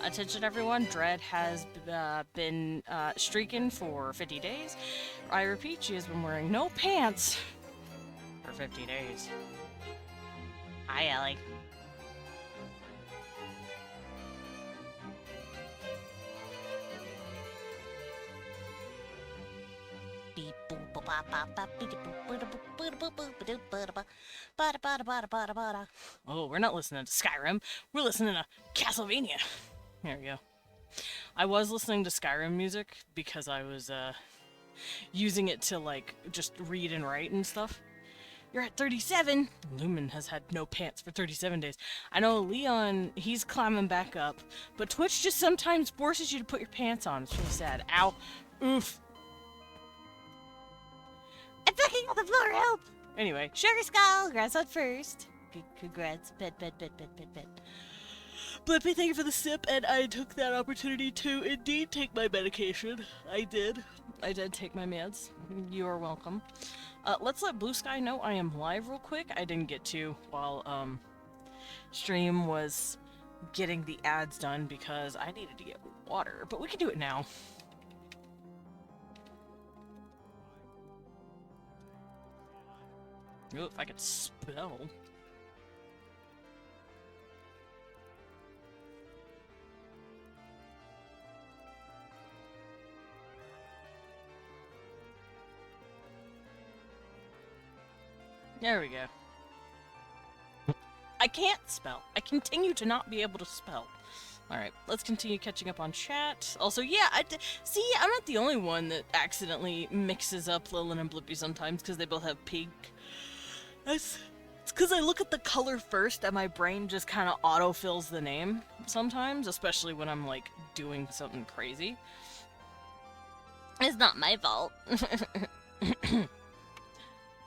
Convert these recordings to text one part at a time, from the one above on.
Attention everyone, Dread has been streaking for 50 days. I repeat, she has been wearing no pants for 50 days. Hi, Ellie. Oh, we're not listening to Skyrim. We're listening to Castlevania. There we go. I was listening to Skyrim music because I was using it to like just read and write and stuff. You're at 37. Lumen has had no pants for 37 days. I know Leon, he's climbing back up, but Twitch just sometimes forces you to put your pants on. It's really sad. Ow. Oof. I'm fucking on the floor, help! Anyway, Sugar Skull, congrats on first. Congrats, pet. Blippy, thank you for the sip, and I took that opportunity to indeed take my medication. I did take my meds. You are welcome. Let's let Blue Sky know I am live real quick. I didn't get to while, stream was getting the ads done because I needed to get water, but we can do it now. Ooh, if I could spell. There we go. I can't spell. I continue to not be able to spell. Alright, let's continue catching up on chat. Also, yeah, see, I'm not the only one that accidentally mixes up Lilin and Blippi sometimes because they both have pink. It's because I look at the color first and my brain just kind of autofills the name sometimes, especially when I'm, like, doing something crazy. It's not my fault.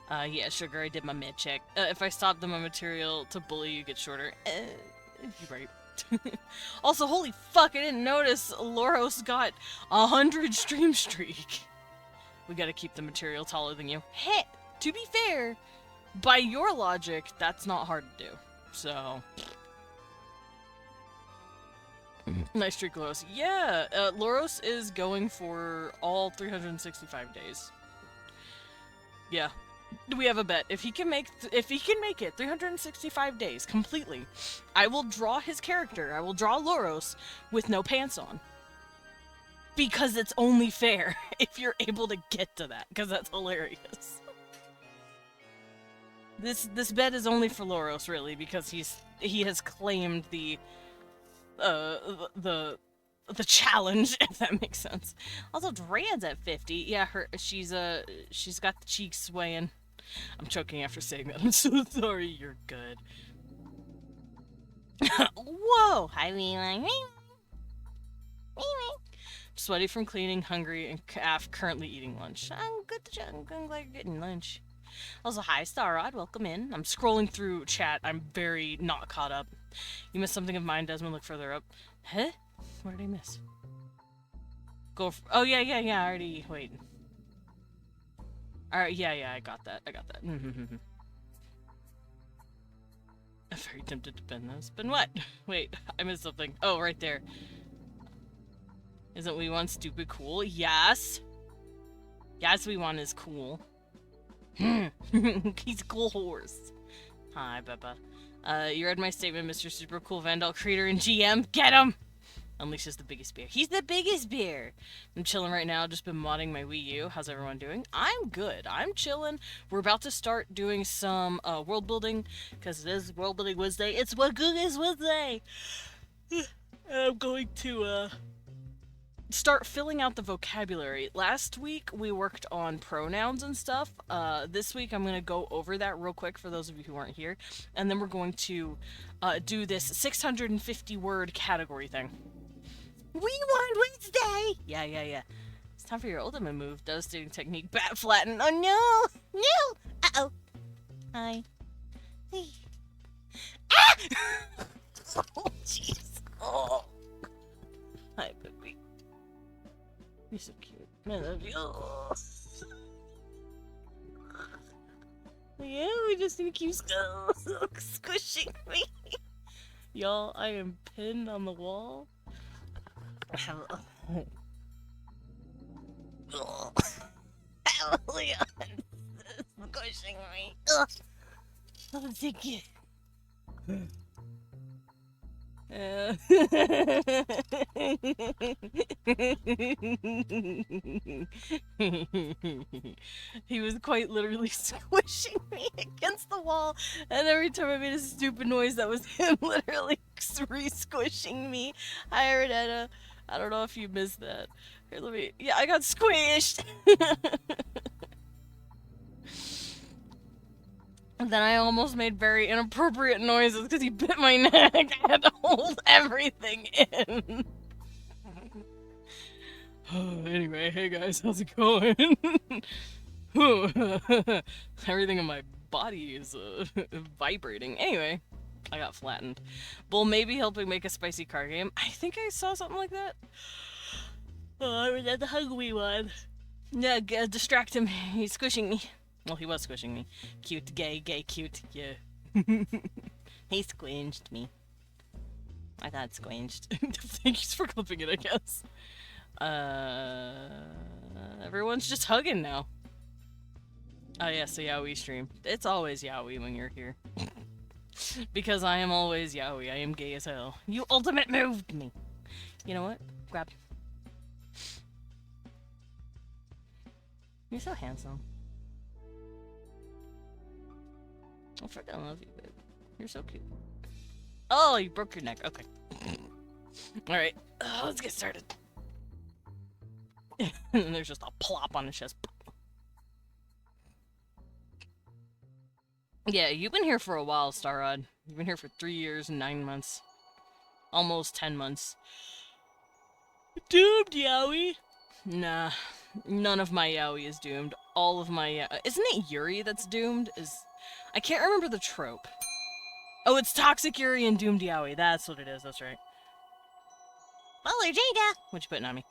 Yeah, Sugar, I did my med check. If I stop my material to bully, you get shorter. You're right. Also, holy fuck, I didn't notice Loros got 100 stream streak. We gotta keep the material taller than you. Hey, to be fair, by your logic, that's not hard to do. So... Nice streak, Loros. Yeah, Loros is going for all 365 days. Yeah. We have a bet. If he can make it 365 days completely, I will draw his character. I will draw Loros with no pants on. Because it's only fair if you're able to get to that, because that's hilarious. This bet is only for Loros, really, because he has claimed the challenge, if that makes sense. Also, Dran's at 50. Yeah, she's got the cheeks swaying. I'm choking after saying that. I'm so sorry. You're good. Whoa! Hi, Weeling. Sweaty from cleaning, hungry, and currently eating lunch. I'm good. I'm glad you're getting lunch. Also, hi, Starrod. Welcome in. I'm scrolling through chat. I'm very not caught up. You missed something of mine, Desmond. Look further up. Huh? What did I miss? Oh, yeah. I already... Wait. Alright, yeah, I got that. I'm very tempted to pin this. But what? Wait, I missed something. Oh, right there. Isn't We1 stupid cool? Yes! Yes, We1 is cool. He's a cool horse. Hi, Bubba. You read my statement, Mr. Super Cool Vandal Creator and GM. Get him! Unleashes the biggest bear. He's the biggest bear! I'm chilling right now, just been modding my Wii U. How's everyone doing? I'm good. I'm chilling. We're about to start doing some world building, because it is World Building Wednesday. It's what good is Wednesday! I'm going to start filling out the vocabulary. Last week we worked on pronouns and stuff. This week I'm going to go over that real quick for those of you who weren't here. And then we're going to do this 650 word category thing. We won Wednesday! Yeah. It's time for your ultimate move. Devastating technique. Bat flatten. Oh no! No! Uh-oh. Hi. Hey. Ah! Oh, jeez. Oh. Hi, baby. You're so cute. I love you. Oh. Yeah, we just need to keep squishing me. Y'all, I am pinned on the wall. Leon, squishing me. Oh, thank you. He was quite literally squishing me against the wall, and every time I made a stupid noise, that was him literally re-squishing me. Hi, Ardetta. I don't know if you missed that. Here, let me. Yeah, I got squished. And then I almost made very inappropriate noises because he bit my neck. I had to hold everything in. Anyway, hey guys, how's it going? Everything in my body is vibrating. Anyway, I got flattened. Bull maybe helping make a spicy car game. I think I saw something like that. Oh, I was at the hungry one. Yeah, distract him. He's squishing me. Well, he was squishing me. Cute, gay, cute, yeah. He squinged me. I got squinged. Thanks for clipping it, I guess. Everyone's just hugging now. Oh yes, a Yaoi stream. It's always Yaoi when you're here. Because I am always Yaoi. I am gay as hell. You ultimate moved me. You know what? Grab. You're so handsome. I freaking love you, babe. You're so cute. Oh, you broke your neck. Okay. Alright. Let's get started. And there's just a plop on his chest. Yeah, you've been here for a while, Starrod. You've been here for 3 years and 9 months. Almost 10 months. Doomed, Yaoi! Nah. None of my Yaoi is doomed. All of my isn't it Yuri that's doomed? I can't remember the trope. Oh, it's Toxic Yuri and Doomed Yaoi. That's what it is, that's right. Baller Jenga! What you putting on me?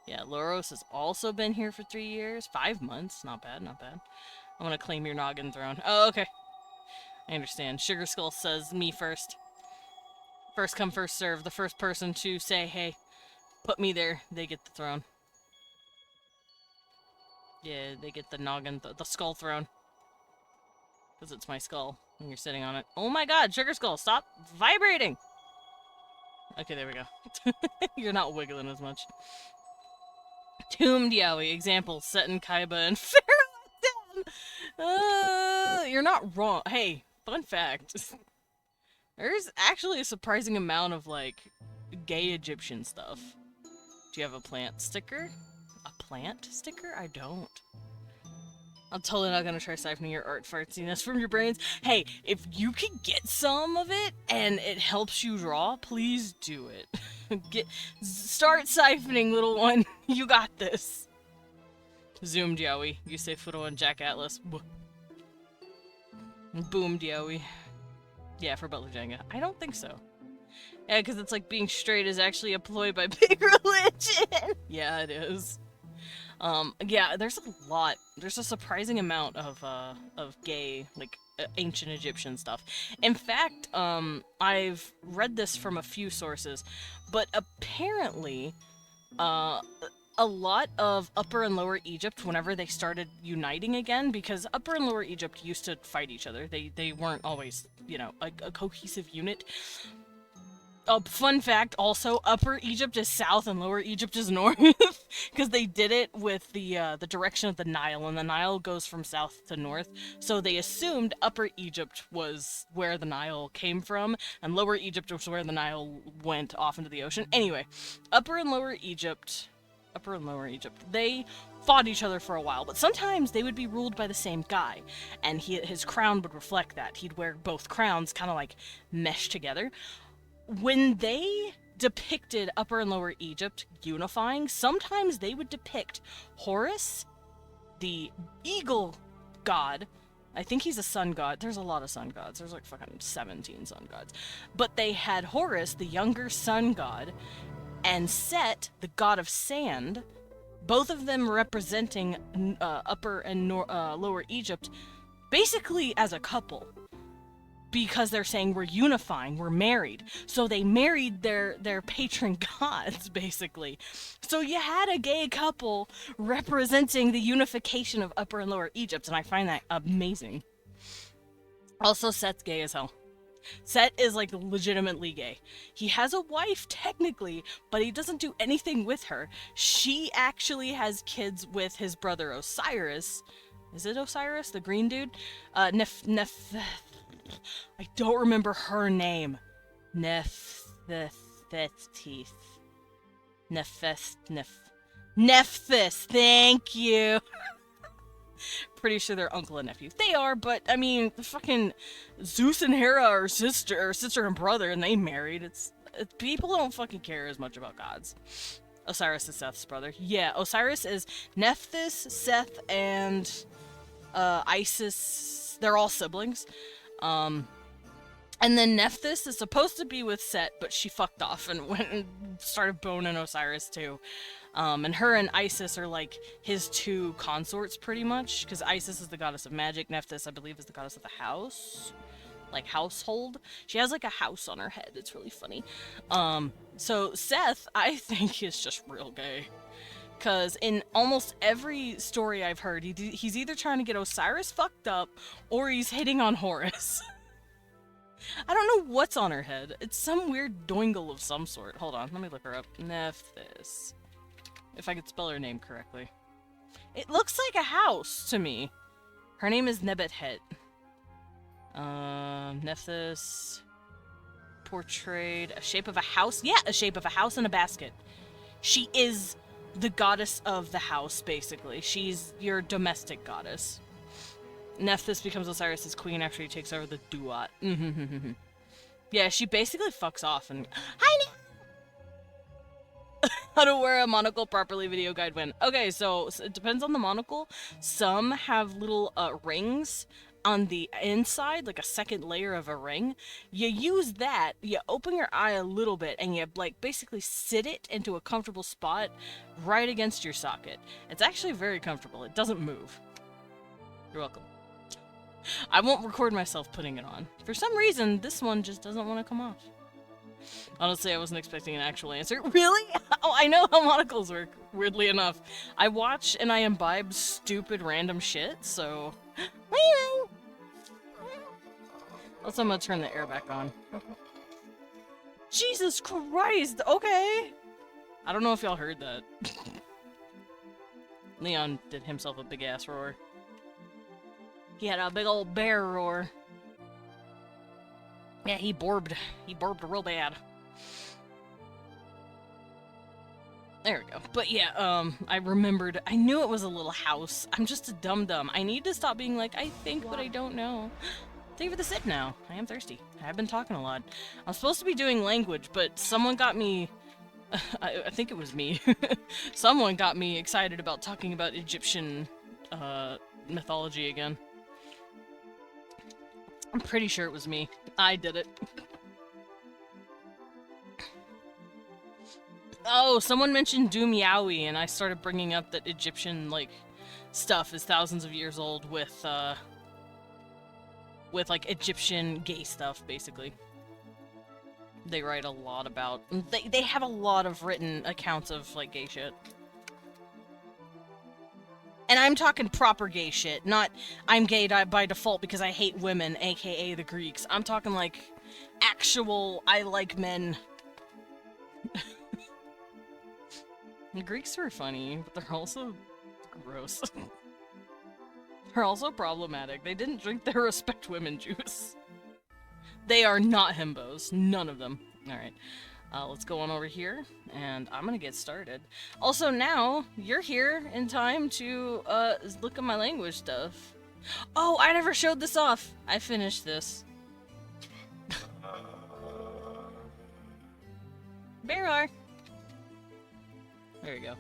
Yeah, Loros has also been here for 3 years. 5 months. Not bad, not bad. I want to claim your noggin throne. Oh, okay. I understand. Sugar Skull says me first. First come, first serve. The first person to say, hey, put me there, they get the throne. Yeah, they get the noggin, the skull throne. Because it's my skull, and you're sitting on it. Oh my god, Sugar Skull, stop vibrating! Okay, there we go. You're not wiggling as much. Doomed Yaoi, example, Seton, Kaiba, and Pharaoh. You're not wrong. Hey, fun fact. There's actually a surprising amount of, like, gay Egyptian stuff. Do you have a plant sticker? A plant sticker? I don't. I'm totally not gonna try siphoning your art fartsiness from your brains. Hey, if you can get some of it and it helps you draw, please do it. Start siphoning, little one. You got this. Zoomed Yaoi. You say Furo and Jack Atlas. Boomed Yaoi. Yeah, for Butler Jenga. I don't think so. Yeah, because it's like being straight is actually a ploy by big religion. Yeah, it is. Yeah, there's a lot. There's a surprising amount of gay, like, ancient Egyptian stuff. In fact, I've read this from a few sources, but apparently, a lot of Upper and Lower Egypt, whenever they started uniting again, because Upper and Lower Egypt used to fight each other. They weren't always, you know, a cohesive unit. Fun fact, also, Upper Egypt is south and Lower Egypt is north, because they did it with the direction of the Nile, and the Nile goes from south to north, so they assumed Upper Egypt was where the Nile came from, and Lower Egypt was where the Nile went off into the ocean. Anyway, Upper and Lower Egypt, they fought each other for a while, but sometimes they would be ruled by the same guy, and his crown would reflect that. He'd wear both crowns, kind of like meshed together. When they depicted Upper and Lower Egypt unifying, sometimes they would depict Horus, the eagle god. I think he's a sun god. There's a lot of sun gods. There's like fucking 17 sun gods. But they had Horus, the younger sun god, and Set, the god of sand, both of them representing Upper and Lower Egypt, basically as a couple. because they're saying we're unifying, we're married. So they married their patron gods, basically. So you had a gay couple representing the unification of Upper and Lower Egypt, and I find that amazing. Also, Set's gay as hell. Set is like legitimately gay. He has a wife technically, but he doesn't do anything with her. She actually has kids with his brother Osiris. Is it Osiris, the green dude? I don't remember her name. Nephthys, thank you. Pretty sure they're uncle and nephew. They are, but I mean, the fucking Zeus and Hera are sister and brother, and they married. It's people don't fucking care as much about gods. Osiris is Seth's brother. Yeah, Osiris is Nephthys, Seth, and Isis. They're all siblings. And then Nephthys is supposed to be with Set, but she fucked off and went and started boning Osiris too. And her and Isis are like his two consorts pretty much, because Isis is the goddess of magic. Nephthys, I believe, is the goddess of the house. Like household. She has like a house on her head. It's really funny. So Seth, I think, is just real gay. Because in almost every story I've heard, he's either trying to get Osiris fucked up, or he's hitting on Horus. I don't know what's on her head. It's some weird doingle of some sort. Hold on, let me look her up. Nephthys. If I could spell her name correctly. It looks like a house to me. Her name is Nebethet. Nephthys. Portrayed a shape of a house. Yeah, a shape of a house and a basket. She is the goddess of the house, basically. She's your domestic goddess. Nephthys becomes Osiris' queen after he takes over the Duat. Yeah, she basically fucks off and... Hi, How to wear a monocle properly video guide when. Okay, so it depends on the monocle. Some have little rings on the inside, like a second layer of a ring. You use that, you open your eye a little bit, and you like basically sit it into a comfortable spot right against your socket. It's actually very comfortable. It doesn't move. You're welcome. I won't record myself putting it on. For some reason, this one just doesn't want to come off. Honestly, I wasn't expecting an actual answer. Really? Oh, I know how monocles work, weirdly enough. I watch and I imbibe stupid random shit, so... Also, I'm gonna turn the air back on. Jesus Christ! Okay! I don't know if y'all heard that. Leon did himself a big-ass roar. He had a big old bear roar. Yeah, he borbed. He borbed real bad. There we go. But yeah, I remembered. I knew it was a little house. I'm just a dum-dum. I need to stop being like, I think, but I don't know. Thank you for the sip now. I am thirsty. I've been talking a lot. I'm supposed to be doing language, but someone got me... I think it was me. Someone got me excited about talking about Egyptian mythology again. I'm pretty sure it was me. I did it. Oh, someone mentioned Doom Yowie, and I started bringing up that Egyptian, like, stuff is thousands of years old with like, Egyptian gay stuff, basically. They write a lot about... They have a lot of written accounts of, like, gay shit. And I'm talking proper gay shit, not I'm gay by default because I hate women, aka the Greeks. I'm talking like actual I like men. The Greeks were funny, but they're also gross. They're also problematic. They didn't drink their respect women juice. They are not himbos. None of them. Alright. Let's go on over here, and I'm gonna get started. Also, now, you're here in time to, look at my language stuff. Oh, I never showed this off! I finished this. Bear. There we go.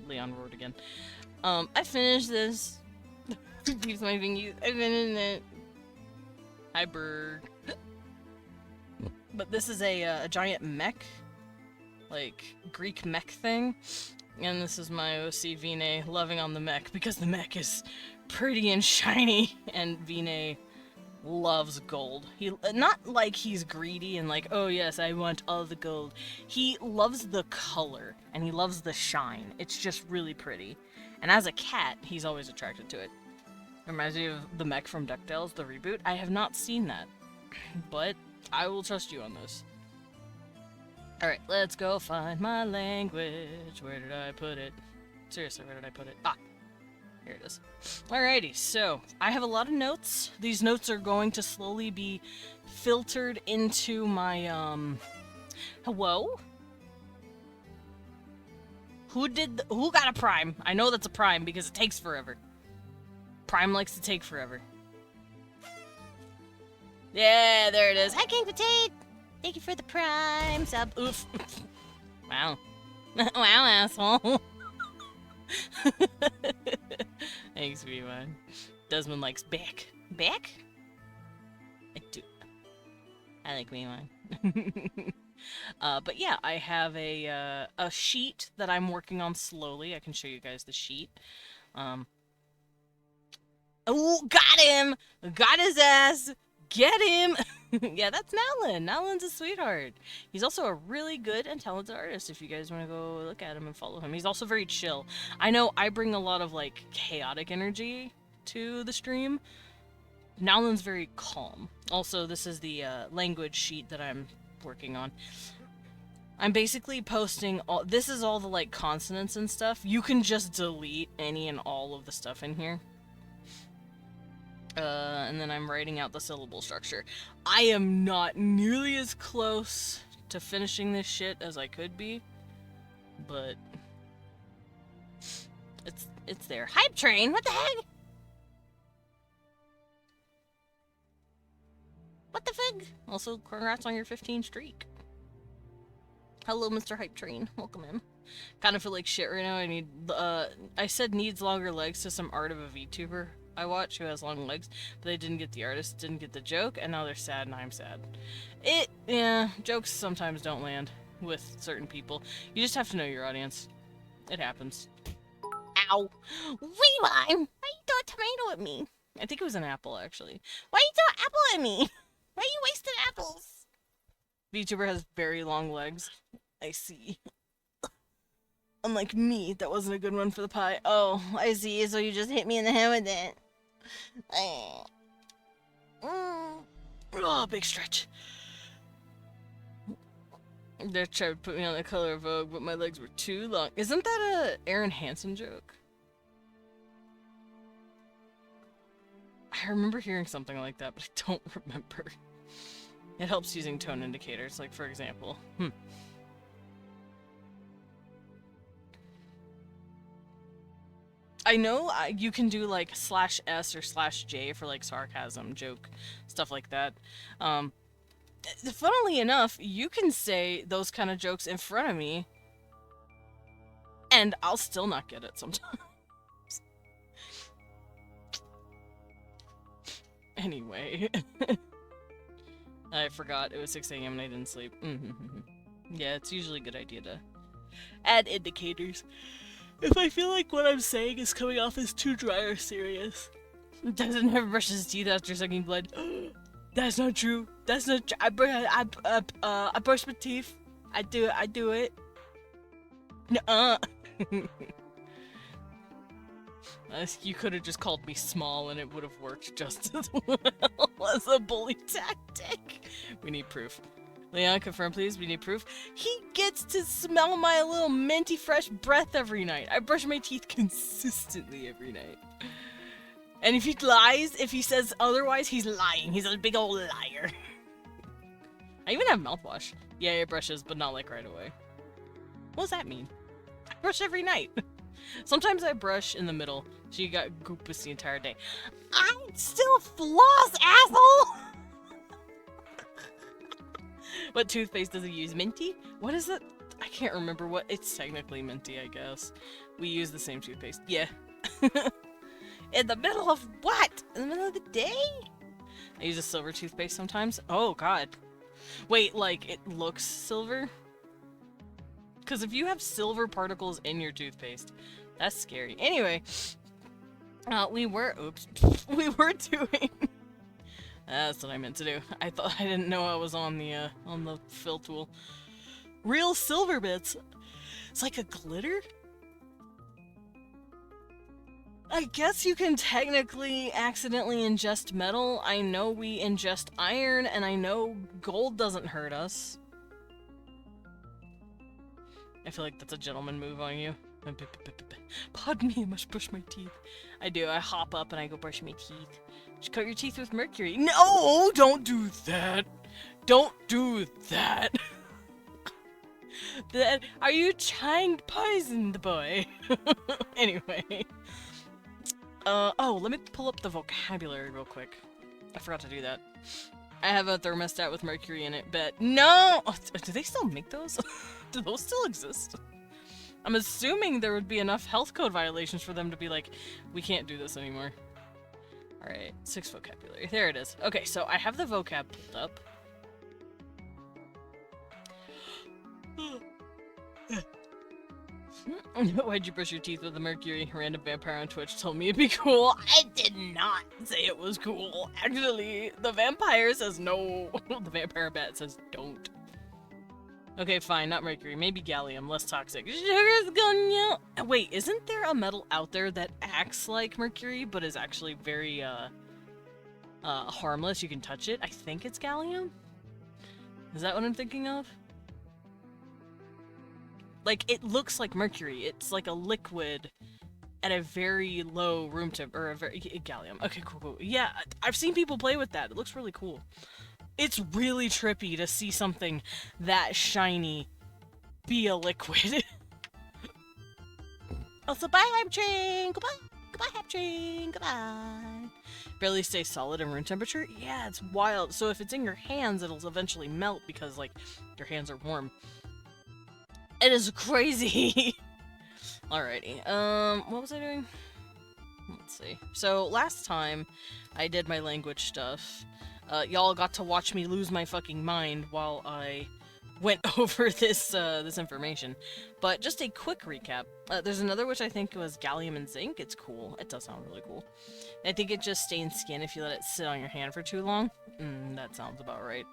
Leon roared again. I finished this. Keeps my fingers. I finished it. Hi, bird. But this is a giant mech, like, Greek mech thing, and this is my OC Vine loving on the mech, because the mech is pretty and shiny, and Vine loves gold. He not like he's greedy and like, oh yes, I want all the gold. He loves the color and he loves the shine. It's just really pretty. And as a cat, he's always attracted to it. Reminds me of the mech from DuckTales, the reboot. I have not seen that, but I will trust you on this. Alright, let's go find my language. Where did I put it? Seriously, where did I put it? Ah, here it is. Alrighty, so I have a lot of notes. These notes are going to slowly be filtered into my, hello? Who got a prime? I know that's a prime because it takes forever. Prime likes to take forever. Yeah, there it is. Hi, King Potato! Thank you for the prime sub. Oof. Wow. Wow, asshole. Thanks, V1. Desmond likes back. Back? I do. I like V1. But yeah, I have a sheet that I'm working on slowly. I can show you guys the sheet. Oh, got him! Got his ass! Get him! Yeah, that's Nowlin. Nowlin's a sweetheart. He's also a really good and talented artist if you guys want to go look at him and follow him. He's also very chill. I know I bring a lot of, like, chaotic energy to the stream. Nowlin's very calm. Also, this is the language sheet that I'm working on. I'm basically posting all... This is all the, like, consonants and stuff. You can just delete any and all of the stuff in here. And then I'm writing out the syllable structure. I am not nearly as close to finishing this shit as I could be, but it's there. Hype train, what the heck? What the fig? Also, congrats on your 15 streak. Hello, Mr. Hype Train. Welcome in. Kind of feel like shit right now. I said needs longer legs to some art of a VTuber I watch who has long legs, but they didn't get the artist, didn't get the joke, and now they're sad and I'm sad. Yeah, jokes sometimes don't land with certain people. You just have to know your audience. It happens. Ow! Rewind! Why you throw a tomato at me? I think it was an apple, actually. Why you throw an apple at me? Why you wasting apples? VTuber has very long legs. I see. Unlike me, that wasn't a good one for the pie. Oh, I see, so you just hit me in the head with it. Oh, big stretch. They tried to put me on the color of Vogue, but my legs were too long. Isn't that a Aaron Hansen joke? I remember hearing something like that, but I don't remember. It helps using tone indicators, like for example. I know you can do like /S or /J for like sarcasm, joke, stuff like that. Funnily enough, you can say those kind of jokes in front of me, and I'll still not get it sometimes. Anyway. I forgot it was 6 a.m. and I didn't sleep. Yeah, it's usually a good idea to add indicators if I feel like what I'm saying is coming off as too dry or serious. Doesn't never brush his teeth after sucking blood. That's not true. That's not true. I brush my teeth. I do it. Nuh-uh. You could have just called me small and it would have worked just as well as a bully tactic. We need proof. Leon, confirm please, we need proof. He gets to smell my little minty fresh breath every night. I brush my teeth consistently every night. And if he lies, if he says otherwise, he's lying. He's a big old liar. I even have mouthwash. Yeah, it brushes, but not like right away. What does that mean? I brush every night. Sometimes I brush in the middle, so you got goopus the entire day. I still floss, asshole! What toothpaste does he use? Minty? What is it? I can't remember what. It's technically minty, I guess. We use the same toothpaste. Yeah. In the middle of what? In the middle of the day? I use a silver toothpaste sometimes. Oh, God. Wait, like, it looks silver? Because if you have silver particles in your toothpaste, that's scary. Anyway, we were doing That's what I meant to do. I didn't know I was on the fill tool. Real silver bits. It's like a glitter? I guess you can technically accidentally ingest metal. I know we ingest iron, and I know gold doesn't hurt us. I feel like that's a gentleman move on you. Pardon me, I must brush my teeth. I do. I hop up and I go brush my teeth. Just coat your teeth with mercury. No! Don't do that! Don't do that! Are you trying to poison the boy? Anyway. Oh, let me pull up the vocabulary real quick. I forgot to do that. I have a thermostat with mercury in it, but no! Oh, do they still make those? Do those still exist? I'm assuming there would be enough health code violations for them to be like, we can't do this anymore. Alright, 6 vocabulary. There it is. Okay, so I have the vocab pulled up. Why'd you brush your teeth with the mercury? Random vampire on Twitch told me it'd be cool. I did not say it was cool. Actually, the vampire says no. The vampire bat says don't. Okay, fine, not mercury. Maybe gallium, less toxic. Sugar's gonna... Wait, isn't there a metal out there that acts like mercury, but is actually very, harmless? You can touch it? I think it's gallium? Is that what I'm thinking of? Like, it looks like mercury. It's like a liquid at a very low room temp, or a very... Gallium. Okay, cool. Yeah, I've seen people play with that. It looks really cool. It's really trippy to see something that shiny be a liquid. Also, bye, Hapching! Goodbye! Goodbye, Hapching! Goodbye! Barely stay solid in room temperature? Yeah, it's wild. So if it's in your hands, it'll eventually melt because, like, your hands are warm. It is crazy! Alrighty, what was I doing? Let's see. So, last time I did my language stuff, y'all got to watch me lose my fucking mind while I went over this, this information. But just a quick recap. There's another which I think was gallium and zinc. It's cool. It does sound really cool. I think it just stains skin if you let it sit on your hand for too long. That sounds about right.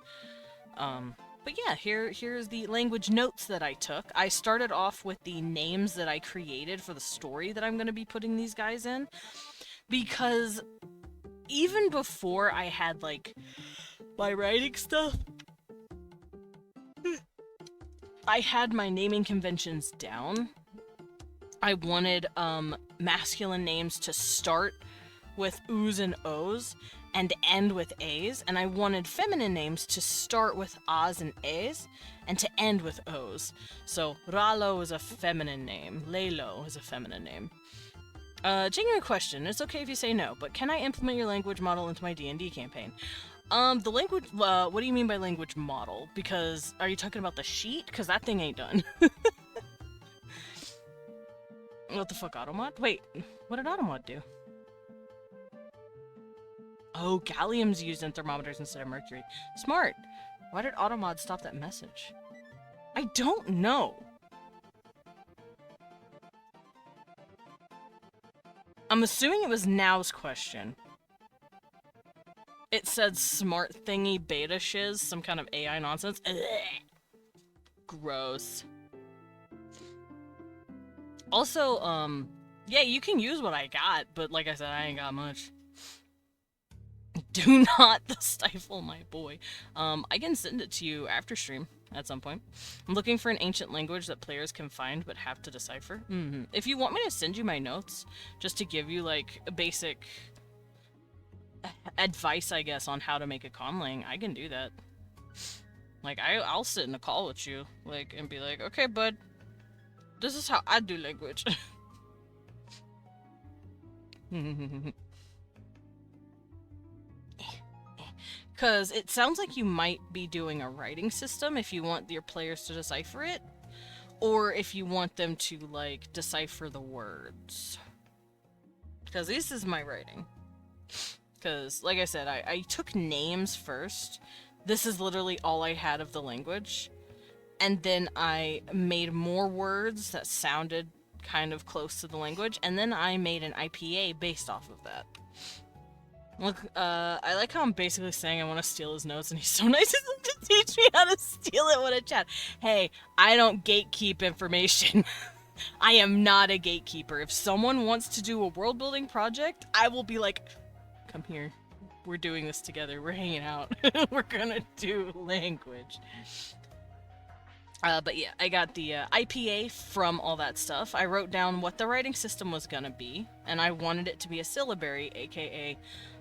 But yeah, here's the language notes that I took. I started off with the names that I created for the story that I'm going to be putting these guys in. Because even before I had, like, my writing stuff, I had my naming conventions down. I wanted, masculine names to start with O's and O's and end with A's, and I wanted feminine names to start with A's and A's and to end with O's. So, Ralo is a feminine name. Lelo is a feminine name. Genuine question. It's okay if you say no, but can I implement your language model into my D&D campaign? The language, what do you mean by language model? Because, are you talking about the sheet? Because that thing ain't done. What the fuck, Automod? Wait, what did Automod do? Oh, gallium's used in thermometers instead of mercury. Smart! Why did Automod stop that message? I don't know! I'm assuming it was Now's question. It said smart thingy beta shiz, some kind of AI nonsense. Ugh. Gross. Also, yeah, you can use what I got, but like I said, I ain't got much. Do not stifle my boy. I can send it to you after stream at some point. I'm looking for an ancient language that players can find but have to decipher. If you want me to send you my notes, just to give you, like, a basic advice, I guess, on how to make a conlang, I can do that. Like, I'll sit in a call with you, like, and be like, okay, bud, this is how I do language. Because it sounds like you might be doing a writing system if you want your players to decipher it, or if you want them to, like, decipher the words. Because this is my writing. Because, like I said, I took names first. This is literally all I had of the language. And then I made more words that sounded kind of close to the language, and then I made an IPA based off of that. Look, I like how I'm basically saying I want to steal his notes, and he's so nice to teach me how to steal it with a chat. Hey, I don't gatekeep information. I am not a gatekeeper. If someone wants to do a world building project, I will be like, come here. We're doing this together. We're hanging out. We're gonna do language. But yeah, I got the IPA from all that stuff. I wrote down what the writing system was gonna be, and I wanted it to be a syllabary, aka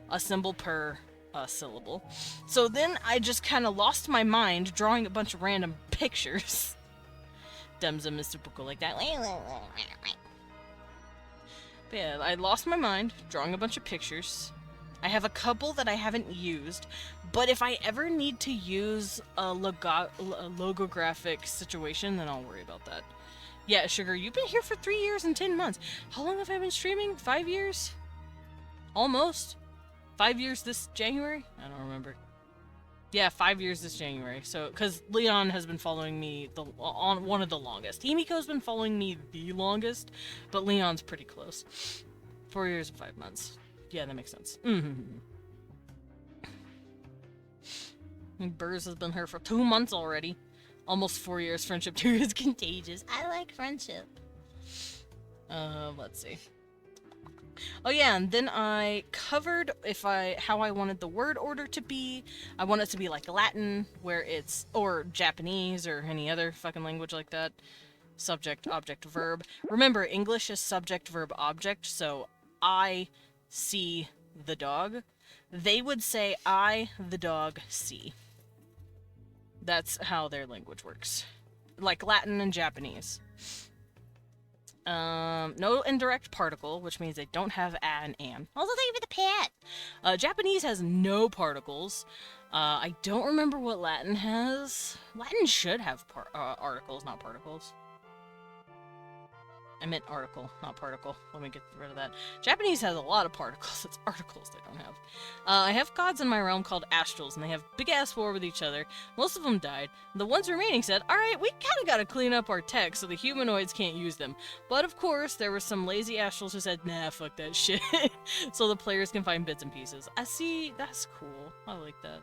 a symbol per syllable. So then I just kind of lost my mind drawing a bunch of random pictures. Demsum is super cool like that. But yeah, I lost my mind drawing a bunch of pictures. I have a couple that I haven't used, but if I ever need to use a logographic situation, then I'll worry about that. Yeah, Sugar, you've been here for 3 years and 10 months. How long have I been streaming? 5 years? Almost. 5 years this January? I don't remember. Yeah, 5 years this January. So, because Leon has been following me on one of the longest. Himiko's been following me the longest, but Leon's pretty close. 4 years and 5 months. Yeah, that makes sense. Burrs has been here for 2 months already. Almost 4 years. Friendship too is contagious. I like friendship. Let's see. Oh yeah, and then I covered how I wanted the word order to be. I want it to be like Latin, where it's, or Japanese, or any other fucking language like that. Subject, object, verb. Remember, English is subject, verb, object, so I see the dog. They would say I, the dog, see. That's how their language works. Like Latin and Japanese. No indirect particle, which means they don't have a and an. Also, thank you for the pet! Japanese has no particles. I don't remember what Latin has. Latin should have articles, not particles. I meant article, not particle. Let me get rid of that. Japanese has a lot of particles. It's articles they don't have. I have gods in my realm called astrals, and they have big-ass war with each other. Most of them died. The ones remaining said, alright, we kinda gotta clean up our tech so the humanoids can't use them. But of course, there were some lazy astrals who said, nah, fuck that shit. So the players can find bits and pieces. I see, that's cool. I like that.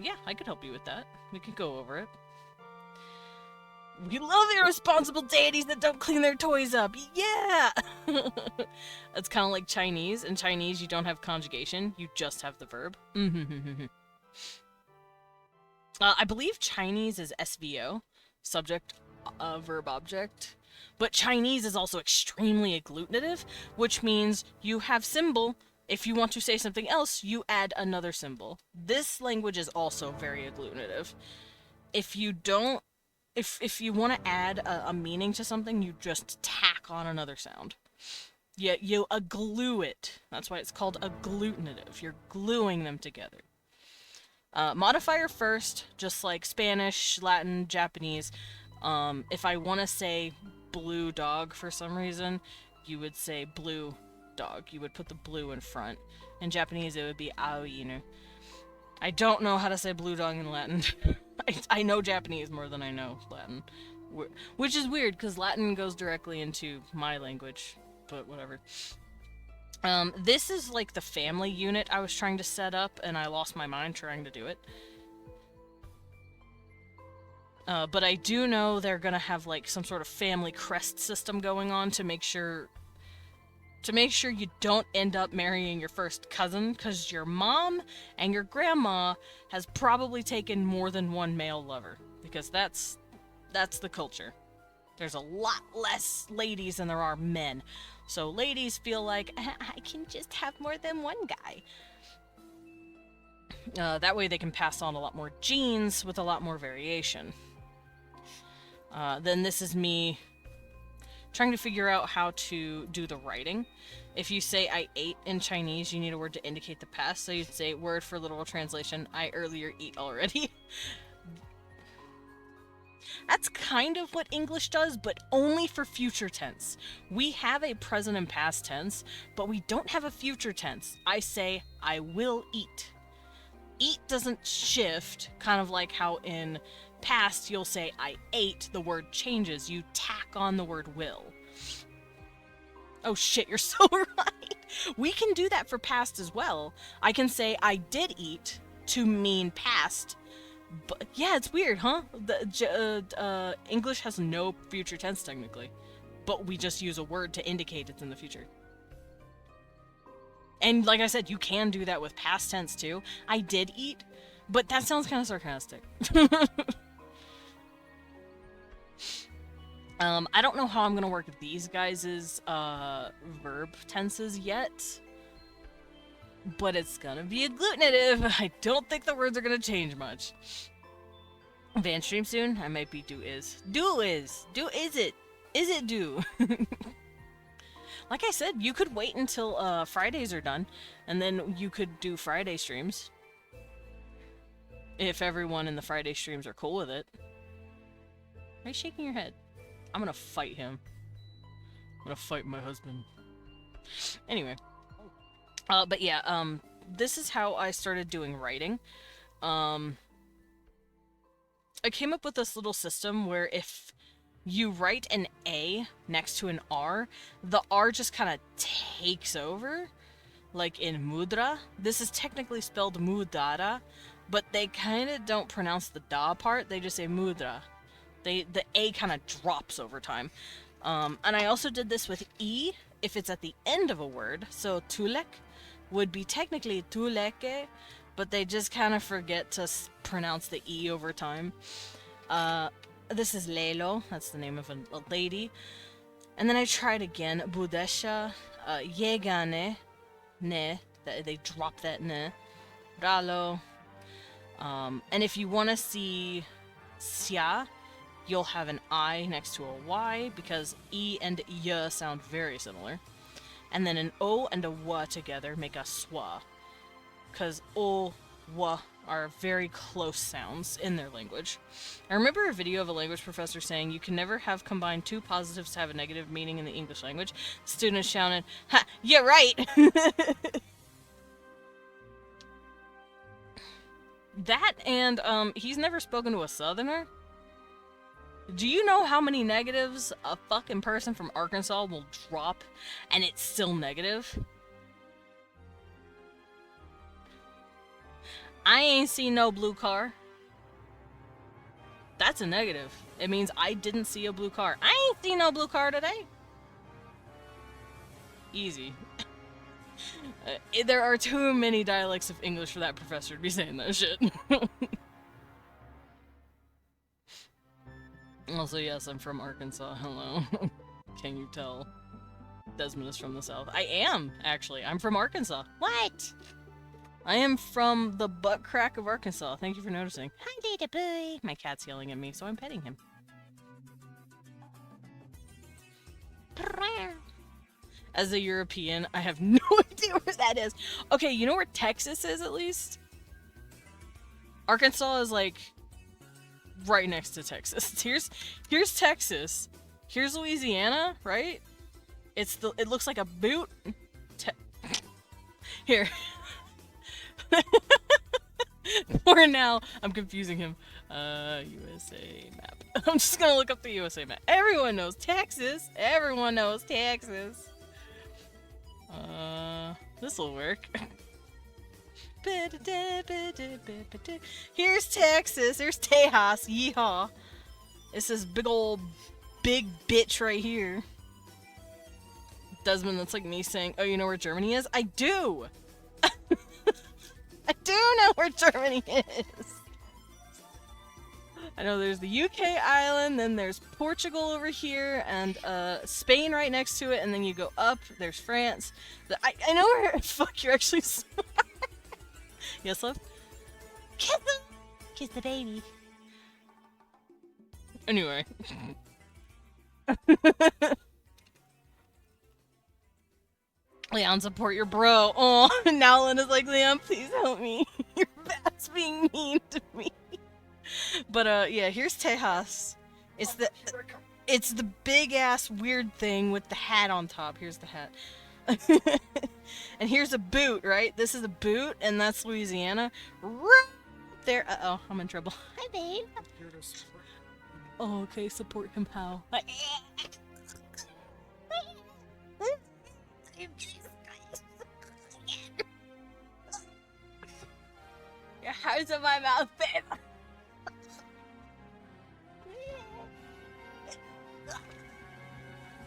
Yeah, I could help you with that. We could go over it. We love irresponsible deities that don't clean their toys up. Yeah! It's kind of like Chinese. In Chinese, you don't have conjugation. You just have the verb. I believe Chinese is SVO. Subject, verb, object. But Chinese is also extremely agglutinative, which means you have symbol. If you want to say something else, you add another symbol. This language is also very agglutinative. If you don't If you want to add a meaning to something, you just tack on another sound. Yeah, you glue it. That's why it's called agglutinative. You're gluing them together. Modifier first, just like Spanish, Latin, Japanese. If I want to say blue dog for some reason, you would say blue dog. You would put the blue in front. In Japanese, it would be aoinu. I don't know how to say blue dog in Latin. I know Japanese more than I know Latin. Which is weird, because Latin goes directly into my language. But whatever. This is like the family unit I was trying to set up, and I lost my mind trying to do it. But I do know they're gonna have like some sort of family crest system going on to make sure you don't end up marrying your first cousin, because your mom and your grandma has probably taken more than one male lover, because that's the culture. There's a lot less ladies than there are men, so ladies feel like, I can just have more than one guy. That way they can pass on a lot more genes with a lot more variation. Then this is me trying to figure out how to do the writing. If you say I ate in Chinese, you need a word to indicate the past, so you'd say word for literal translation, I earlier eat already. That's kind of what English does, but only for future tense. We have a present and past tense, but we don't have a future tense. I say I will eat. Eat doesn't shift, kind of like how in past you'll say I ate, the word changes, you tack on the word will. Oh shit, you're so right! We can do that for past as well. I can say I did eat to mean past. But yeah, it's weird, huh? English has no future tense technically, but we just use a word to indicate it's in the future. And like I said, you can do that with past tense too. I did eat, but that sounds kind of sarcastic. I don't know how I'm gonna work these guys' verb tenses yet, but it's gonna be a glutinative. I don't think the words are gonna change much. Van stream soon? I might be do is. Do is! Do is it! Is it do? Like I said, you could wait until Fridays are done, and then you could do Friday streams. If everyone in the Friday streams are cool with it. Are you shaking your head? I'm gonna fight him. I'm gonna fight my husband. Anyway. But yeah, this is how I started doing writing. I came up with this little system where if you write an A next to an R, the R just kind of takes over. Like in mudra. This is technically spelled mudara, but they kind of don't pronounce the da part, they just say mudra. The A kind of drops over time. And I also did this with E, if it's at the end of a word. So tulek would be technically tuleke, but they just kind of forget to pronounce the E over time. This is Lelo, that's the name of a lady. And then I tried again, Budesha, Yegane, Ne, they drop that Ne, Ralo. And if you want to see Sia, you'll have an I next to a Y, because E and Y sound very similar. And then an O and a W together make a swa, because O, W are very close sounds in their language. I remember a video of a language professor saying you can never have combined two positives to have a negative meaning in the English language. The student shouted, "Ha, you're right!" That and, he's never spoken to a southerner. Do you know how many negatives a fucking person from Arkansas will drop and it's still negative? I ain't seen no blue car. That's a negative. It means I didn't see a blue car. I ain't seen no blue car today. Easy. There are too many dialects of English for that professor to be saying that shit. Also, yes, I'm from Arkansas. Hello. Can you tell? Desmond is from the South. I am, actually. I'm from Arkansas. What? I am from the butt crack of Arkansas. Thank you for noticing. Hi, Data Boy. My cat's yelling at me, so I'm petting him. As a European, I have no idea where that is. Okay, you know where Texas is, at least? Arkansas is, like, right next to Texas. Here's Texas. Here's Louisiana, right? It looks like a boot. Here. For now, I'm confusing him. USA map. I'm just gonna look up the USA map. Everyone knows Texas. Everyone knows Texas. This'll work. Here's Texas. There's Tejas. Yeehaw. It's this big bitch right here. Desmond, that's like me saying, oh, you know where Germany is? I do! I do know where Germany is! I know there's the UK island, then there's Portugal over here, and Spain right next to it, and then you go up, there's France. I know where... Fuck, you're actually smart. Yes, love? Kiss him! Kiss the baby. Anyway. Leon, support your bro. Oh, now Lena's like, Leon, please help me. Your bat's being mean to me. But, yeah, here's Tejas. It's the big-ass weird thing with the hat on top. Here's the hat. And here's a boot, right? This is a boot, and that's Louisiana. Right there. Uh-oh, I'm in trouble. Hi, babe. Oh, okay, support him how? parts of my mouth, babe.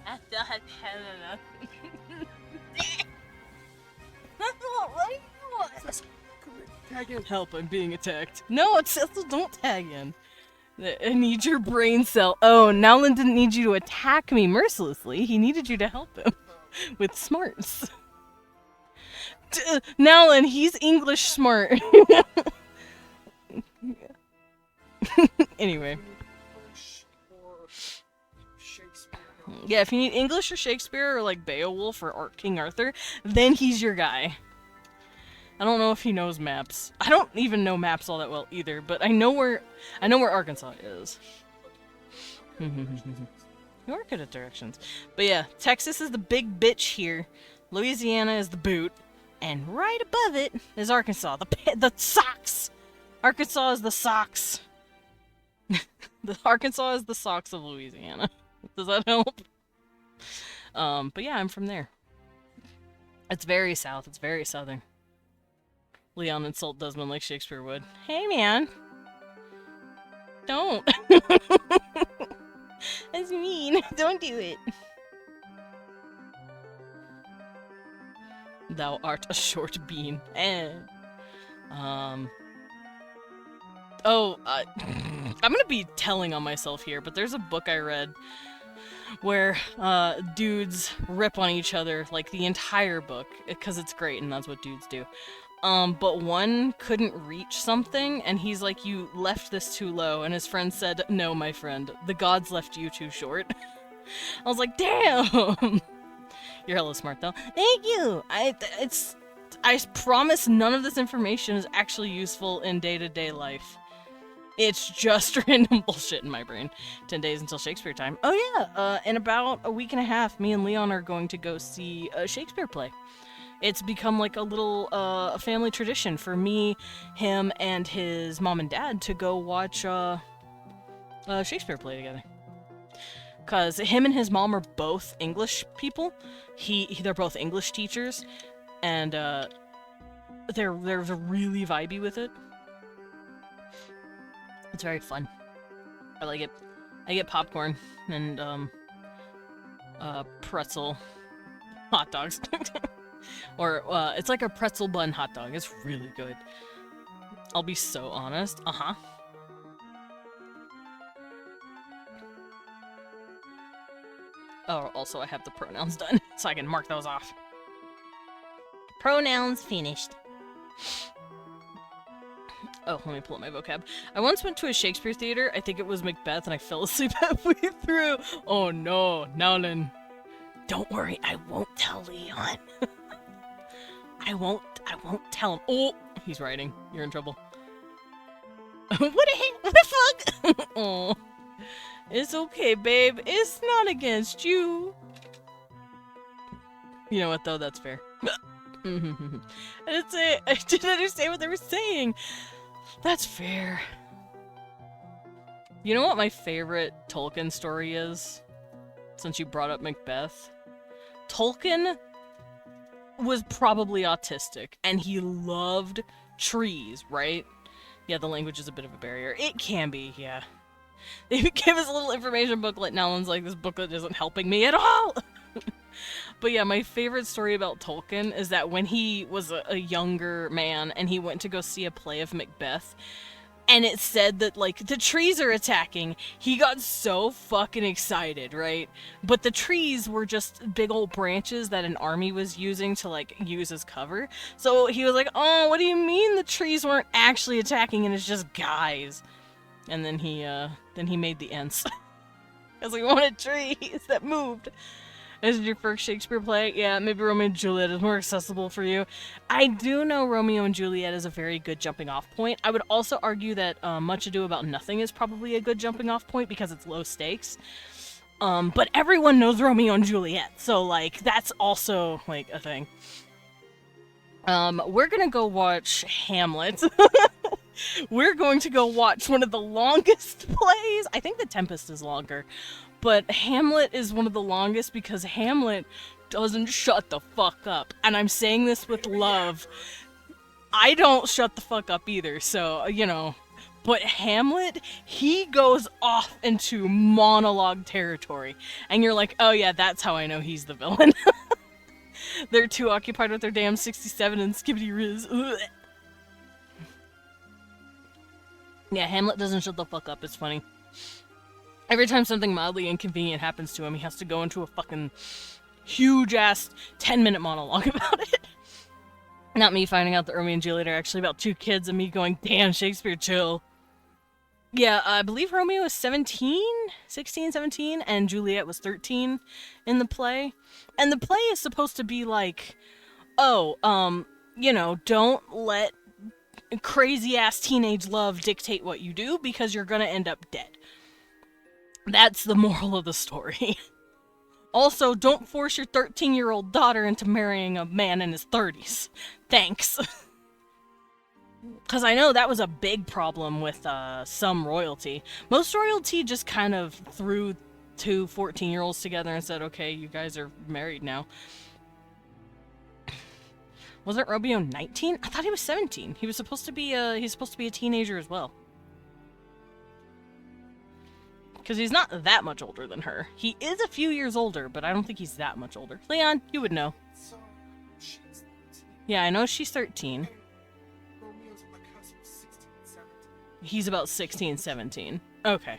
I still have Helena. What do you want? Tag in. Help, I'm being attacked. No, it's also don't tag in. I need your brain cell. Oh, Nowlin didn't need you to attack me mercilessly. He needed you to help him with smarts. Nowlin, he's English smart. Anyway. Or Shakespeare. Yeah, if you need English or Shakespeare or like Beowulf or King Arthur, then he's your guy. I don't know if he knows maps. I don't even know maps all that well either, but I know where Arkansas is. You are good at directions. But yeah, Texas is the big bitch here. Louisiana is the boot, and right above it is Arkansas. The socks. Arkansas is the socks. The Arkansas is the socks of Louisiana. Does that help? But yeah, I'm from there. It's very south. It's very southern. Leon insult Desmond like Shakespeare would. Hey, man. Don't. That's mean. Don't do it. Thou art a short bean. I'm gonna be telling on myself here, but there's a book I read where dudes rip on each other, like the entire book, because it's great and that's what dudes do. But one couldn't reach something, and he's like, you left this too low, and his friend said, no, my friend, the gods left you too short. I was like, damn! You're hella smart, though. Thank you! I promise none of this information is actually useful in day-to-day life. It's just random bullshit in my brain. 10 days until Shakespeare time. Oh yeah, in about a week and a half, me and Leon are going to go see a Shakespeare play. It's become like a little family tradition for me, him, and his mom and dad to go watch a Shakespeare play together. Because him and his mom are both English people. They're both English teachers, and they're really vibey with it. It's very fun. I like it. I get popcorn and pretzel hot dogs. Or, it's like a pretzel bun hot dog. It's really good. I'll be so honest. Uh-huh. Oh, also I have the pronouns done, so I can mark those off. Pronouns finished. Oh, let me pull up my vocab. I once went to a Shakespeare theater. I think it was Macbeth, and I fell asleep halfway through. Oh no, Nowlin. Don't worry, I won't tell Leon. I won't tell him. Oh, he's writing. You're in trouble. What the fuck? Oh, it's okay, babe. It's not against you. You know what, though? That's fair. I didn't understand what they were saying. That's fair. You know what my favorite Tolkien story is? Since you brought up Macbeth. Tolkien was probably autistic, and he loved trees, right? Yeah, the language is a bit of a barrier. It can be, yeah. They gave us a little information booklet, now one's like, this booklet isn't helping me at all! But yeah, my favorite story about Tolkien is that when he was a younger man, and he went to go see a play of Macbeth, and it said that, like, the trees are attacking, he got so fucking excited, right? But the trees were just big old branches that an army was using to, like, use as cover. So he was like, oh, what do you mean the trees weren't actually attacking and it's just guys? And then he made the Ents. Because he wanted trees that moved. This is your first Shakespeare play? Yeah, maybe Romeo and Juliet is more accessible for you. I do know Romeo and Juliet is a very good jumping off point. I would also argue that Much Ado About Nothing is probably a good jumping off point because it's low stakes. But everyone knows Romeo and Juliet, so, like, that's also, like, a thing. We're gonna go watch Hamlet. We're going to go watch one of the longest plays. I think The Tempest is longer. But Hamlet is one of the longest because Hamlet doesn't shut the fuck up. And I'm saying this with love. I don't shut the fuck up either, so, you know. But Hamlet, he goes off into monologue territory. And you're like, oh yeah, that's how I know he's the villain. They're too occupied with their damn 67 and skibbity riz. Ugh. Yeah, Hamlet doesn't shut the fuck up, it's funny. Every time something mildly inconvenient happens to him, he has to go into a fucking huge-ass 10-minute monologue about it. Not me finding out that Romeo and Juliet are actually about two kids and me going, damn, Shakespeare, chill. Yeah, I believe Romeo was 16, 17, and Juliet was 13 in the play. And the play is supposed to be like, oh, you know, don't let crazy-ass teenage love dictate what you do because you're gonna end up dead. That's the moral of the story. Also, don't force your 13-year-old daughter into marrying a man in his 30s. Thanks. Because I know that was a big problem with some royalty. Most royalty just kind of threw two 14-year-olds together and said, okay, you guys are married now. Wasn't Romeo 19? I thought he was 17. He was supposed to be a teenager as well. Because he's not that much older than her. He is a few years older, but I don't think he's that much older. Leon, you would know. So, she's 13. Yeah, I know she's 13. And Romeo's on the cusp of 16 and 17. He's about 16, 17. Okay.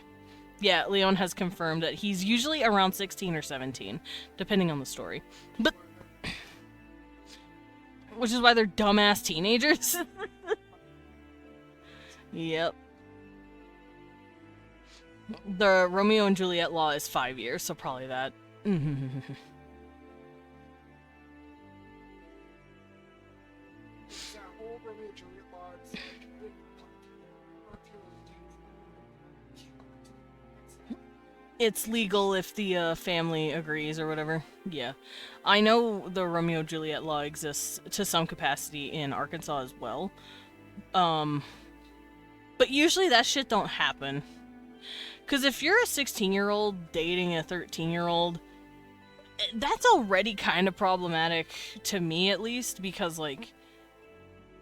Yeah, Leon has confirmed that he's usually around 16 or 17, depending on the story. But... which is why they're dumbass teenagers. Yep. The Romeo and Juliet law is 5 years, so probably that. That whole Romeo and Juliet law is It's legal if the family agrees or whatever. Yeah. I know the Romeo-Juliet law exists to some capacity in Arkansas as well. But usually that shit don't happen. Because if you're a 16-year-old dating a 13-year-old, that's already kind of problematic to me, at least, because, like,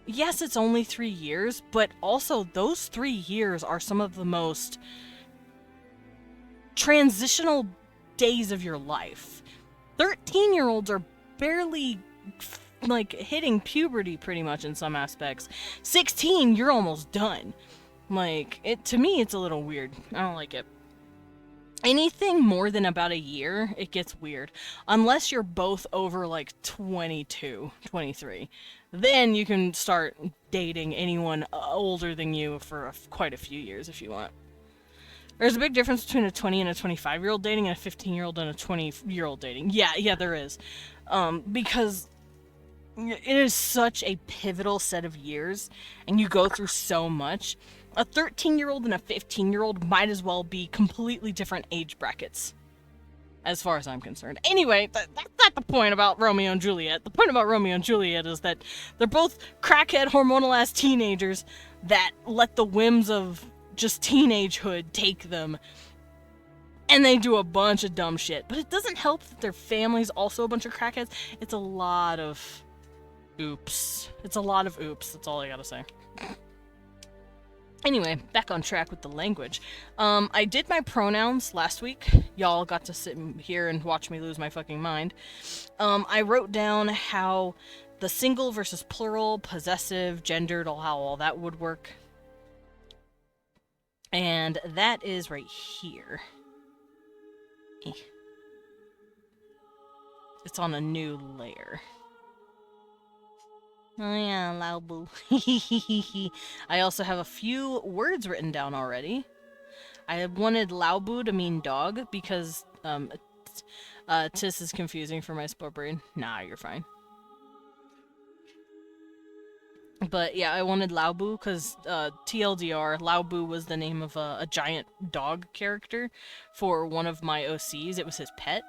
yes, it's only 3 years, but also those 3 years are some of the most transitional days of your life. 13-year-olds are barely, like, hitting puberty pretty much in some aspects. 16, you're almost done. Like, to me, it's a little weird. I don't like it. Anything more than about a year, it gets weird. Unless you're both over, like, 22, 23. Then you can start dating anyone older than you for quite a few years if you want. There's a big difference between a 20 and a 25-year-old dating and a 15-year-old and a 20-year-old dating. Yeah, there is. Because it is such a pivotal set of years, and you go through so much. A 13-year-old and a 15-year-old might as well be completely different age brackets, as far as I'm concerned. Anyway, that's not the point about Romeo and Juliet. The point about Romeo and Juliet is that they're both crackhead, hormonal-ass teenagers that let the whims of just teenagehood take them, and they do a bunch of dumb shit. But it doesn't help that their family's also a bunch of crackheads. It's a lot of oops. It's a lot of oops. That's all I gotta say. Anyway, back on track with the language. I did my pronouns last week. Y'all got to sit here and watch me lose my fucking mind. I wrote down how the single versus plural, possessive, gendered, how all that would work. And that is right here. It's on a new layer. Oh yeah, Laobu. I also have a few words written down already. I wanted Laobu to mean dog because Tis is confusing for my sport brain. Nah, you're fine. But yeah, I wanted Laobu because TLDR, Laobu was the name of a giant dog character for one of my OCs. It was his pet.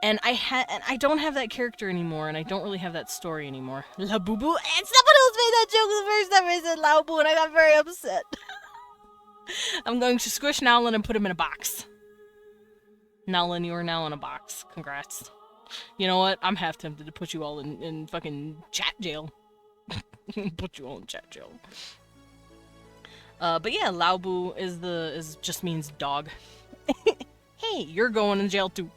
And I don't have that character anymore, and I don't really have that story anymore. La Boo Boo, and someone else made that joke the first time I said Lao Boo, and I got very upset. I'm going to squish Nowlin and put him in a box. Nowlin, you are now in a box. Congrats. You know what? I'm half tempted to put you all in fucking chat jail. Put you on chat, Joe. But yeah, Laubu is just means dog. Hey, you're going in jail too.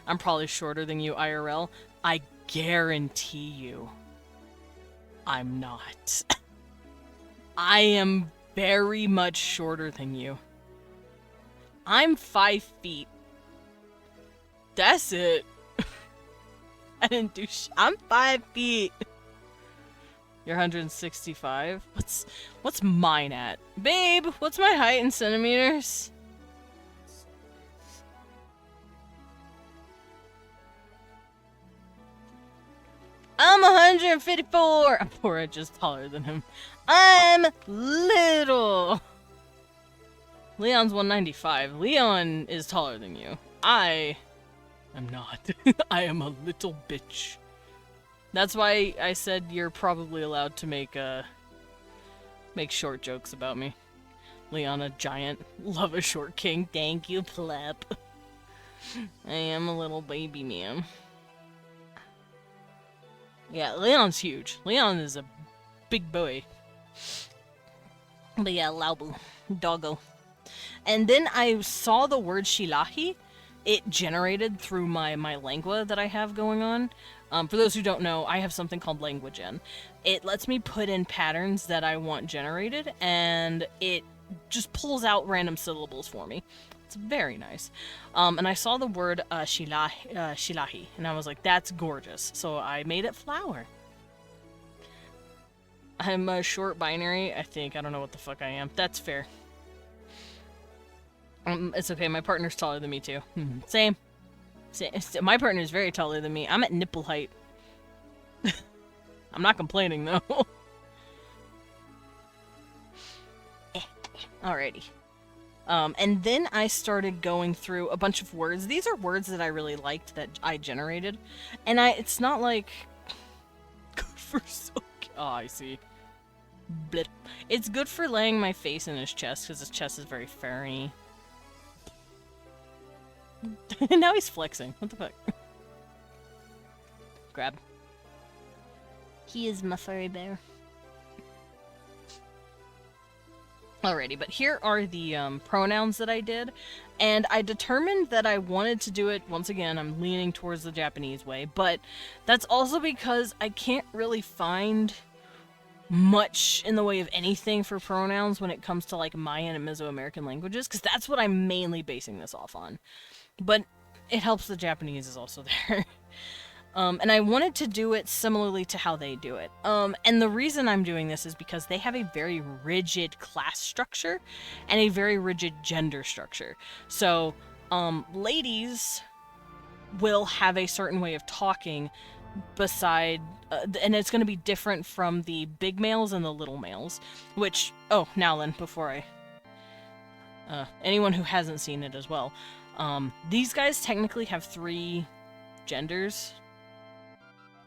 I'm probably shorter than you, IRL. I guarantee you, I'm not. I am very much shorter than you. I'm 5 feet. That's it. I didn't do I'm 5 feet. You're 165? What's mine at? Babe, what's my height in centimeters? I'm 154! I'm poor, I'm just taller than him. I'm little! Leon's 195. Leon is taller than you. I am not. I am a little bitch. That's why I said you're probably allowed to make short jokes about me. Leon, a giant. Love a short king. Thank you, pleb. I am a little baby man. Yeah, Leon's huge. Leon is a big boy. But yeah, Laubu. Doggo. And then I saw the word Shilahi. It generated through my lengua that I have going on. For those who don't know, I have something called Language Gen. It lets me put in patterns that I want generated, and it just pulls out random syllables for me. It's very nice. And I saw the word Shilahi, and I was like, that's gorgeous. So I made it flower. I'm a short binary, I think. I don't know what the fuck I am. That's fair. It's okay, my partner's taller than me too. Same. My partner's very taller than me. I'm at nipple height. I'm not complaining though. Alrighty. And then I started going through a bunch of words. These are words that I really liked that I generated. And it's not like... good for oh, I see. Blip. It's good for laying my face in his chest, because his chest is very furry. Now he's flexing. What the fuck? Grab. He is my furry bear. Alrighty, but here are the pronouns that I did, and I determined that I wanted to do it, once again, I'm leaning towards the Japanese way, but that's also because I can't really find much in the way of anything for pronouns when it comes to like Mayan and Mesoamerican languages, because that's what I'm mainly basing this off on. But it helps the Japanese is also there. And I wanted to do it similarly to how they do it. And the reason I'm doing this is because they have a very rigid class structure and a very rigid gender structure. So, ladies will have a certain way of talking beside, and it's going to be different from the big males and the little males, which, oh, now then, before anyone who hasn't seen it as well, these guys technically have 3 genders.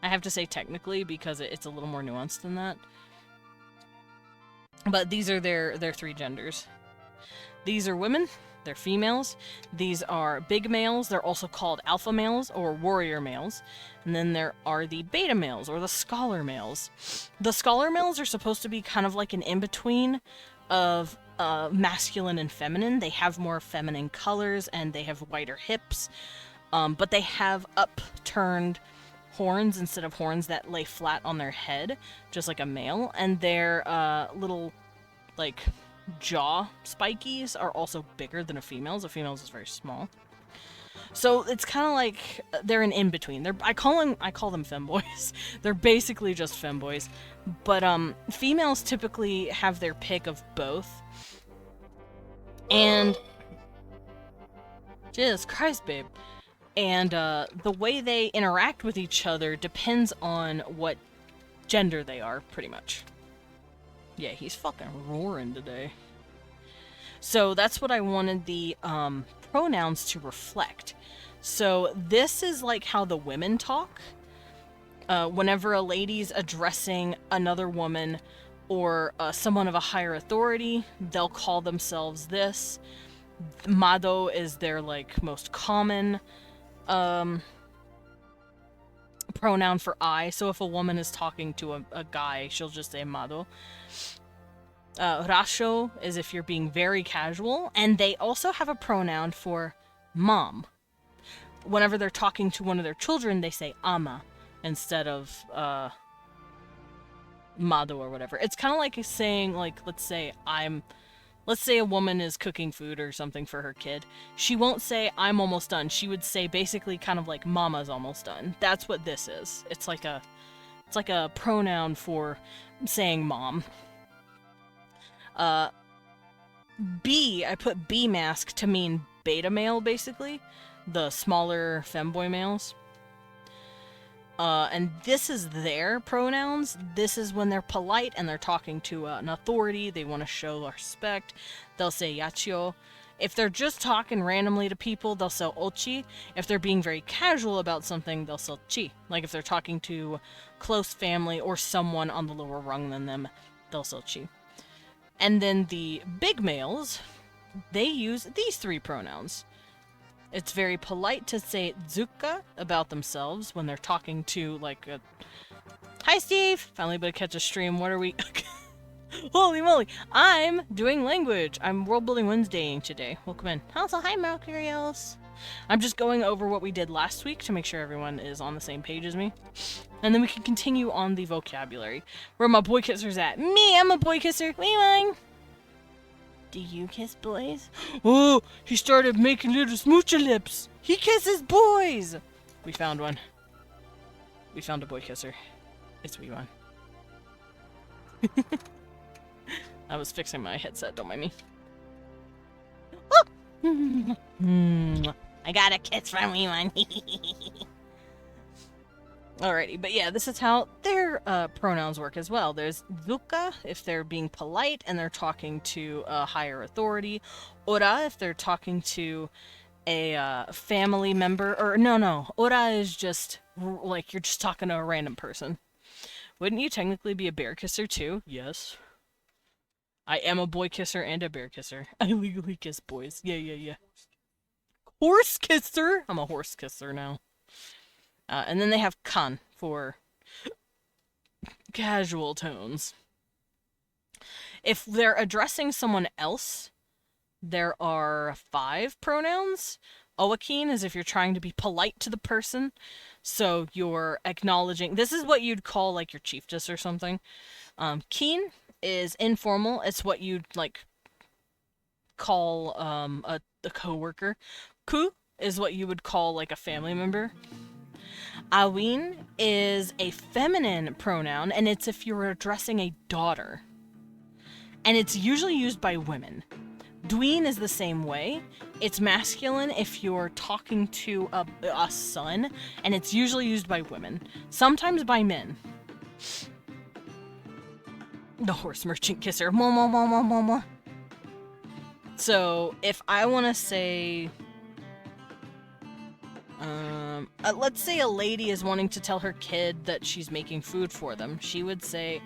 I have to say technically because it's a little more nuanced than that. But these are their 3 genders. These are women, they're females. These are big males, they're also called alpha males or warrior males. And then there are the beta males or the scholar males. The scholar males are supposed to be kind of like an in-between of masculine and feminine. They have more feminine colors and they have wider hips. But they have upturned horns instead of horns that lay flat on their head, just like a male, and their little, like, jaw spikies are also bigger than a female's. A female's is very small. So it's kind of like they're an in-between. I call them femboys. They're basically just femboys. But females typically have their pick of both. And Jesus Christ, babe. And the way they interact with each other depends on what gender they are, pretty much. Yeah, he's fucking roaring today. So that's what I wanted the pronouns to reflect. So this is like how the women talk. Whenever a lady's addressing another woman or someone of a higher authority, they'll call themselves this. Mado is their like most common pronoun for I. So if a woman is talking to a guy, she'll just say amado. Rasho is if you're being very casual, and they also have a pronoun for mom. Whenever they're talking to one of their children, they say ama instead of mado or whatever. It's kind of like saying, like, let's say a woman is cooking food or something for her kid. She won't say, I'm almost done. She would say basically kind of like, mama's almost done. That's what this is. It's like a pronoun for saying mom. B, I put B mask to mean beta male, basically. The smaller femboy males. And this is their pronouns. This is when they're polite and they're talking to an authority. They want to show respect. They'll say yachio. If they're just talking randomly to people, they'll say ochi. If they're being very casual about something, they'll say chi. Like if they're talking to close family or someone on the lower rung than them, they'll say chi. And then the big males, they use these three pronouns. It's very polite to say zuka about themselves when they're talking to, like, Hi, Steve! Finally able to catch a stream. What are we... Holy moly! I'm doing language. I'm World Building Wednesdaying today. Welcome in. Also, hi, Mercurios! I'm just going over what we did last week to make sure everyone is on the same page as me. And then we can continue on the vocabulary. Where my boy kissers at? Me, I'm a boy kisser. Wee wang! Do you kiss boys? Oh, he started making little smoocher lips. He kisses boys. We found one. We found a boy kisser. It's Wee One. I was fixing my headset, don't mind me. I got a kiss from Wee One. Alrighty, but yeah, this is how their pronouns work as well. There's zuka if they're being polite and they're talking to a higher authority. Ora if they're talking to a family member. Or no, ora is just like you're just talking to a random person. Wouldn't you technically be a bear kisser too? Yes. I am a boy kisser and a bear kisser. I legally kiss boys. Yeah. Horse kisser? I'm a horse kisser now. And then they have kan for casual tones. If they're addressing someone else, there are 5 pronouns. Owakin is if you're trying to be polite to the person. So you're acknowledging... This is what you'd call like your chiefess or something. Kin is informal. It's what you'd like call a coworker. Ku is what you would call like a family member. Awin is a feminine pronoun, and it's if you're addressing a daughter. And it's usually used by women. Dween is the same way. It's masculine if you're talking to a son, and it's usually used by women. Sometimes by men. The horse merchant kisser. Mo, mo, mo, mo, mo, mo. So, if I want to say... let's say a lady is wanting to tell her kid that she's making food for them. She would say,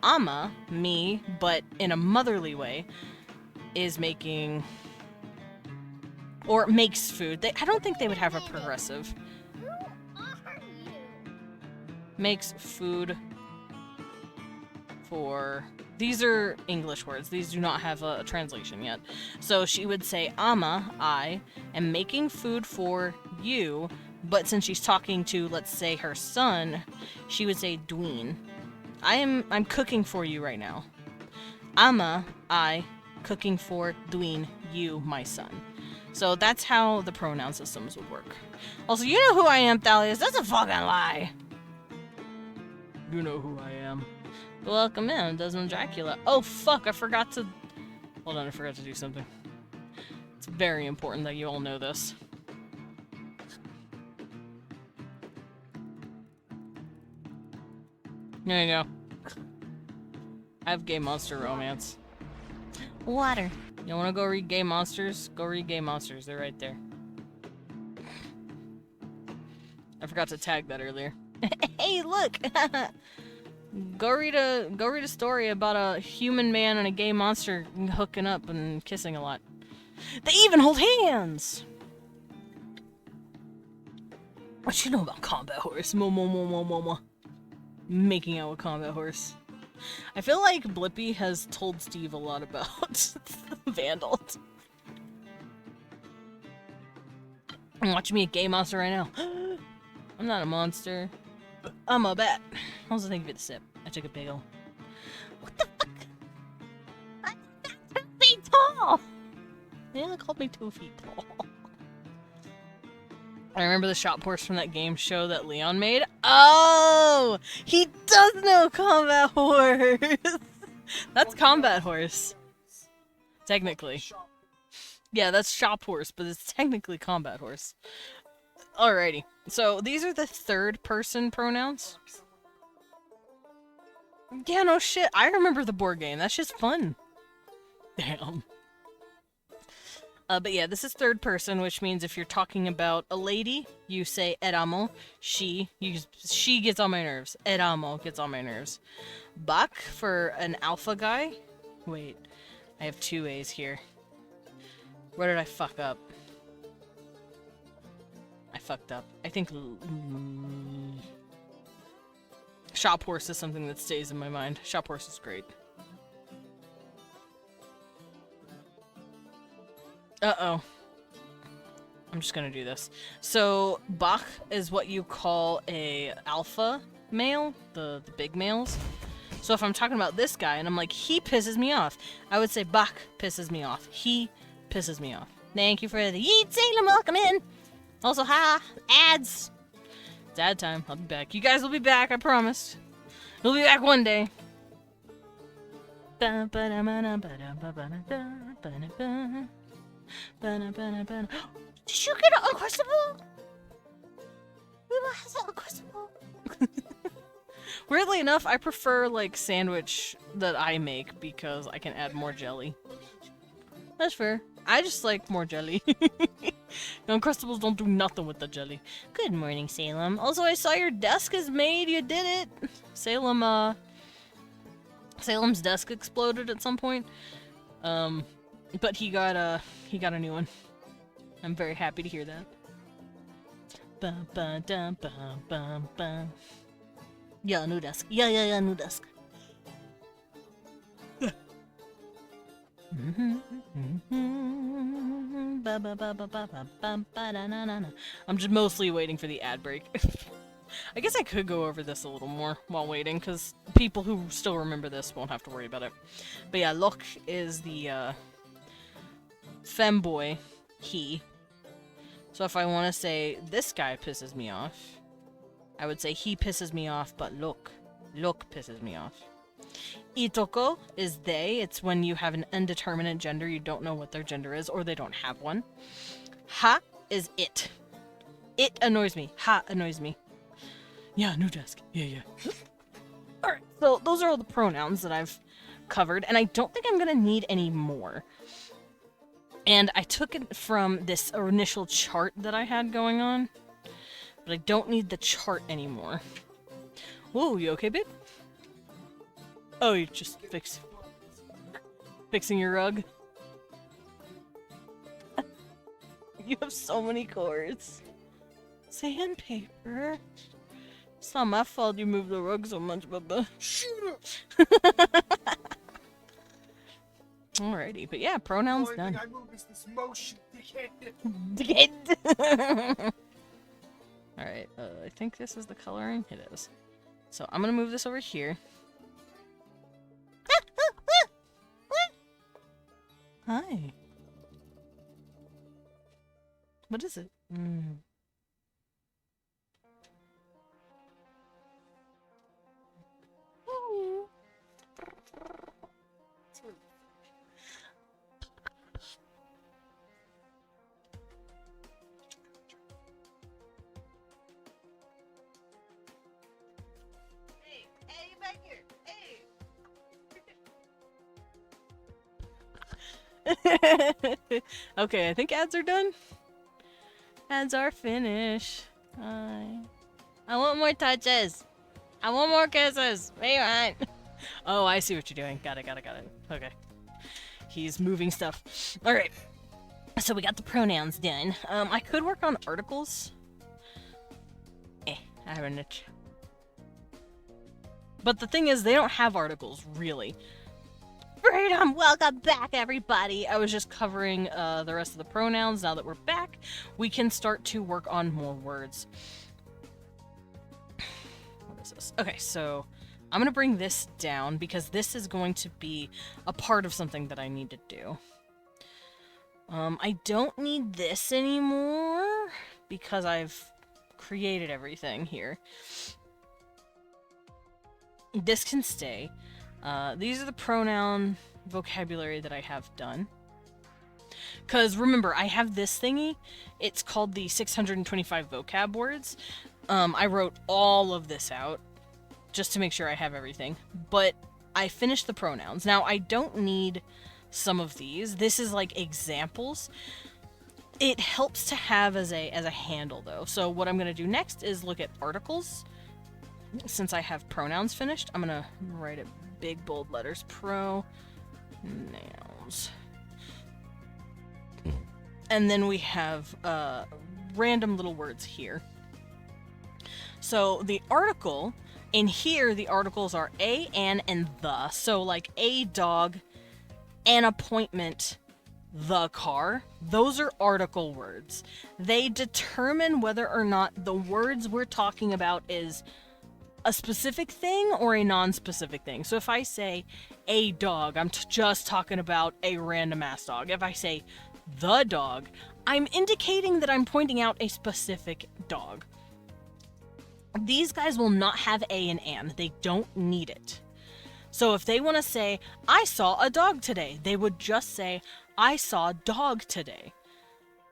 ama, me, but in a motherly way, is making... Or makes food. I don't think they would have a progressive. Who are you? Makes food for... These are English words. These do not have a translation yet. So she would say, ama, I, am making food for you, but since she's talking to, let's say, her son, she would say, dween. I'm cooking for you right now. Ama, I, cooking for dween, you, my son. So that's how the pronoun systems would work. Also, you know who I am, Thalius. That's a fucking lie. You know who I am. Welcome in, Desmond Dracula. Oh, fuck, I forgot to... Hold on, I forgot to do something. It's very important that you all know this. There you go. I have Gay Monster Romance. Water. You wanna go read Gay Monsters? Go read Gay Monsters, they're right there. I forgot to tag that earlier. Hey, look! Go read a story about a human man and a gay monster hooking up and kissing a lot. They even hold hands! What you know about combat horse? Mo mo mo mo mo mo. Making out with combat horse. I feel like Blippi has told Steve a lot about Vandal. I'm watching me a gay monster right now. I'm not a monster. I'm a bat. I was thinking of it a sip. I took a big ol'. What the fuck? I'm 2 feet tall! Yeah, they called me 2 feet tall. I remember the shop horse from that game show that Leon made. Oh! He does know combat horse! That's combat horse. Technically. Yeah, that's shop horse, but it's technically combat horse. Alrighty. So, these are the third person pronouns. Yeah, no shit. I remember the board game. That's just fun. Damn. But yeah, this is third person, which means if you're talking about a lady, you say eramo. She gets on my nerves. Eramo gets on my nerves. Bak for an alpha guy. Wait, I have 2 A's here. Where did I fuck up? I fucked up. I think shop horse is something that stays in my mind. Shop horse is great. Uh-oh. I'm just gonna do this. So, Bach is what you call a alpha male, the big males. So if I'm talking about this guy and I'm like, he pisses me off, I would say Bach pisses me off. He pisses me off. Thank you for the Yeet Salem, welcome in! Also, ha! Ads! It's ad time. I'll be back. You guys will be back, I promise. We'll be back one day. Did you get an Uncrustable? Who has an Uncrustable? Weirdly enough, I prefer, like, sandwich that I make because I can add more jelly. That's fair. I just like more jelly. Uncrustables don't do nothing with the jelly. Good morning, Salem. Also, I saw your desk is made. You did it. Salem's desk exploded at some point. But he got a new one. I'm very happy to hear that. Bum, bum, dum, bum, bum, bum. Yeah, new desk. Yeah, new desk. I'm just mostly waiting for the ad break. I guess I could go over this a little more while waiting, because people who still remember this won't have to worry about it. But yeah, Lok is the femboy, he. So if I want to say this guy pisses me off, I would say he pisses me off, but Lok pisses me off. Itoko is they. It's when you have an indeterminate gender, you don't know what their gender is, or they don't have one. Ha is it. It annoys me. Ha annoys me. Yeah, new desk. Yeah. Alright, so those are all the pronouns that I've covered, and I don't think I'm gonna need any more. And I took it from this initial chart that I had going on, but I don't need the chart anymore. Whoa, you okay, babe? Oh, you're just fixing your rug? You have so many cords. Sandpaper? It's not my fault you moved the rug so much, Bubba. Shoot up! Alrighty, but yeah, pronouns The only done. thing I move is this motion, Dickhead. Alright, I think this is the coloring. It is. So I'm gonna move this over here. Hi. What is it? Hey, you back here. Hey. Okay, I think ads are done. Ads are finished. I want more touches. I want more kisses. What do you want? Oh, I see what you're doing. Got it. Okay. He's moving stuff. Alright. So we got the pronouns done. I could work on articles. Having it. But the thing is, they don't have articles, really. Freedom! Welcome back, everybody! I was just covering the rest of the pronouns. Now that we're back, we can start to work on more words. What is this? Okay, so I'm going to bring this down because this is going to be a part of something that I need to do. I don't need this anymore because I've created everything here. This can stay. These are the pronoun vocabulary that I have done. Because remember, I have this thingy. It's called the 625 vocab words. I wrote all of this out just to make sure I have everything. But I finished the pronouns. Now, I don't need some of these. This is like examples. It helps to have as a handle, though. So what I'm going to do next is look at articles. Since I have pronouns finished, I'm going to write it big bold letters. Pronouns. And then we have random little words here. So the article, in here the articles are a, an, and the. So like a dog, an appointment, the car. Those are article words. They determine whether or not the words we're talking about is a specific thing or a non-specific thing. So if I say a dog, I'm just talking about a random ass dog. If I say the dog, I'm indicating that I'm pointing out a specific dog. These guys will not have a and an. They don't need it. So if they want to say, I saw a dog today, they would just say, I saw a dog today.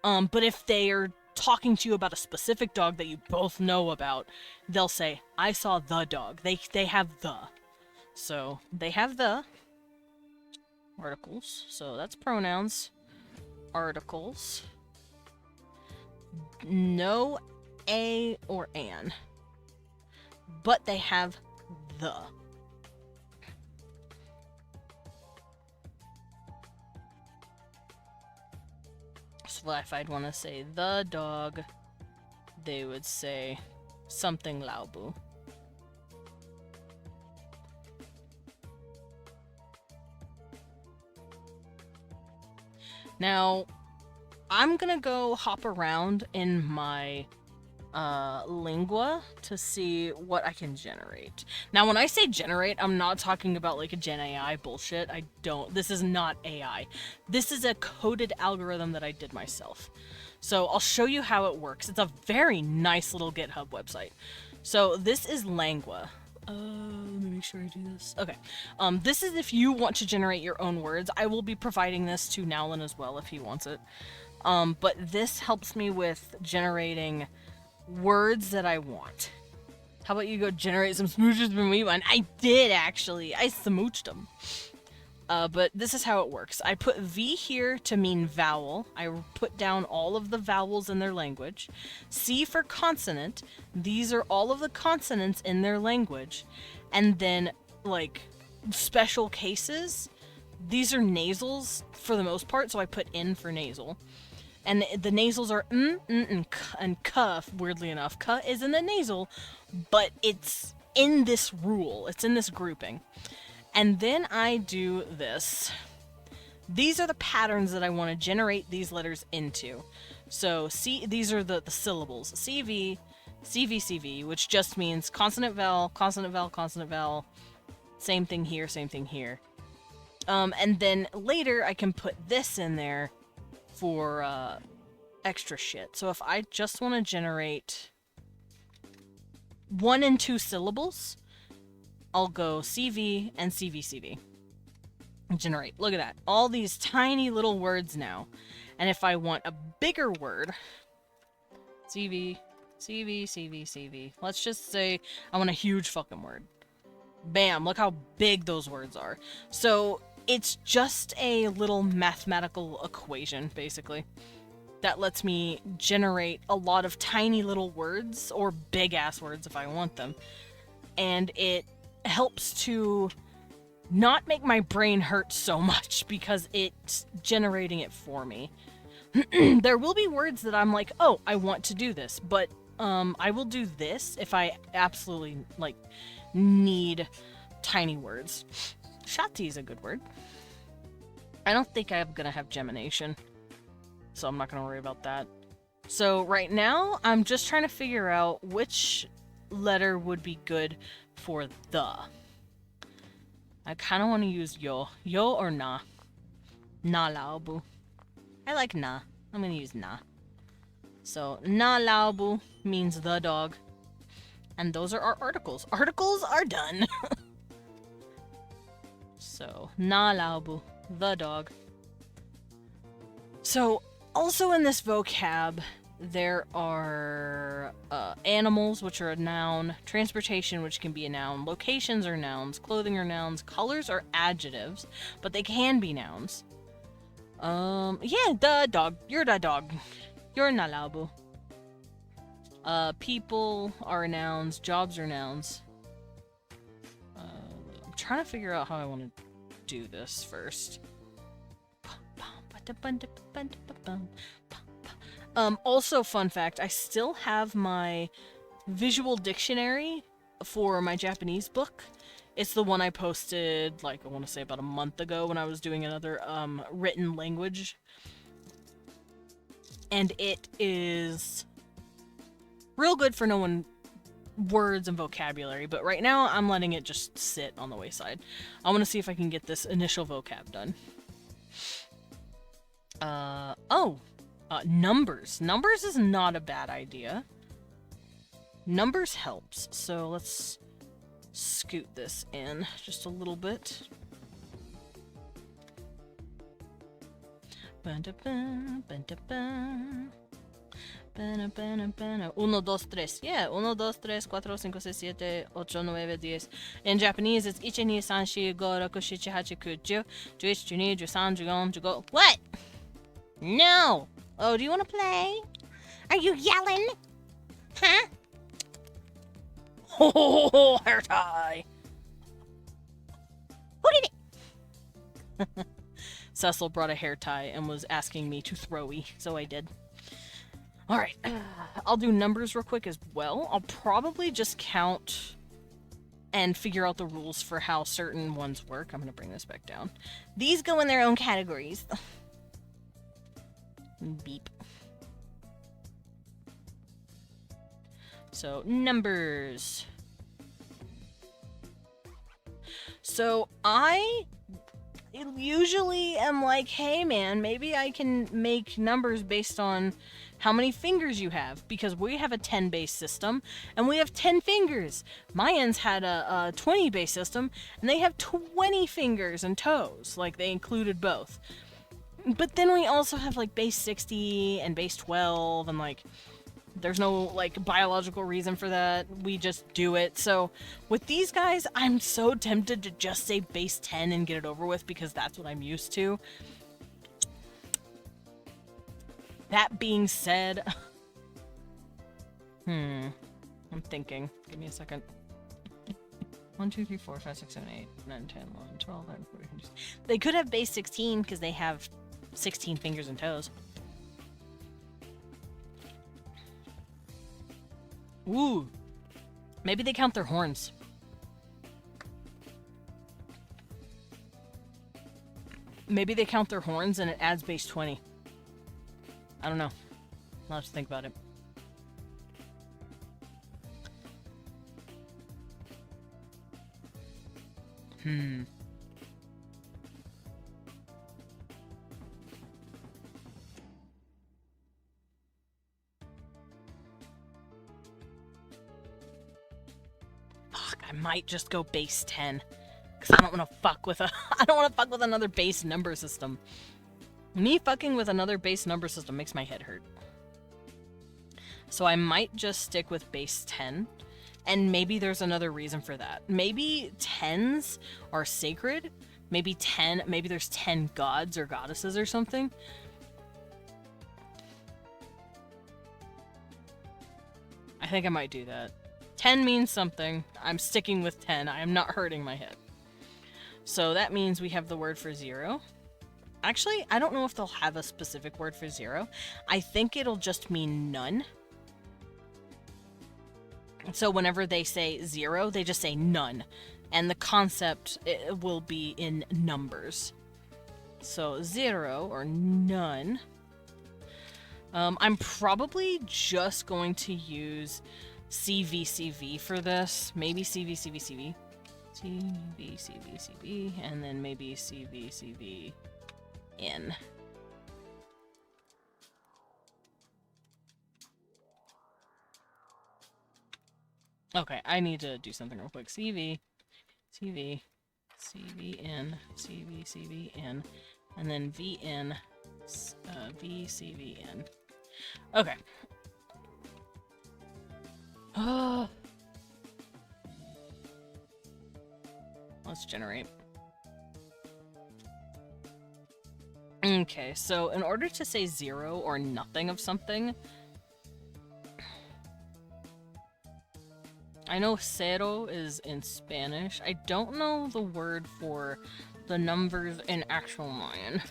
But if they are talking to you about a specific dog that you both know about, they'll say, I saw the dog. They have the. So they have the articles. So that's pronouns. Articles. No a or an. But they have the. So if I'd want to say the dog, they would say something Laubu. Now, I'm gonna go hop around in my lingua to see what I can generate. Now, when I say generate, I'm not talking about like a Gen AI bullshit. This is not AI. This is a coded algorithm that I did myself. So I'll show you how it works. It's a very nice little GitHub website. So this is Langua. Let me make sure I do this. Okay. This is if you want to generate your own words. I will be providing this to Nowlin as well if he wants it. But this helps me with generating words that I want. How about you go generate some smooches for me? I did, actually. I smooched them. But this is how it works. I put V here to mean vowel. I put down all of the vowels in their language. C for consonant. These are all of the consonants in their language. And then, like, special cases. These are nasals for the most part, so I put N for nasal. And the nasals are and k, weirdly enough. K is in the nasal, but it's in this rule. It's in this grouping. And then I do this. These are the patterns that I want to generate these letters into. So these are the syllables. CV, CV, CV, which just means consonant, vowel, consonant, vowel, consonant, vowel. Same thing here, same thing here. And then later I can put this in there for extra shit. So if I just want to generate 1 and 2 syllables, I'll go CV and CV, CV. Generate. Look at that. All these tiny little words now. And if I want a bigger word, CV, CV, CV, CV. Let's just say I want a huge fucking word. Bam, look how big those words are. So it's just a little mathematical equation, basically, that lets me generate a lot of tiny little words, or big-ass words if I want them. And it helps to not make my brain hurt so much, because it's generating it for me. There will be words that I'm like, oh, I want to do this, but I will do this if I absolutely, like, need tiny words. Shati is a good word. I don't think I'm gonna have gemination, so I'm not gonna worry about that. So right now, I'm just trying to figure out which letter would be good for the. I kind of want to use yo. Yo or na? Na laobu. I like na. I'm gonna use na. So, na laobu means the dog. And those are our articles. Articles are done. So, na laobu, the dog. So, also in this vocab, there are animals, which are a noun, transportation, which can be a noun, locations are nouns, clothing are nouns, colors are adjectives, but they can be nouns. Yeah, the dog. You're the dog. You're nalabu. People are nouns, jobs are nouns. I'm trying to figure out how I want to do this first. Also, fun fact, I still have my visual dictionary for my Japanese book. It's the one I posted, like, I want to say about a month ago when I was doing another, written language. And it is real good for knowing words and vocabulary, but right now I'm letting it just sit on the wayside. I want to see if I can get this initial vocab done. Numbers. Numbers is not a bad idea. Numbers helps, so let's scoot this in just a little bit. Uno, dos, tres. Yeah, uno, dos, tres, cuatro, cinco, seis, siete, ocho, nueve, diez. In Japanese, it's ichi, ni, san, shi, go, roku, shichi, hachi, ku, jiu, juichi, juni, jusan, jugon, jugo. What? No! Oh, do you want to play? Are you yelling? Huh? Oh, hair tie! Who did it? Cecil brought a hair tie and was asking me to throwy, so I did. Alright, I'll do numbers real quick as well. I'll probably just count and figure out the rules for how certain ones work. I'm gonna bring this back down. These go in their own categories. Beep. So, numbers. So, I usually am like, hey man, maybe I can make numbers based on how many fingers you have, because we have a 10 base system and we have 10 fingers. Mayans had a 20 base system and they have 20 fingers and toes, like they included both. But then we also have like base 60 and base 12, and like there's no like biological reason for that. We just do it. So with these guys, I'm so tempted to just say base 10 and get it over with, because that's what I'm used to. That being said, I'm thinking. Give me a second. 1, 2, 3, 4, 5, 6, 7, 8, 9, 10, 11, 12, 13, 14, 15. They could have base 16 because they have 16 fingers and toes. Ooh. Maybe they count their horns. Maybe they count their horns and it adds base 20. I don't know. I'll have to think about it. Fuck, I might just go base 10. Because I don't want to fuck with I don't want to fuck with another base number system. Me fucking with another base number system makes my head hurt. So I might just stick with base 10. And maybe there's another reason for that. Maybe 10s are sacred. Maybe there's 10 gods or goddesses or something. I think I might do that. 10 means something. I'm sticking with 10. I am not hurting my head. So that means we have the word for 0. Actually, I don't know if they'll have a specific word for 0. I think it'll just mean none. So whenever they say 0, they just say none. And the concept will be in numbers. So 0 or none. I'm probably just going to use CVCV for this. Maybe CVCVCV. CVCVCV. And then maybe CVCV in. Okay, I need to do something real quick. CV, CV, CV in, CV, CV in, and then V in, V, CV in. Okay. Let's generate. Okay, so in order to say 0 or nothing of something, I know cero is in Spanish. I don't know the word for the numbers in actual Mayan.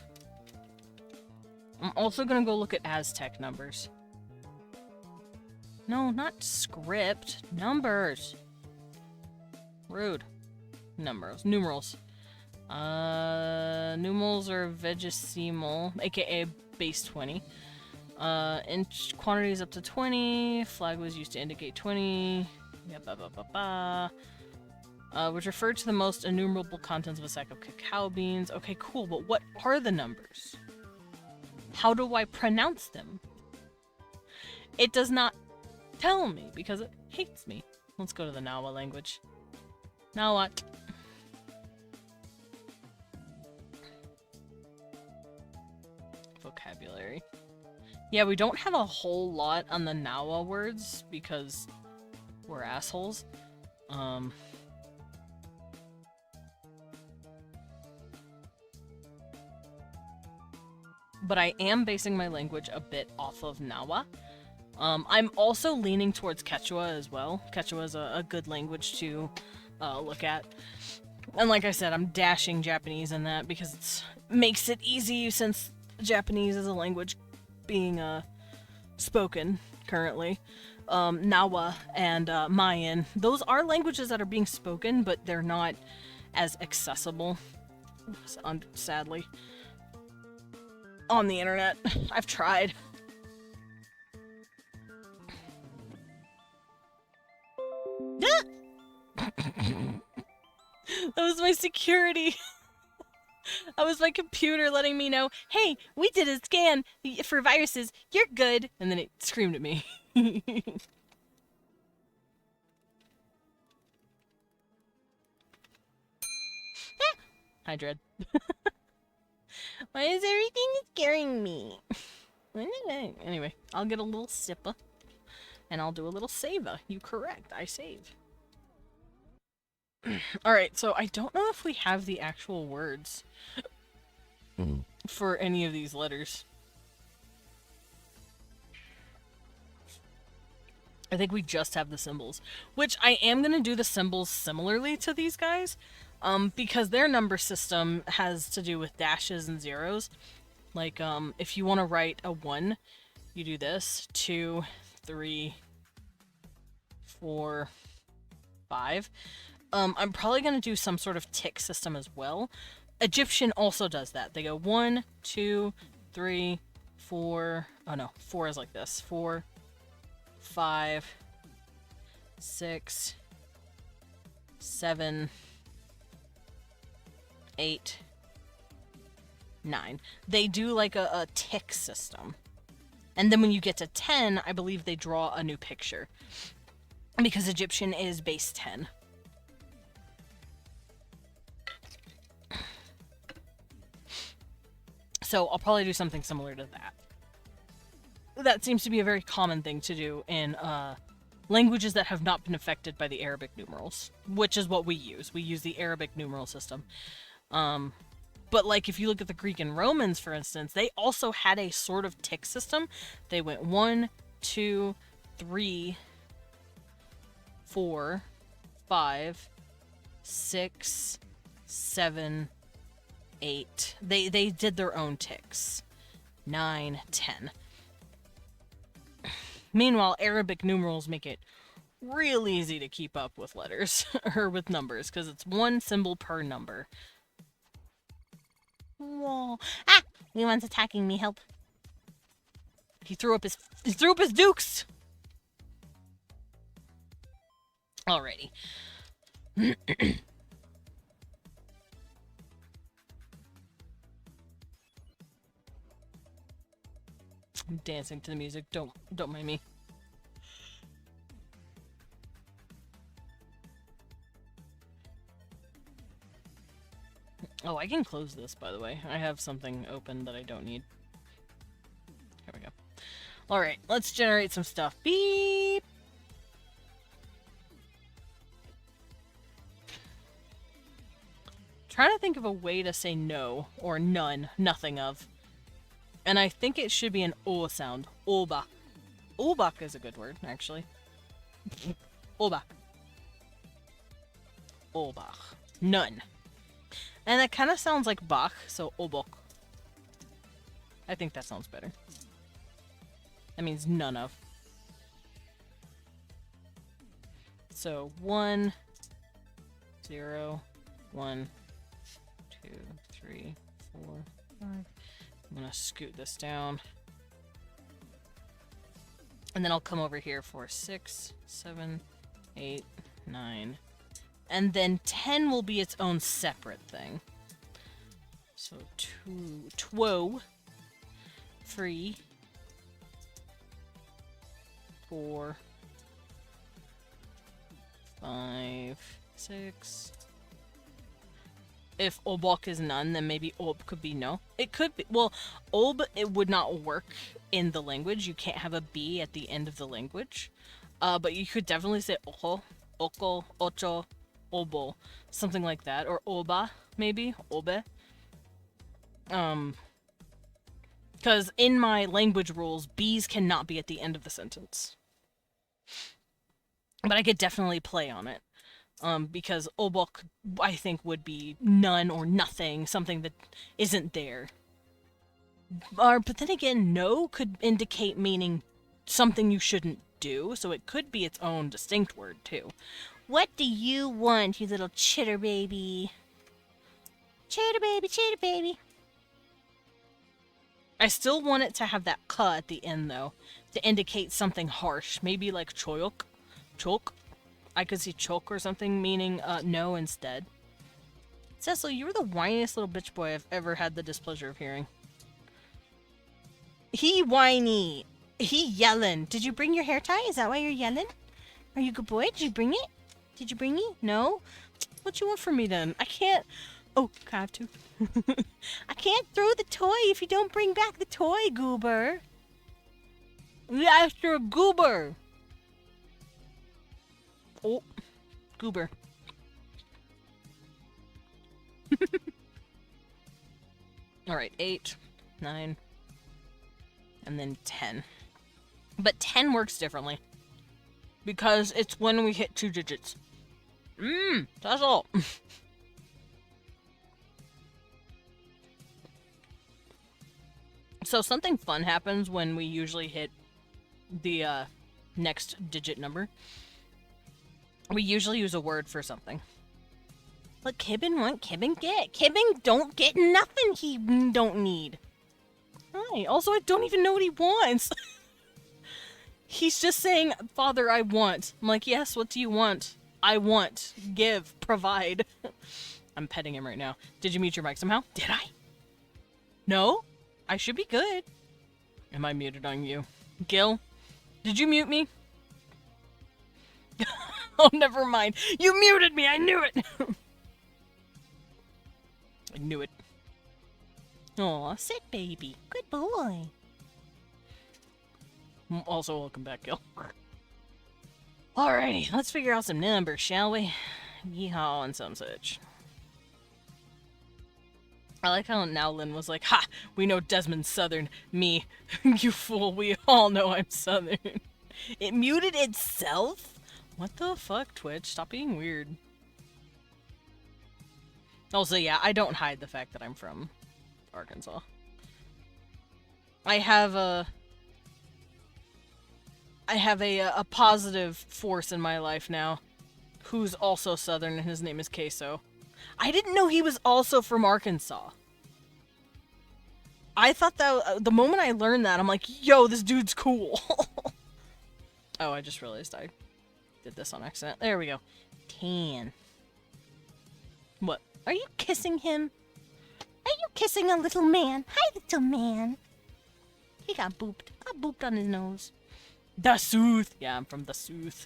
I'm also gonna go look at Aztec numbers. No, not script. Numbers. Rude. Numerals. Numerals. Numerals are vegesimal, aka base 20. Inch quantities up to 20. Flag was used to indicate 20. Yeah, which referred to the most innumerable contents of a sack of cacao beans. Okay, cool, but what are the numbers? How do I pronounce them? It does not tell me because it hates me. Let's go to the Nawa language. Nahuatl. Vocabulary. Yeah, we don't have a whole lot on the Nawa words because we're assholes. But I am basing my language a bit off of Nawa. I'm also leaning towards Quechua as well. Quechua is a good language to look at. And like I said, I'm dashing Japanese in that because it makes it easy since Japanese is a language being spoken currently. Nawa and Mayan, those are languages that are being spoken, but they're not as accessible, sadly, on the internet. I've tried. That was my security. That was my computer letting me know, hey, we did a scan for viruses, you're good. And then it screamed at me. Hi, Dread. Why is everything scaring me? Anyway, I'll get a little sippa. And I'll do a little save-a. You correct, I save. Alright, so I don't know if we have the actual words for any of these letters. I think we just have the symbols, which I am going to do the symbols similarly to these guys, because their number system has to do with dashes and zeros. Like, if you want to write a 1, you do this, 2, 3, 4, 5. I'm probably going to do some sort of tick system as well. Egyptian also does that. They go 1, 2, 3, 4. Oh no, 4 is like this. 4, 5, 6, 7, 8, 9. They do like a tick system. And then when you get to 10, I believe they draw a new picture. Because Egyptian is base 10. So I'll probably do something similar to that. That seems to be a very common thing to do in languages that have not been affected by the Arabic numerals, which is what we use. We use the Arabic numeral system. But like if you look at the Greek and Romans, for instance, they also had a sort of tick system. They went 1, 2, 3, 4, 5, 6, 7, 8. They did their own ticks. 9, 10. Meanwhile, Arabic numerals make it real easy to keep up with letters, or with numbers, because it's one symbol per number. Whoa. Ah! Anyone's attacking me, help. He threw up his dukes! Alrighty. I'm dancing to the music. Don't mind me. Oh, I can close this, by the way. I have something open that I don't need. Here we go. Alright, let's generate some stuff. Beep! Trying to think of a way to say no, or none, nothing of. And I think it should be an O sound. Oba. Obak is a good word, actually. Obak. Obach. None. And that kind of sounds like Bach, so obok. I think that sounds better. That means none of. So 1, 0, 1, 2, 3, 4, 5. I'm gonna scoot this down. And then I'll come over here for 6, 7, 8, 9. And then 10 will be its own separate thing. So 2, 3, 4, 5, 6. If obok is none, then maybe ob could be no. It could be, well, ob, it would not work in the language. You can't have a B at the end of the language. But you could definitely say ojo, oko, ocho, obo, something like that. Or oba, maybe, obe. Because in my language rules, B's cannot be at the end of the sentence. But I could definitely play on it. Because obok, I think, would be none or nothing, something that isn't there. But then again, no could indicate meaning something you shouldn't do, so it could be its own distinct word, too. What do you want, you little chitter baby? Chitter baby, chitter baby. I still want it to have that ka at the end, though, to indicate something harsh. Maybe like choyok. Chok. I could see choke or something, meaning no instead. Cecil, you were the whiniest little bitch boy I've ever had the displeasure of hearing. He whiny. He yelling. Did you bring your hair tie? Is that why you're yelling? Are you a good boy? Did you bring it? Did you bring it? No? What you want from me then? I can't... Oh, can I have two? I can't throw the toy if you don't bring back the toy, goober. Yes, you're a goober. Oh, goober. Alright, 8, 9, and then 10. But 10 works differently. Because it's when we hit 2 digits. That's all. So something fun happens when we usually hit the next digit number. We usually use a word for something. What Kibben want, Kibben get. Kibben don't get nothing he don't need. Right. Also, I don't even know what he wants. He's just saying, Father, I want. I'm like, yes, what do you want? I want. Give. Provide. I'm petting him right now. Did you mute your mic somehow? Did I? No? I should be good. Am I muted on you? Gil? Did you mute me? Oh, never mind. You muted me. I knew it. I knew it. Aw, sit, baby. Good boy. Also, welcome back, Gil. Alrighty, let's figure out some numbers, shall we? Yeehaw and some such. I like how now Lynn was like, ha! We know Desmond's Southern. Me. You fool, we all know I'm Southern. It muted itself? What the fuck, Twitch? Stop being weird. Also, yeah, I don't hide the fact that I'm from Arkansas. I have I have a positive force in my life now, who's also Southern, and his name is Queso. I didn't know he was also from Arkansas. I thought that the moment I learned that, I'm like, yo, this dude's cool. Oh, I just realized I did this on accident. There we go. 10. What? Are you kissing him? Are you kissing a little man? Hi, little man. He got booped. I booped on his nose. The Sooth. Yeah, I'm from the Sooth.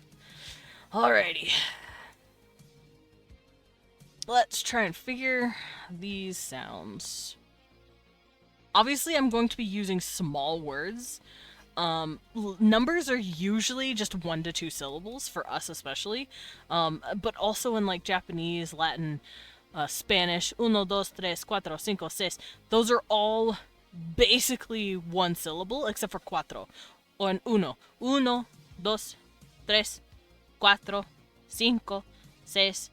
Alrighty. Let's try and figure these sounds. Obviously, I'm going to be using small words. Numbers are usually just 1 to 2 syllables, for us especially. But also in like Japanese, Latin, Spanish, 1, 2, 3, 4, 5, 6. Those are all basically 1 syllable, except for cuatro. Or an uno. 1, 2, 3, 4, 5, 6.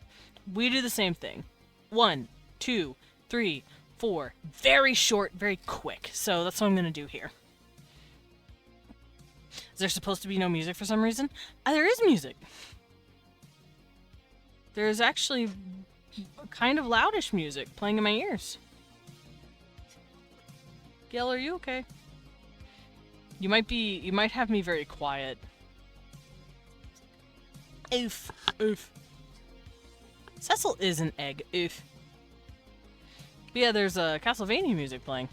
We do the same thing. 1, 2, 3, 4. Very short, very quick. So that's what I'm going to do here. Is there supposed to be no music for some reason? There is music. There's actually kind of loudish music playing in my ears. Gail, are you okay? You might have me very quiet. Oof. Oof. Cecil is an egg. Oof. But yeah, there's Castlevania music playing.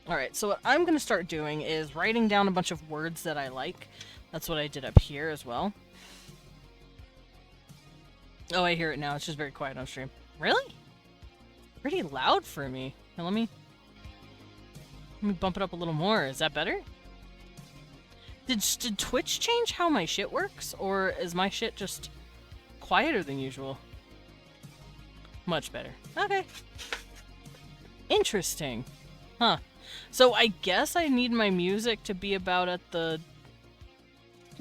Alright, so what I'm gonna start doing is writing down a bunch of words that I like. That's what I did up here as well. Oh, I hear it now. It's just very quiet on stream. Really? Pretty loud for me. Now let me bump it up a little more. Is that better? Did Twitch change how my shit works? Or is my shit just quieter than usual? Much better. Okay. Interesting. Huh. So I guess I need my music to be about at the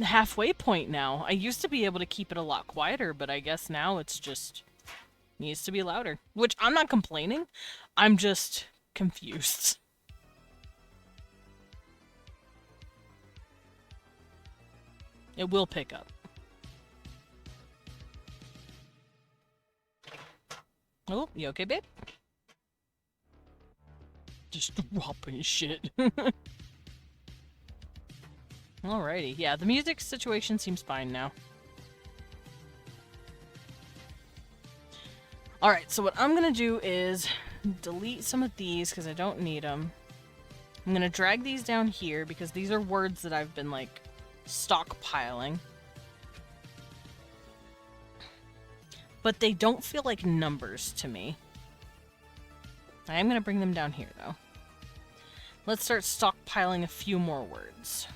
halfway point now. I used to be able to keep it a lot quieter, but I guess now it's just needs to be louder. Which I'm not complaining. I'm just confused. It will pick up. Oh, you okay, babe? Just dropping shit. Alrighty, yeah, the music situation seems fine now. Alright, so what I'm gonna do is delete some of these because I don't need them. I'm gonna drag these down here because these are words that I've been, like, stockpiling. But they don't feel like numbers to me. I am gonna bring them down here, though. Let's start stockpiling a few more words.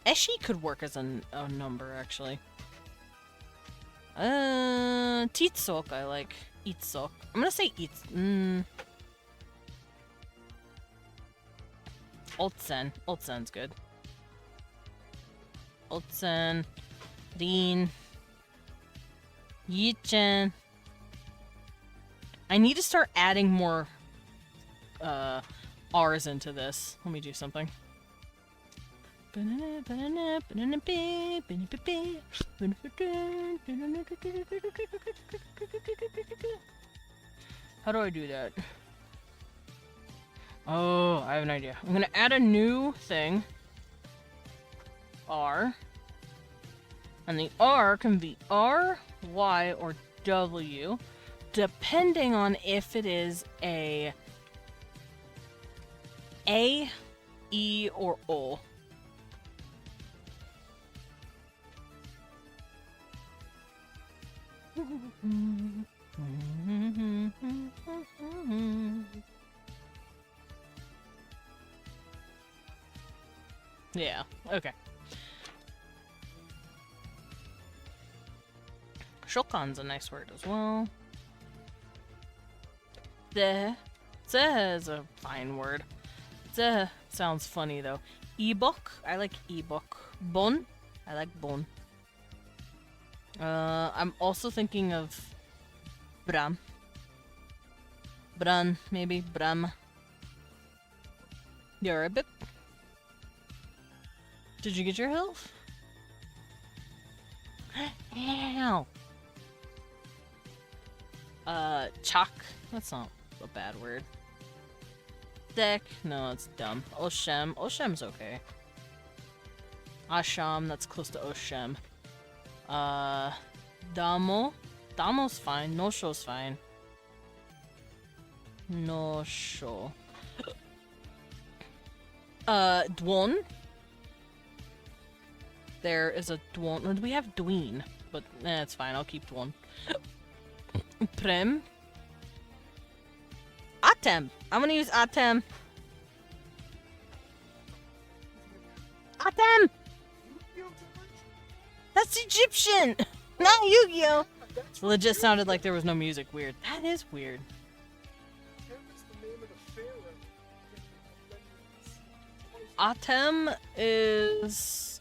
Eshi could work as a number, actually. Titsok, I like. Itsok. I'm gonna say Its. Oltsen. Oltsen's good. Oltsen. Rin. Yichen. I need to start adding more R's into this. Let me do something. How do I do that? Oh, I have an idea. I'm gonna add a new thing. R. And the R can be R, Y, or W, depending on if it is A, E, or O. Yeah, okay. Shokan's a nice word as well. Ze is a fine word. Ze sounds funny though. Ebook, I like ebook. Bon, I like bon. I'm also thinking of Bram. Brun, maybe. Brum. You're a bit. Did you get your health? Ow! Chalk. That's not a bad word. Deck. No, it's dumb. Oshem. Oshem's okay. Asham. That's close to Oshem. Damo. Damo's fine. No show's fine. No show. Dwon. There is a Dwon. We have Dween, but it's fine. I'll keep Dwon. Prem. Atem. I'm gonna use Atem. Atem! That's Egyptian! Not Yu-Gi-Oh! That's Legit sounded like there was no music. Weird. That is weird. Atem is the name of the pharaoh. Atem is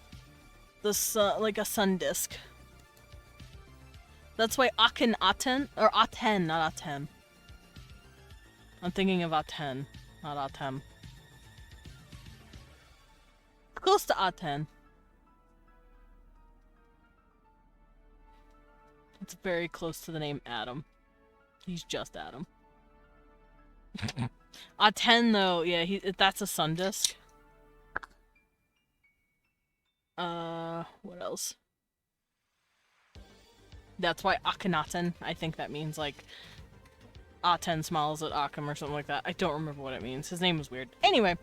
the sun, like a sun disk. That's why Akhenaten, or Aten, not Atem. I'm thinking of Aten, not Atem. Close to Aten. It's very close to the name Adam. He's just Adam. Aten, though, yeah, that's a sun disk. What else? That's why Akhenaten, I think that means, like, Aten smiles at Akim or something like that. I don't remember what it means. His name was weird. Anyway,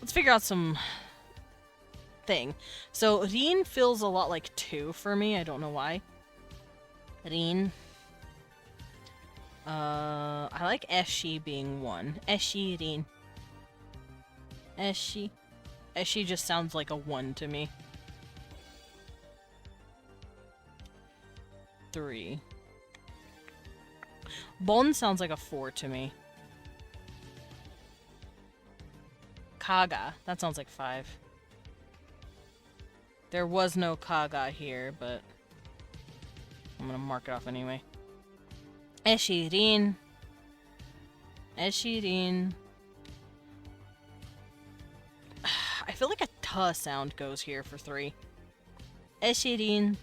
let's figure out some thing. So, Rin feels a lot like 2 for me. I don't know why. Rin. I like Eshi being 1. Eshi, Rin. Eshi. Eshi just sounds like a 1 to me. 3. Bon sounds like a 4 to me. Kaga. That sounds like 5. There was no Kaga here, but I'm gonna mark it off anyway. Eshirin. Eshirin. I feel like a ta sound goes here for 3. Eshirin.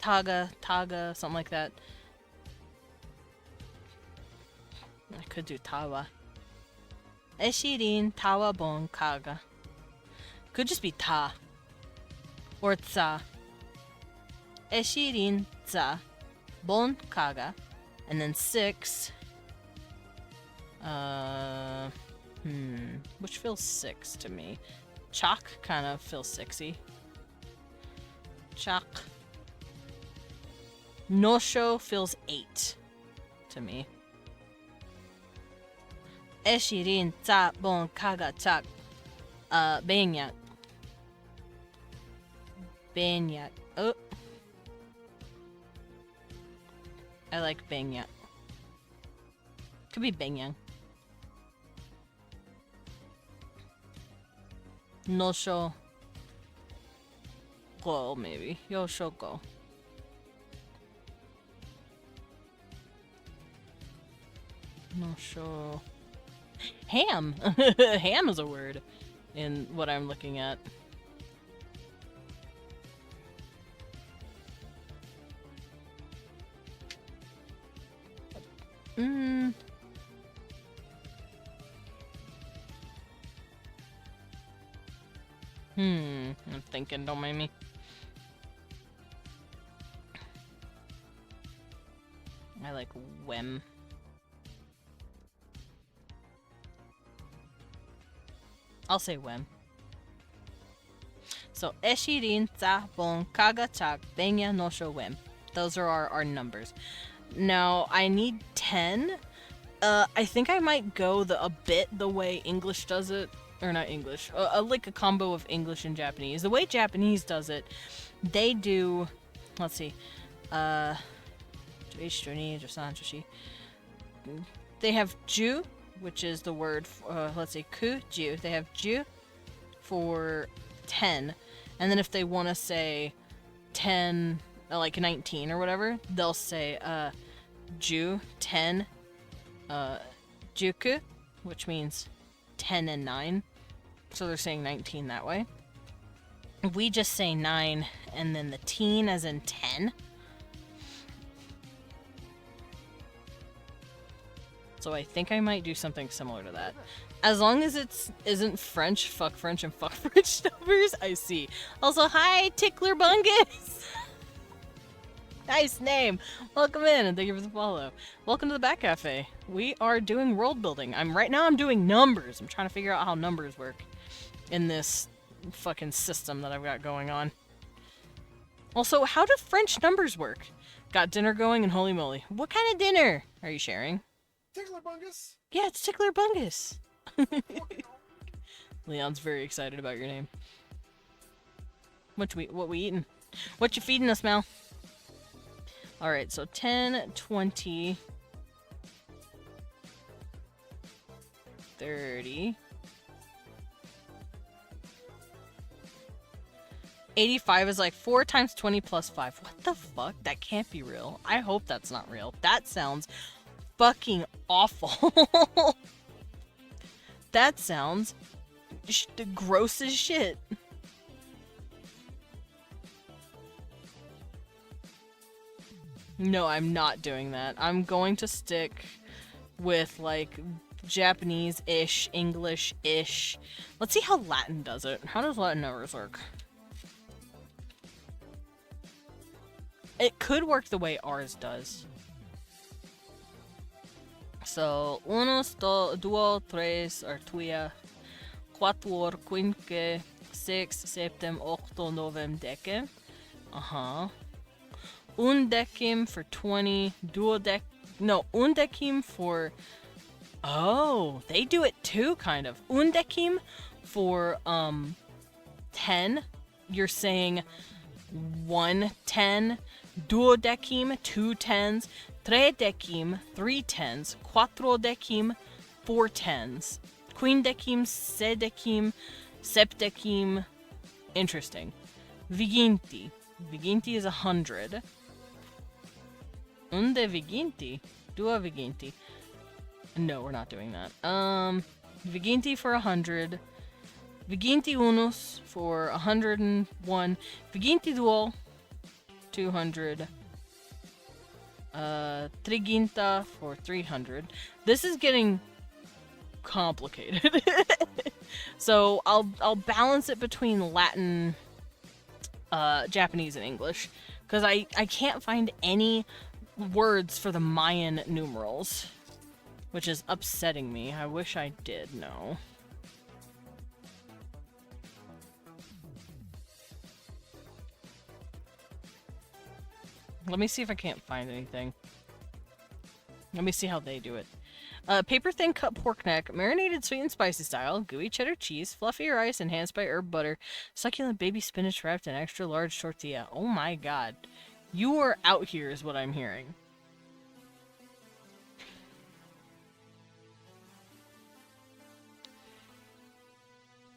Taga, something like that. I could do Tawa. Eshirin, Tawa, Bon, Kaga. Could just be Ta. Or Tsa. Eshirin, Tsa. Bon, Kaga. And then 6. Which feels 6 to me. Chak kind of feels 6-y. Chak. Nosho feels 8 to me. Eshirin, Tsa, Bon, Kaga, Chak. Benyak. Benyak. Oh. I like Benyak. Could be Bengyang. Nosho. Go, maybe. Yosho go. Nosho. Ham! Ham is a word in what I'm looking at. I'm thinking, don't mind me. I like Wem. I'll say Wem. So, Eshirin, Tsa, Bon, Kaga, Chak, Benya, Nosho, Wem. Those are our numbers. Now, I need 10. I think I might go a bit the way English does it. Or not English. Like a combo of English and Japanese. The way Japanese does it, they do... Let's see. They have ju, which is the word... let's say ku, ju. They have ju for 10. And then if they want to say 10, like 19 or whatever, they'll say ju, 10, Juku, which means 10 and 9. So they're saying 19 that way. We just say 9 and then the teen as in 10. So I think I might do something similar to that. As long as isn't French, fuck French and fuck French numbers, I see. Also, hi, Tickler Bungus! Nice name! Welcome in and thank you for the follow. Welcome to the Bat Cafe. We are doing world building. Right now I'm doing numbers. I'm trying to figure out how numbers work in this fucking system that I've got going on. Also, how do French numbers work? Got dinner going and holy moly. What kind of dinner are you sharing? Tickler Bungus. Yeah, it's Tickler Bungus. Leon's very excited about your name. What we eating? What you feeding us, Mel? Alright, so 10, 20, 30, 85 is like 4 times 20 plus 5. What the fuck? That can't be real. I hope that's not real. That sounds fucking awful. That sounds gross as shit. No, I'm not doing that. I'm going to stick with, like, Japanese-ish, English-ish. Let's see how Latin does it. How does Latin numbers work? It could work the way ours does. So, 1, 2, 3, artuia, 4, 5, 6, 7, 8, 9, 10. Uh-huh. Undecim for 20, undecim for... Oh, they do it too, kind of. Undecim for, 10, you're saying 1 10, duodecim, 2 10s, tredecim, 3 10s, quattrodecim, 4 10s, quindecim, sedecim, septecim. Interesting. Viginti. Viginti is 100. Unde viginti? Dua viginti. No, we're not doing that. Viginti for 100. Viginti unus for 101. Viginti duo, 200. Triginta for 300. This is getting complicated. So I'll balance it between Latin, Japanese, and English, because I can't find any words for the Mayan numerals, which is upsetting me. I wish I did know. Let me see if I can't find anything. Let me see how they do it. Paper thin cut pork neck, marinated sweet and spicy style, gooey cheddar cheese, fluffy rice enhanced by herb butter, succulent baby spinach wrapped in extra large tortilla. Oh my god. You are out here is what I'm hearing.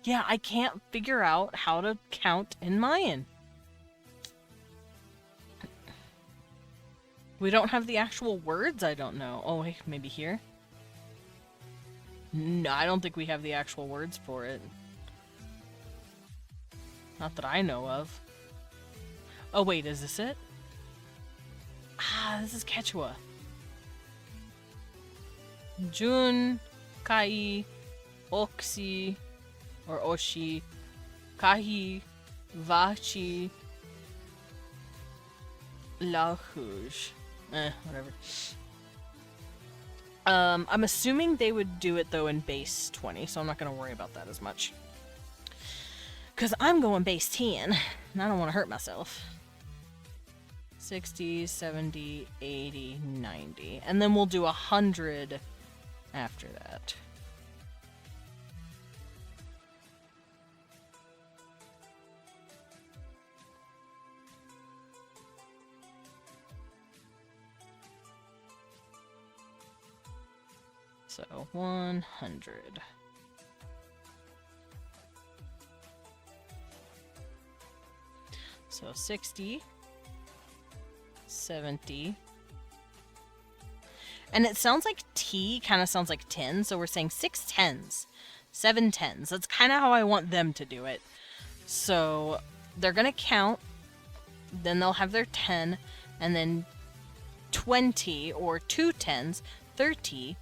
Yeah, I can't figure out how to count in Mayan. We don't have the actual words, I don't know. Oh, wait, maybe here? No, I don't think we have the actual words for it. Not that I know of. Oh, wait, is this it? Ah, this is Quechua. Jun, Kai, Oxi, or Oshi, Kahi, Vachi, Lahuj. Whatever. I'm assuming they would do it, though, in base 20, so I'm not going to worry about that as much. Because I'm going base 10, and I don't want to hurt myself. 60, 70, 80, 90. And then we'll do 100 after that. So, 100. So, 60, 70. And it sounds like T kind of sounds like 10, so we're saying 6 tens. 7 tens. That's kind of how I want them to do it. So they're going to count, then they'll have their 10, and then 20 or 2 tens, 30,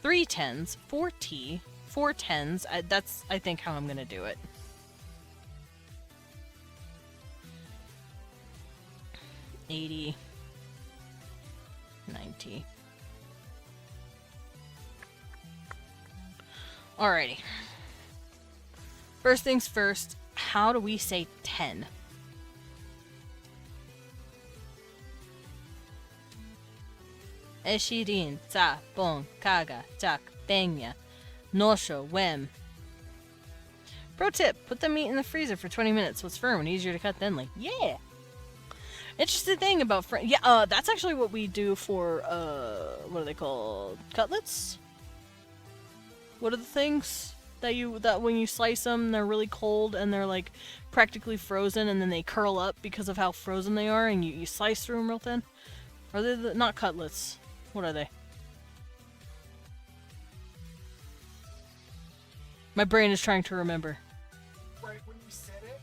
3 tens, 40, 4 tens. That's, I think, how I'm going to do it. $80, $90. Alrighty. First things first, how do we say 10? Eshirin, Tsa, Bon, Kaga, Jak, Benya, Nosho, Wem. Pro tip, put the meat in the freezer for 20 minutes so it's firm and easier to cut thinly. Yeah! Interesting thing about that's actually what we do for, what are they called? Cutlets? What are the things that when you slice them, they're really cold and they're like practically frozen and then they curl up because of how frozen they are and you slice through them real thin? Are they not cutlets? What are they? My brain is trying to remember. Right when you said it,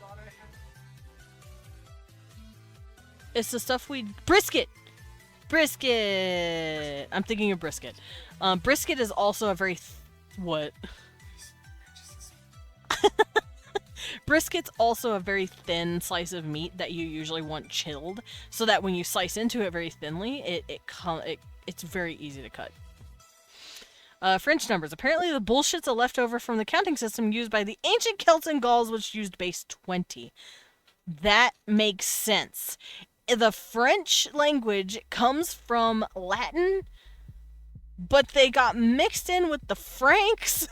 thought I had. It's the stuff brisket! Brisket! I'm thinking of brisket. Brisket is also a very what? Brisket's also a very thin slice of meat that you usually want chilled, so that when you slice into it very thinly, it's very easy to cut. French numbers. Apparently the bullshit's a leftover from the counting system used by the ancient Celts and Gauls, which used base 20. That makes sense. The French language comes from Latin, but they got mixed in with the Franks.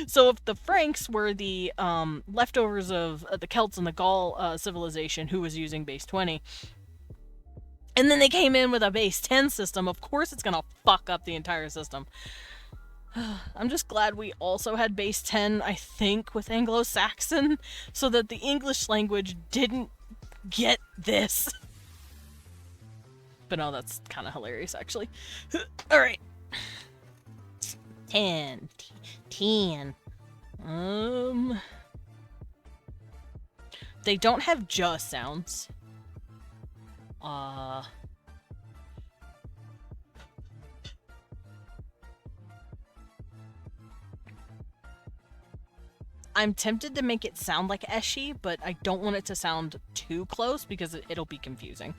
So if the Franks were the leftovers of the Celts and the Gaul civilization who was using base 20, and then they came in with a base 10 system, of course it's gonna fuck up the entire system. I'm just glad we also had base 10, I think, with Anglo-Saxon, so that the English language didn't get this. But no, that's kind of hilarious, actually. Alright. 10. They don't have j sounds. I'm tempted to make it sound like eshi, but I don't want it to sound too close because it'll be confusing.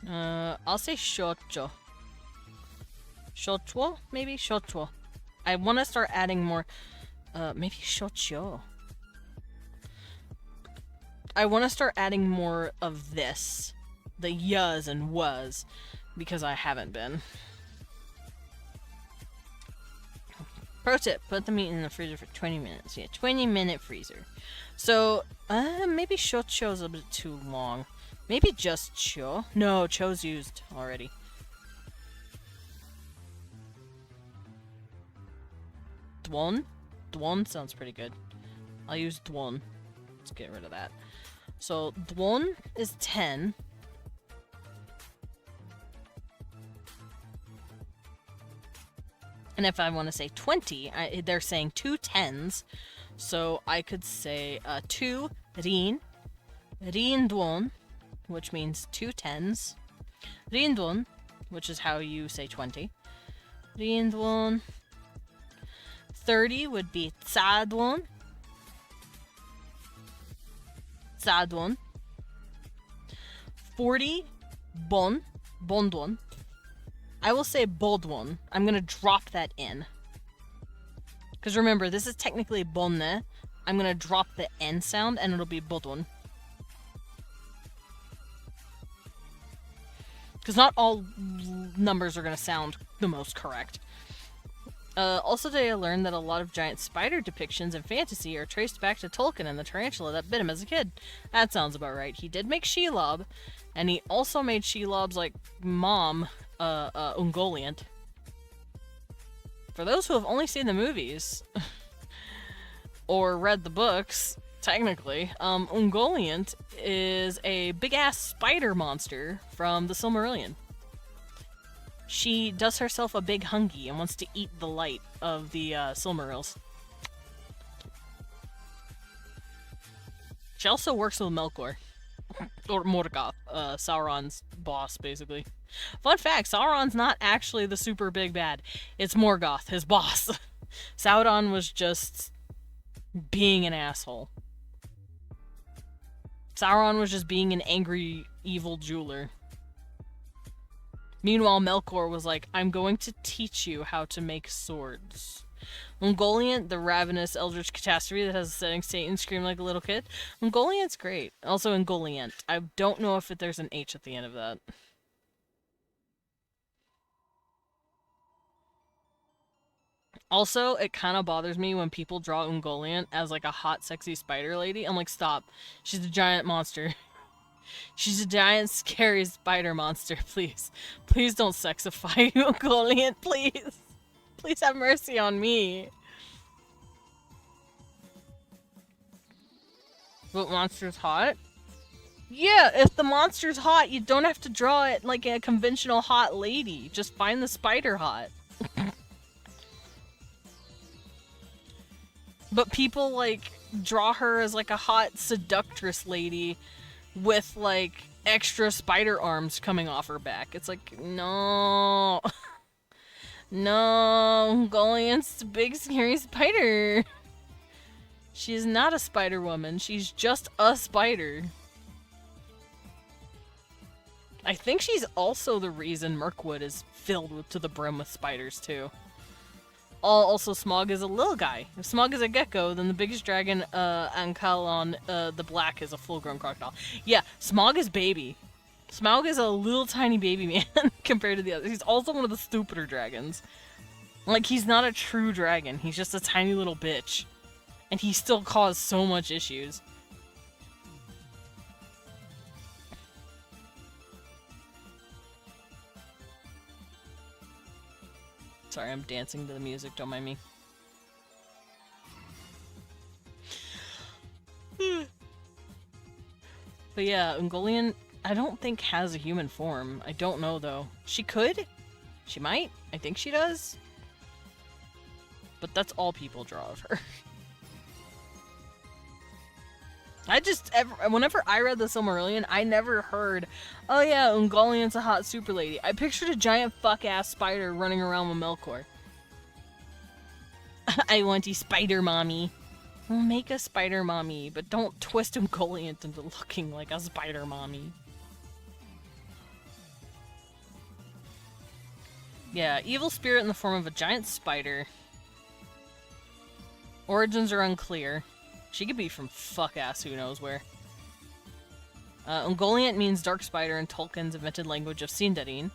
I'll say shocho. Shocho? Maybe? Shocho. I want to start adding more, maybe shocho. I want to start adding more of this. The yas and was, because I haven't been. Pro tip, put the meat in the freezer for 20 minutes. Yeah, 20-minute freezer. So, maybe shocho's a bit too long. Maybe just cho? No, cho's used already. Dwon? Dwon sounds pretty good. I'll use dwon. Let's get rid of that. So, dwon is 10. And if I want to say 20, they're saying 2 tens. So I could say 2 rin. Rin dwon, which means 2 tens. Rin dwon, which is how you say 20. Rin dwon. 30 would be tsa dwon. Tsa dwon. 40 bon. Bon dwon. I will say bodwon. I'm gonna drop that in. Because remember, this is technically bonne. I'm gonna drop the N sound and it'll be bodwon. Because not all numbers are gonna sound the most correct. Also today I learned that a lot of giant spider depictions in fantasy are traced back to Tolkien and the tarantula that bit him as a kid. That sounds about right. He did make Shelob, and he also made Shelob's, like, mom, Ungoliant. For those who have only seen the movies, or read the books, technically. Ungoliant is a big-ass spider monster from the Silmarillion. She does herself a big hungy and wants to eat the light of the Silmarils. She also works with Melkor. Or Morgoth, Sauron's boss, basically. Fun fact, Sauron's not actually the super big bad. It's Morgoth, his boss. Sauron was just being an asshole. Sauron was just being an angry, evil jeweler. Meanwhile, Melkor was like, I'm going to teach you how to make swords. Ungoliant, the ravenous eldritch catastrophe that has a setting Satan scream like a little kid. Ungoliant's great. Also Ungoliant. I don't know if there's an H at the end of that. Also, it kind of bothers me when people draw Ungoliant as like a hot, sexy spider lady. I'm like, stop. She's a giant monster. She's a giant, scary spider monster. Please. Please don't sexify Ungoliant, please. Please have mercy on me. What monster's hot? Yeah, if the monster's hot, you don't have to draw it like a conventional hot lady. Just find the spider hot. But people, like, draw her as, like, a hot seductress lady with, like, extra spider arms coming off her back. It's like, no. No, Goliant's a big, scary spider. She is not a spider woman. She's just a spider. I think she's also the reason Mirkwood is filled to the brim with spiders, too. Also, Smaug is a little guy. If Smaug is a gecko, then the biggest dragon, Ankalon, the black, is a full-grown crocodile. Yeah, Smaug is baby. Smaug is a little tiny baby man compared to the others. He's also one of the stupider dragons. Like, he's not a true dragon. He's just a tiny little bitch. And he still caused so much issues. Sorry, I'm dancing to the music, don't mind me. But yeah, Ungoliant, I don't think has a human form. I don't know, though. She could? She might? I think she does. But that's all people draw of her. Whenever I read the Silmarillion, I never heard, oh yeah, Ungoliant's a hot super lady. I pictured a giant fuck-ass spider running around with Melkor. I want a spider mommy. Well, make a spider mommy, but don't twist Ungoliant into looking like a spider mommy. Yeah, evil spirit in the form of a giant spider. Origins are unclear. She could be from fuck-ass who knows where. Ungoliant means dark spider in Tolkien's invented language of Sindarin.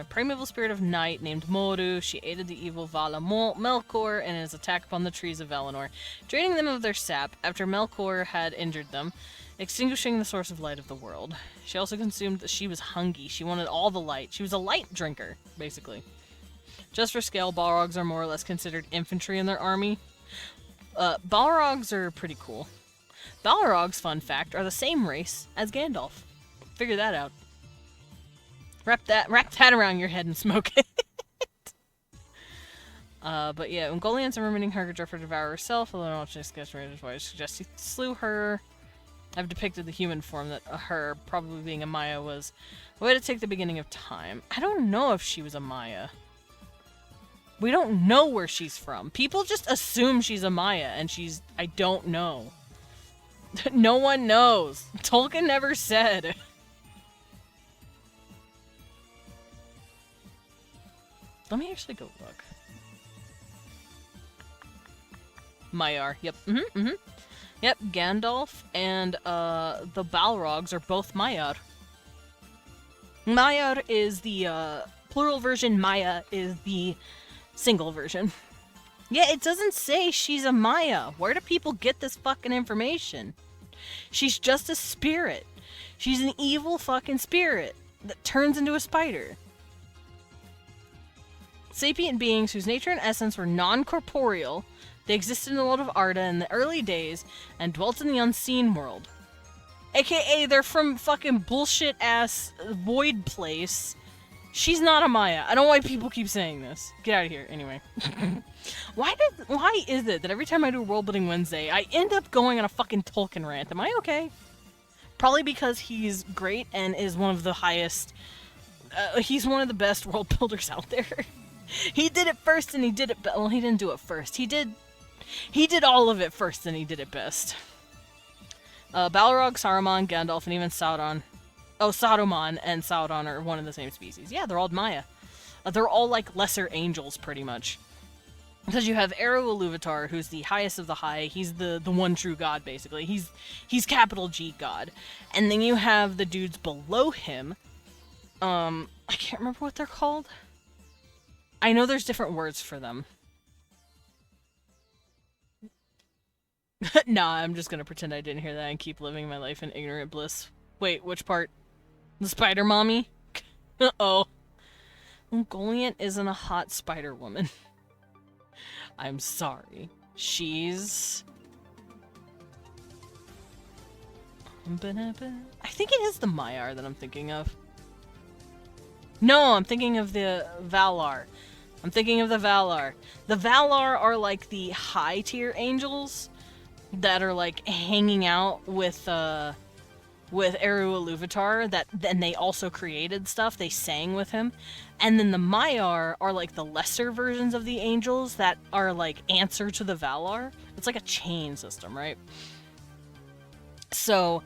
Primeval spirit of night named Moru. She aided the evil Vala Melkor in his attack upon the trees of Valinor, draining them of their sap after Melkor had injured them, extinguishing the source of light of the world. She also consumed that she was hungry. She wanted all the light. She was a light drinker, basically. Just for scale, Balrogs are more or less considered infantry in their army. Balrogs are pretty cool. Balrogs, fun fact, are the same race as Gandalf. Figure that out. Wrap that around your head and smoke it. But yeah, Ungoliant's a remaining Hargadra for Devour herself, although not just gets ready to suggest he slew her. I've depicted the human form that her, probably being a Maya, was a way to take the beginning of time. I don't know if she was a Maya. We don't know where she's from. People just assume she's a Maya, and I don't know. No one knows. Tolkien never said. Let me actually go look. Maiar, yep. Yep, Gandalf and the Balrogs are both Maiar. Maiar is the plural version, Maya is the single version. Yeah, it doesn't say she's a Maya. Where do people get this fucking information? She's just a spirit. She's an evil fucking spirit that turns into a spider. Sapient beings whose nature and essence were non-corporeal. They existed in the world of Arda in the early days and dwelt in the unseen world. AKA, they're from fucking bullshit-ass void place. She's not a Maya. I don't know why people keep saying this. Get out of here. Anyway. Why is it that every time I do World Building Wednesday, I end up going on a fucking Tolkien rant? Am I okay? Probably because he's great and is one of the highest... he's one of the best world builders out there. He did it first and he did it... Well, he didn't do it first. He did all of it first and he did it best. Balrog, Saruman, Gandalf, and even Sauron. Oh, Saruman and Sauron are one and the same species. Yeah, they're all Maya. They're all like lesser angels, pretty much. Because you have Eru Iluvatar, who's the highest of the high. He's the one true god, basically. He's capital G god. And then you have the dudes below him. I can't remember what they're called. I know there's different words for them. Nah, I'm just gonna pretend I didn't hear that and keep living my life in ignorant bliss. Wait, which part? The spider mommy? Uh-oh. Ungoliant isn't a hot spider woman. I'm sorry. She's... I think it is the Maiar that I'm thinking of. No, I'm thinking of the Valar. The Valar are like the high-tier angels that are like hanging out with Eru Iluvatar, that then they also created stuff. They sang with him. And then the Maiar are like the lesser versions of the angels that are like answer to the Valar. It's like a chain system, right? So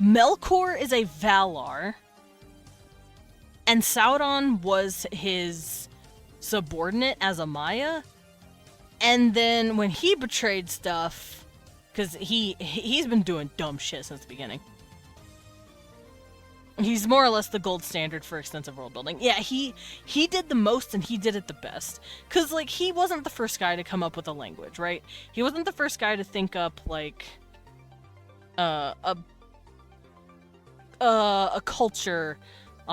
Melkor is a Valar, and Sauron was his subordinate as a Maya. And then when he betrayed stuff, because he's been doing dumb shit since the beginning. He's more or less the gold standard for extensive world building. Yeah, he did the most and he did it the best. Because, like, he wasn't the first guy to come up with a language, right? He wasn't the first guy to think up, like, a culture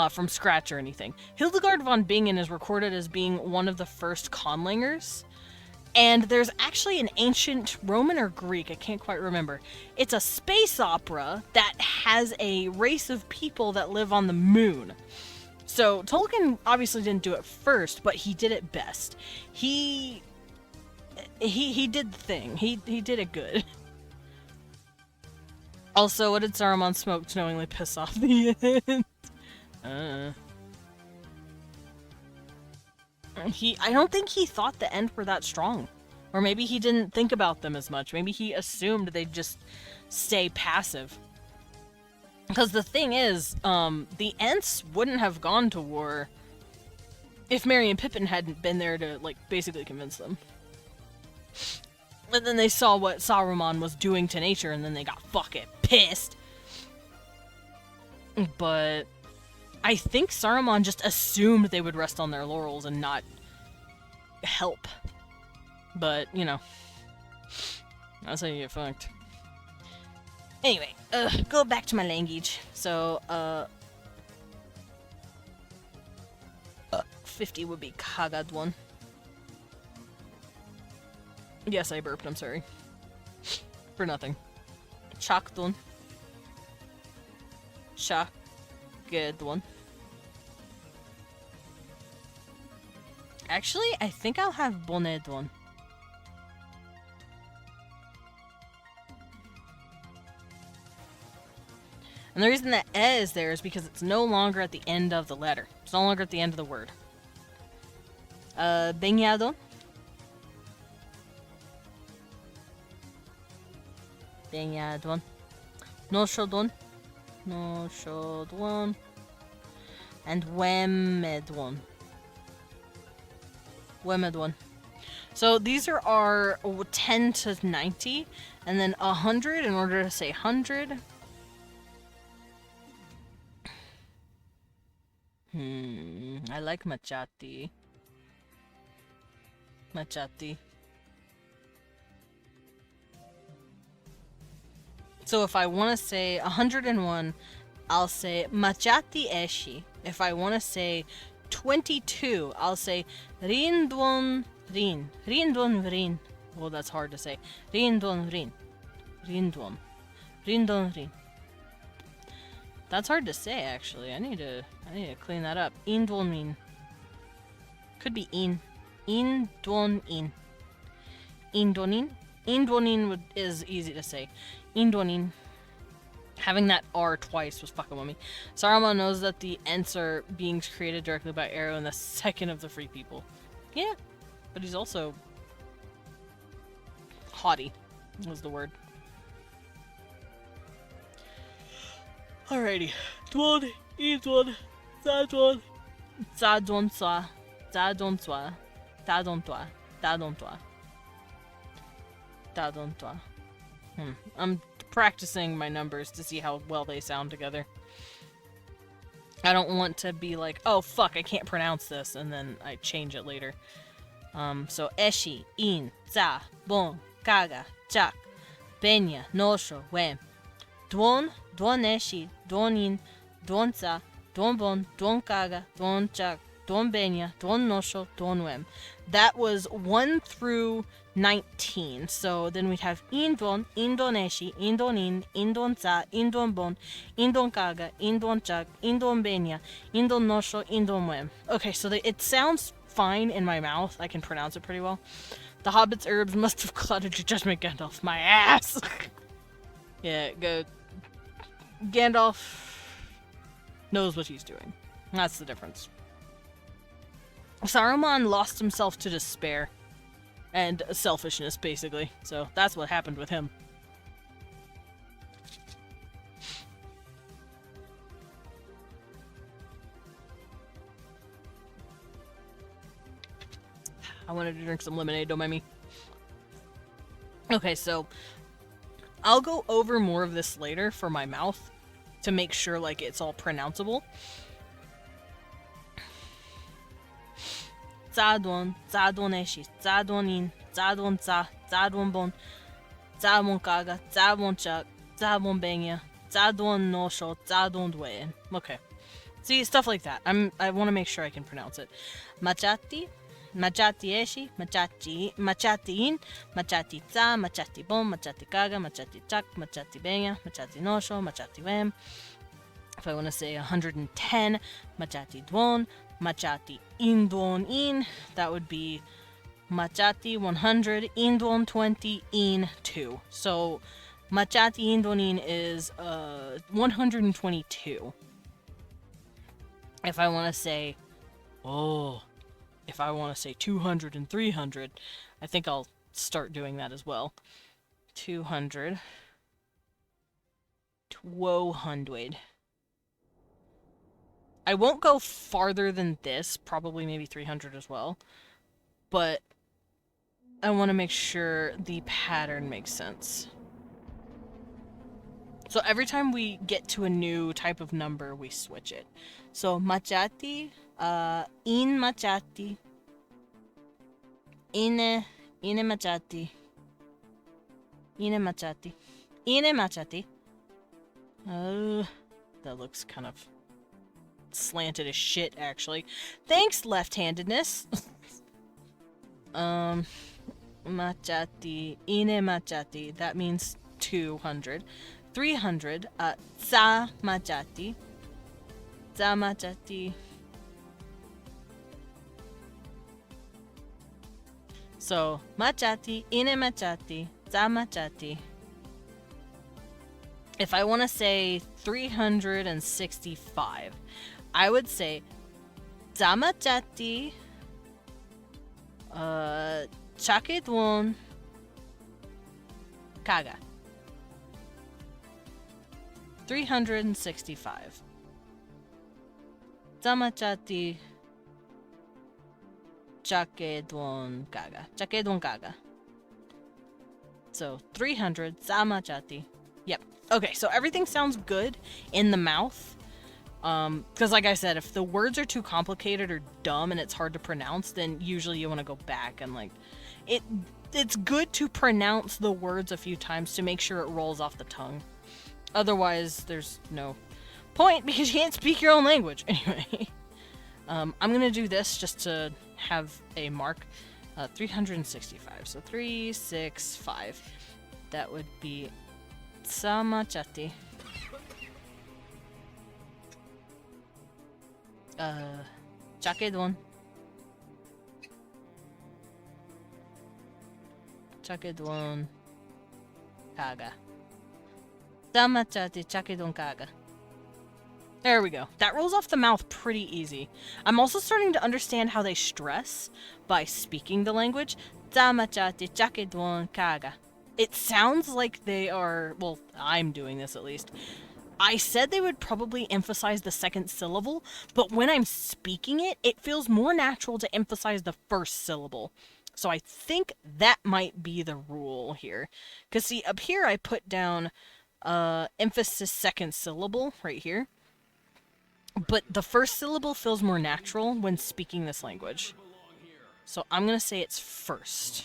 from scratch or anything. Hildegard von Bingen is recorded as being one of the first conlangers. And there's actually an ancient Roman or Greek, I can't quite remember. It's a space opera that has a race of people that live on the moon. So Tolkien obviously didn't do it first, but he did it best. He did the thing. He did it good. Also, what did Saruman smoke to knowingly piss off the end? I don't think he thought the End were that strong. Or maybe he didn't think about them as much. Maybe he assumed they'd just stay passive. Because the thing is, the Ents wouldn't have gone to war if Merry and Pippin hadn't been there to, like, basically convince them. And then they saw what Saruman was doing to nature, and then they got fucking pissed. But I think Saruman just assumed they would rest on their laurels and not help. But, you know, that's how you get fucked. Anyway, go back to my language. So, 50 would be Kagadwon. Yes, I burped, I'm sorry. For nothing. Chakdun. Chakdun. Actually, I think I'll have Bonedwon. And the reason that E is there is because it's no longer at the end of the letter. It's no longer at the end of the word. Beñado. Beñadon. No Shodon. No Shodon. And Wemedwon. Wemedwon. So these are our 10 to 90, and then 100 in order to say 100. I like Machati. Machati. So if I want to say 101, I'll say Machati Eshi. If I want to say 22, I'll say Rindwon Rin. Rindwon Rin. Well, that's hard to say. Rindwon Rin. Rindwon. Rindwon Rin. That's hard to say, actually. I need to clean that up. Indwon Rin. Could be in. Indwon In. Indwonin. Indwonin is easy to say. Indwonin. Having that R twice was fucking with me. Saruman knows that the Ents are beings created directly by Arrow in the second of the Free People. Yeah, but he's also haughty, was the word. Alrighty. Dwon, Idwon, Zadwon, Zadwon Swa, Zadon Swa, Dadon Twa, Dadon Twa, Dadon Twa. I'm practicing my numbers to see how well they sound together. I don't want to be like, oh fuck, I can't pronounce this, and then I change it later. So Eshi, In, Za, Bon, Kaga, Chak, Benya, Nosho, Wem. Dwon, Dwon Eshi, Dwon In, Dwon Za, Dwon Bon, Dwon Kaga, Dwon Chak, Dwon Benya, Dwon Nosho, Dwon Wem. That was 1 through 19. So then we'd have Indon, Indoneshi, Indonin, Indonza, Indonbon, Indonkaga, Indonchak, Indonbenya, Indonosho, Indonwem. Okay, so it sounds fine in my mouth. I can pronounce it pretty well. The Hobbit's herbs must have clouded your judgment, Gandalf. My ass! Yeah, go. Gandalf knows what he's doing. That's the difference. Saruman lost himself to despair. And selfishness, basically. So that's what happened with him. I wanted to drink some lemonade, don't mind me. Okay, so I'll go over more of this later for my mouth to make sure like it's all pronounceable. Zadwon, Zadwon Eshi, Zadwon In, Zadwon Za, Zadwon Bon, Zadwon Kaga, Zadwon Chak, Zadwon Benya, Zadwon Nosho, Zadwon Dwayne. Okay. See, stuff like that. I want to make sure I can pronounce it. Machati, Machati Eshi, Machati In, Machati Za, Machati Bon, Machati Kaga, Machati Chak, Machati Benya, Machati Nosho, Machati Wem. If I want to say 110, Machati Dwon, Machati Indwon In, that would be Machati 100, Indwon 20, In 2. So Machati Indwon In is 122. If I want to say, if I want to say 200 and 300, I think I'll start doing that as well. 200, 200. I won't go farther than this, probably maybe 300 as well, but I want to make sure the pattern makes sense. So every time we get to a new type of number, we switch it. So Machati, In Machati, Ine Machati, Ine Machati, Ine Machati. That looks kind of slanted as shit, actually. Thanks, left-handedness. Machati, Ine Machati, that means 200. 300, Za Machati. Za Machati. So, Machati, Ine Machati, Za Machati. If I want to say 365, I would say Za Machati, Chakedwon, Kaga. 365. Za Machati, Chakedwon, Kaga. Chakedwon, Kaga. So 300, Za Machati. Yep. Okay, so everything sounds good in the mouth. Because like I said, if the words are too complicated or dumb and it's hard to pronounce, then usually you want to go back and like... It's good to pronounce the words a few times to make sure it rolls off the tongue. Otherwise, there's no point because you can't speak your own language. Anyway. I'm gonna do this just to have a mark. 365. So 365. That would be Samachati. Chakedon. Chakedon Kaga. Samachati Chakedon Kaga. There we go. That rolls off the mouth pretty easy. I'm also starting to understand how they stress by speaking the language. Zamachati chakedwon kaga. It sounds like they are, well, I'm doing this at least. I said they would probably emphasize the second syllable, but when I'm speaking it, it feels more natural to emphasize the first syllable. So I think that might be the rule here. Because see, up here I put down emphasis second syllable right here. But the first syllable feels more natural when speaking this language. So I'm going to say it's first.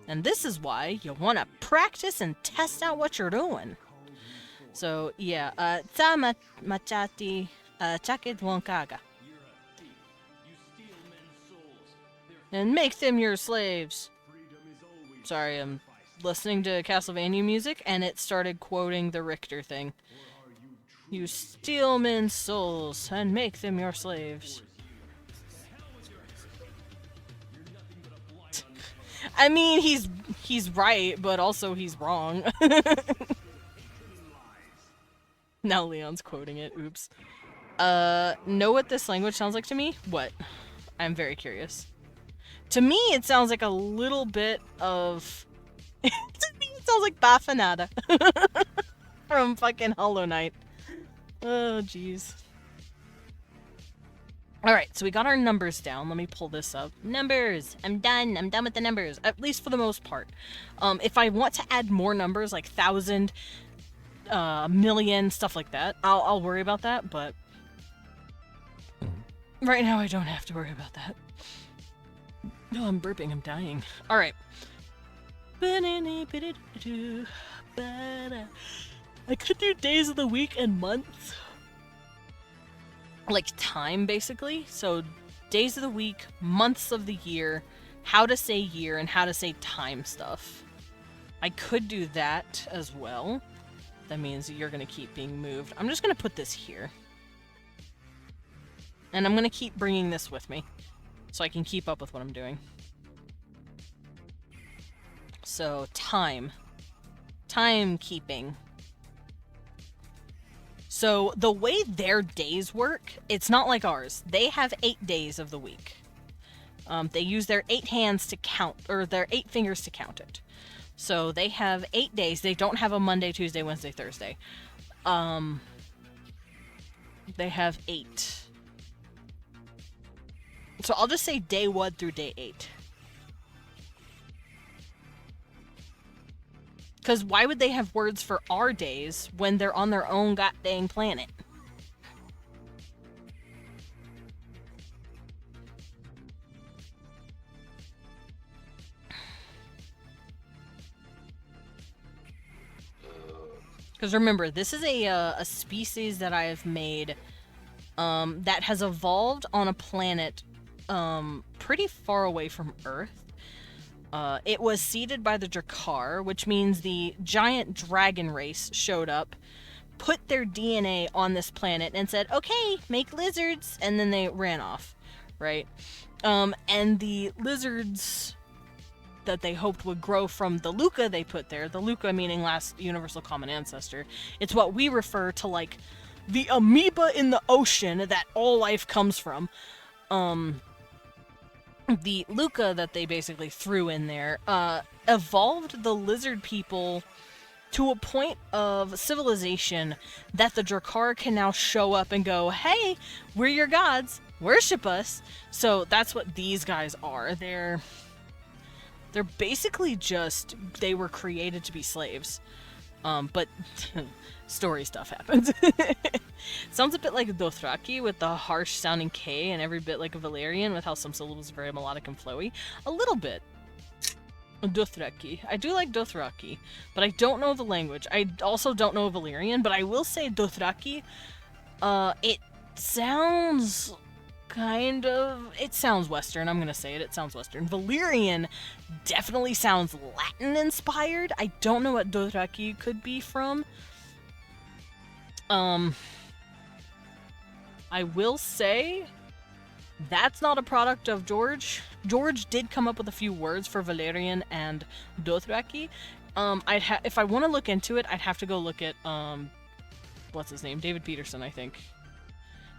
And this is why you want to practice and test out what you're doing. So, yeah. Tsa machati chakidwon kaga. And make them your slaves. Sorry, I'm listening to Castlevania music, and it started quoting the Richter thing. You steal men's souls and make them your slaves. I mean, he's right, but also he's wrong. Now Leon's quoting it. Oops. Know what this language sounds like to me? What? I'm very curious. To me, it sounds like a little bit of... To me, it sounds like Bafanada. From fucking Hollow Knight. Oh, jeez. Alright, so we got our numbers down. Let me pull this up. Numbers! I'm done with the numbers. At least for the most part. If I want to add more numbers, like 1,000, million, stuff like that, I'll worry about that, but... Right now, I don't have to worry about that. No, I'm burping. I'm dying. Alright. I could do days of the week and months. Like time, basically. So, days of the week, months of the year, how to say year, and how to say time stuff. I could do that as well. That means you're going to keep being moved. I'm just going to put this here. And I'm going to keep bringing this with me. So I can keep up with what I'm doing. So, time. Timekeeping. So, the way their days work, it's not like ours. They have 8 days of the week. They use their 8 hands to count, or their 8 fingers to count it. So, they have 8 days. They don't have a Monday, Tuesday, Wednesday, Thursday. They have 8. So, I'll just say day 1 through day 8. Because why would they have words for our days when they're on their own goddamn planet? Because remember, this is a species that I have made that has evolved on a planet pretty far away from Earth. It was seeded by the Drakar, which means the giant dragon race showed up, put their DNA on this planet, and said, okay, make lizards, and then they ran off, right? And the lizards that they hoped would grow from the Luca they put there, the Luca meaning last universal common ancestor, it's what we refer to, like, the amoeba in the ocean that all life comes from. The Luca that they basically threw in there evolved the lizard people to a point of civilization that the Drakar can now show up and go, hey, we're your gods, worship us. So that's what these guys are. They're basically just, they were created to be slaves. But story stuff happens. Sounds a bit like Dothraki with the harsh sounding K, and every bit like a Valyrian with how some syllables are very melodic and flowy. A little bit. Dothraki. I do like Dothraki, but I don't know the language. I also don't know Valyrian, but I will say Dothraki, it sounds kind of... It sounds Western. I'm gonna say it. It sounds Western. Valyrian definitely sounds Latin-inspired. I don't know what Dothraki could be from. I will say that's not a product of George. George did come up with a few words for Valyrian and Dothraki. If I want to look into it, I'd have to go look at what's his name? David Peterson, I think.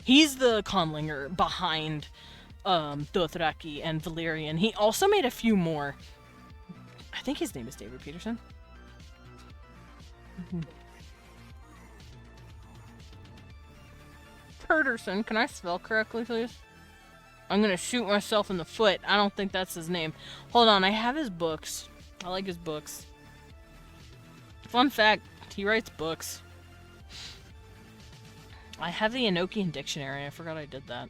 He's the conlinger behind Dothraki and Valyrian. He also made a few more. I think his name is David Peterson. Peterson, can I spell correctly, please? I'm gonna shoot myself in the foot. I don't think that's his name. Hold on, I have his books. I like his books. Fun fact, he writes books. I have the Enochian dictionary. I forgot I did that.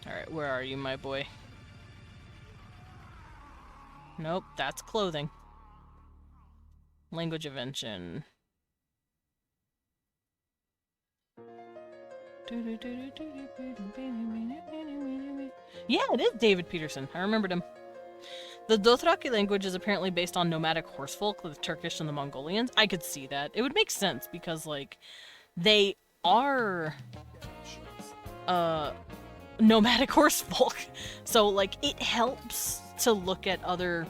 Alright, where are you, my boy? Nope, that's clothing. Language invention. Yeah, it is David Peterson. I remembered him. The Dothraki language is apparently based on nomadic horsefolk, the Turkish and the Mongolians. I could see that. It would make sense because, like, they are nomadic horsefolk. So, like, it helps to look at other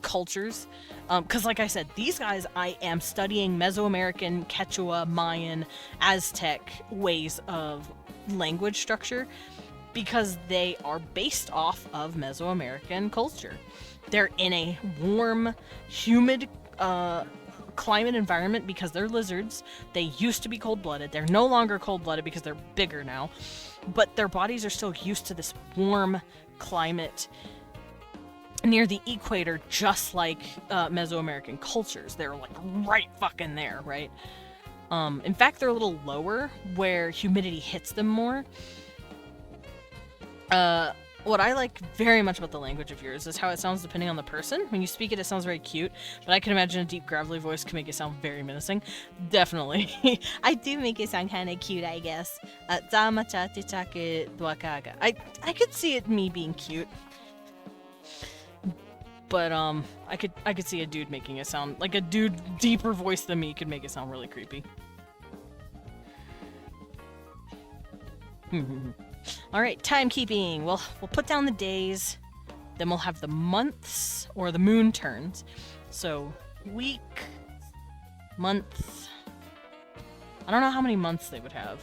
cultures. Because, like I said, these guys, I am studying Mesoamerican, Quechua, Mayan, Aztec ways of language structure because they are based off of Mesoamerican culture. They're in a warm, humid climate environment because they're lizards. They used to be cold-blooded. They're no longer cold-blooded because they're bigger now. But their bodies are still used to this warm climate near the equator, just like Mesoamerican cultures. They're like right fucking there, right? In fact, they're a little lower where humidity hits them more. What I like very much about the language of yours is how it sounds depending on the person. When you speak it, it sounds very cute, but I can imagine a deep, gravelly voice can make it sound very menacing. Definitely. I do make it sound kind of cute, I guess. I could see it me being cute. But, I could see a dude making it sound, like a dude deeper voice than me could make it sound really creepy. Alright, timekeeping. We'll put down the days, then we'll have the months, or the moon turns. So, week, month, I don't know how many months they would have.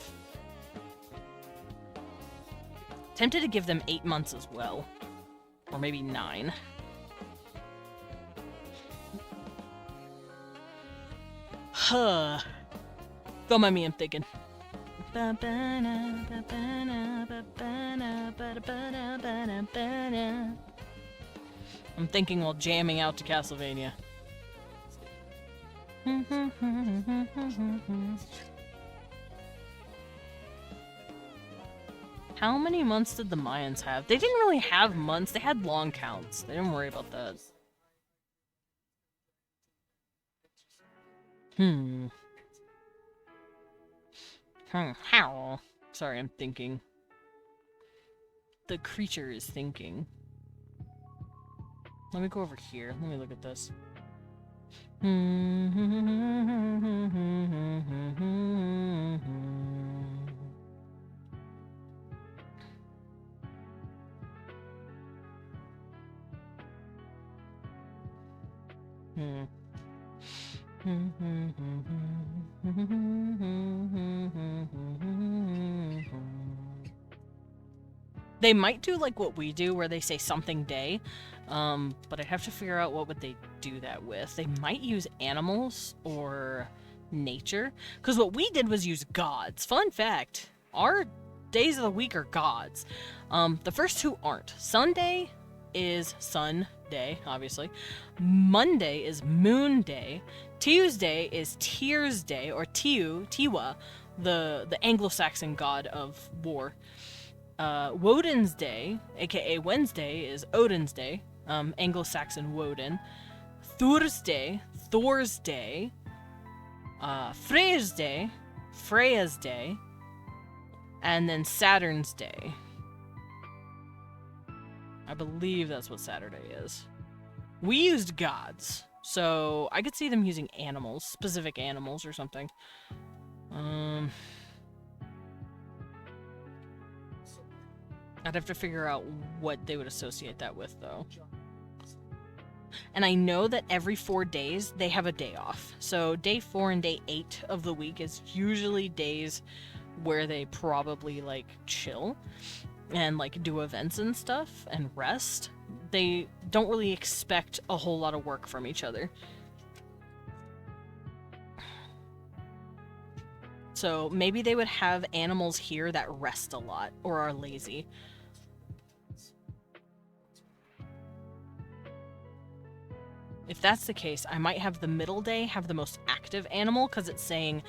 Tempted to give them 8 months as well. Or maybe 9. Huh. Don't mind me, I'm thinking. I'm thinking while jamming out to Castlevania. How many months did the Mayans have? They didn't really have months. They had long counts. They didn't worry about that. How? Sorry, I'm thinking. The creature is thinking. Let me go over here. Let me look at this. They might do like what we do, where they say something day, but I'd have to figure out what would they do that with. They might use animals or nature, because what we did was use gods. Fun fact, our days of the week are gods. The first two aren't. Sunday is sun day, obviously. Monday is moon day. Tuesday is Tears Day, or Tiwa, the Anglo-Saxon god of war. Woden's Day, aka Wednesday, is Odin's Day, Anglo-Saxon Woden. Thursday, Thor's Day. Freya's Day, and then Saturn's day. I believe that's what Saturday is. We used gods, so I could see them using animals, specific animals or something. I'd have to figure out what they would associate that with, though. And I know that every 4 days they have a day off. So day 4 and day 8 of the week is usually days where they probably like chill and like do events and stuff and rest. They don't really expect a whole lot of work from each other. So maybe they would have animals here that rest a lot or are lazy. If that's the case, I might have the middle day have the most active animal, because it's saying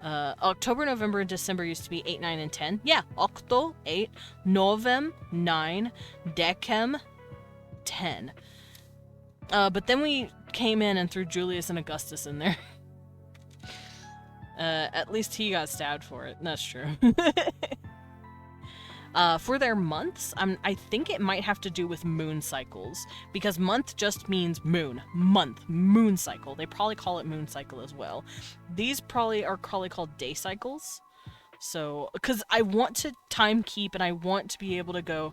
October, November, and December used to be 8, 9, and 10. Yeah, Octo, 8, Novem, 9, Decem, 10. But then we came in and threw Julius and Augustus in there. At least he got stabbed for it. That's true. For their months, I think it might have to do with moon cycles, because month just means moon. Month, moon cycle. They probably call it moon cycle as well. These probably are called day cycles. So, because I want to time keep and I want to be able to go,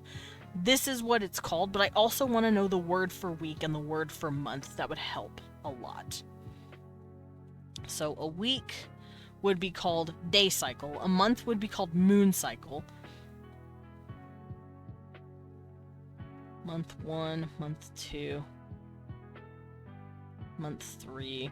this is what it's called, but I also want to know the word for week and the word for month. That would help a lot. So a week would be called day cycle. A month would be called moon cycle. Month 1, month 2, month 3.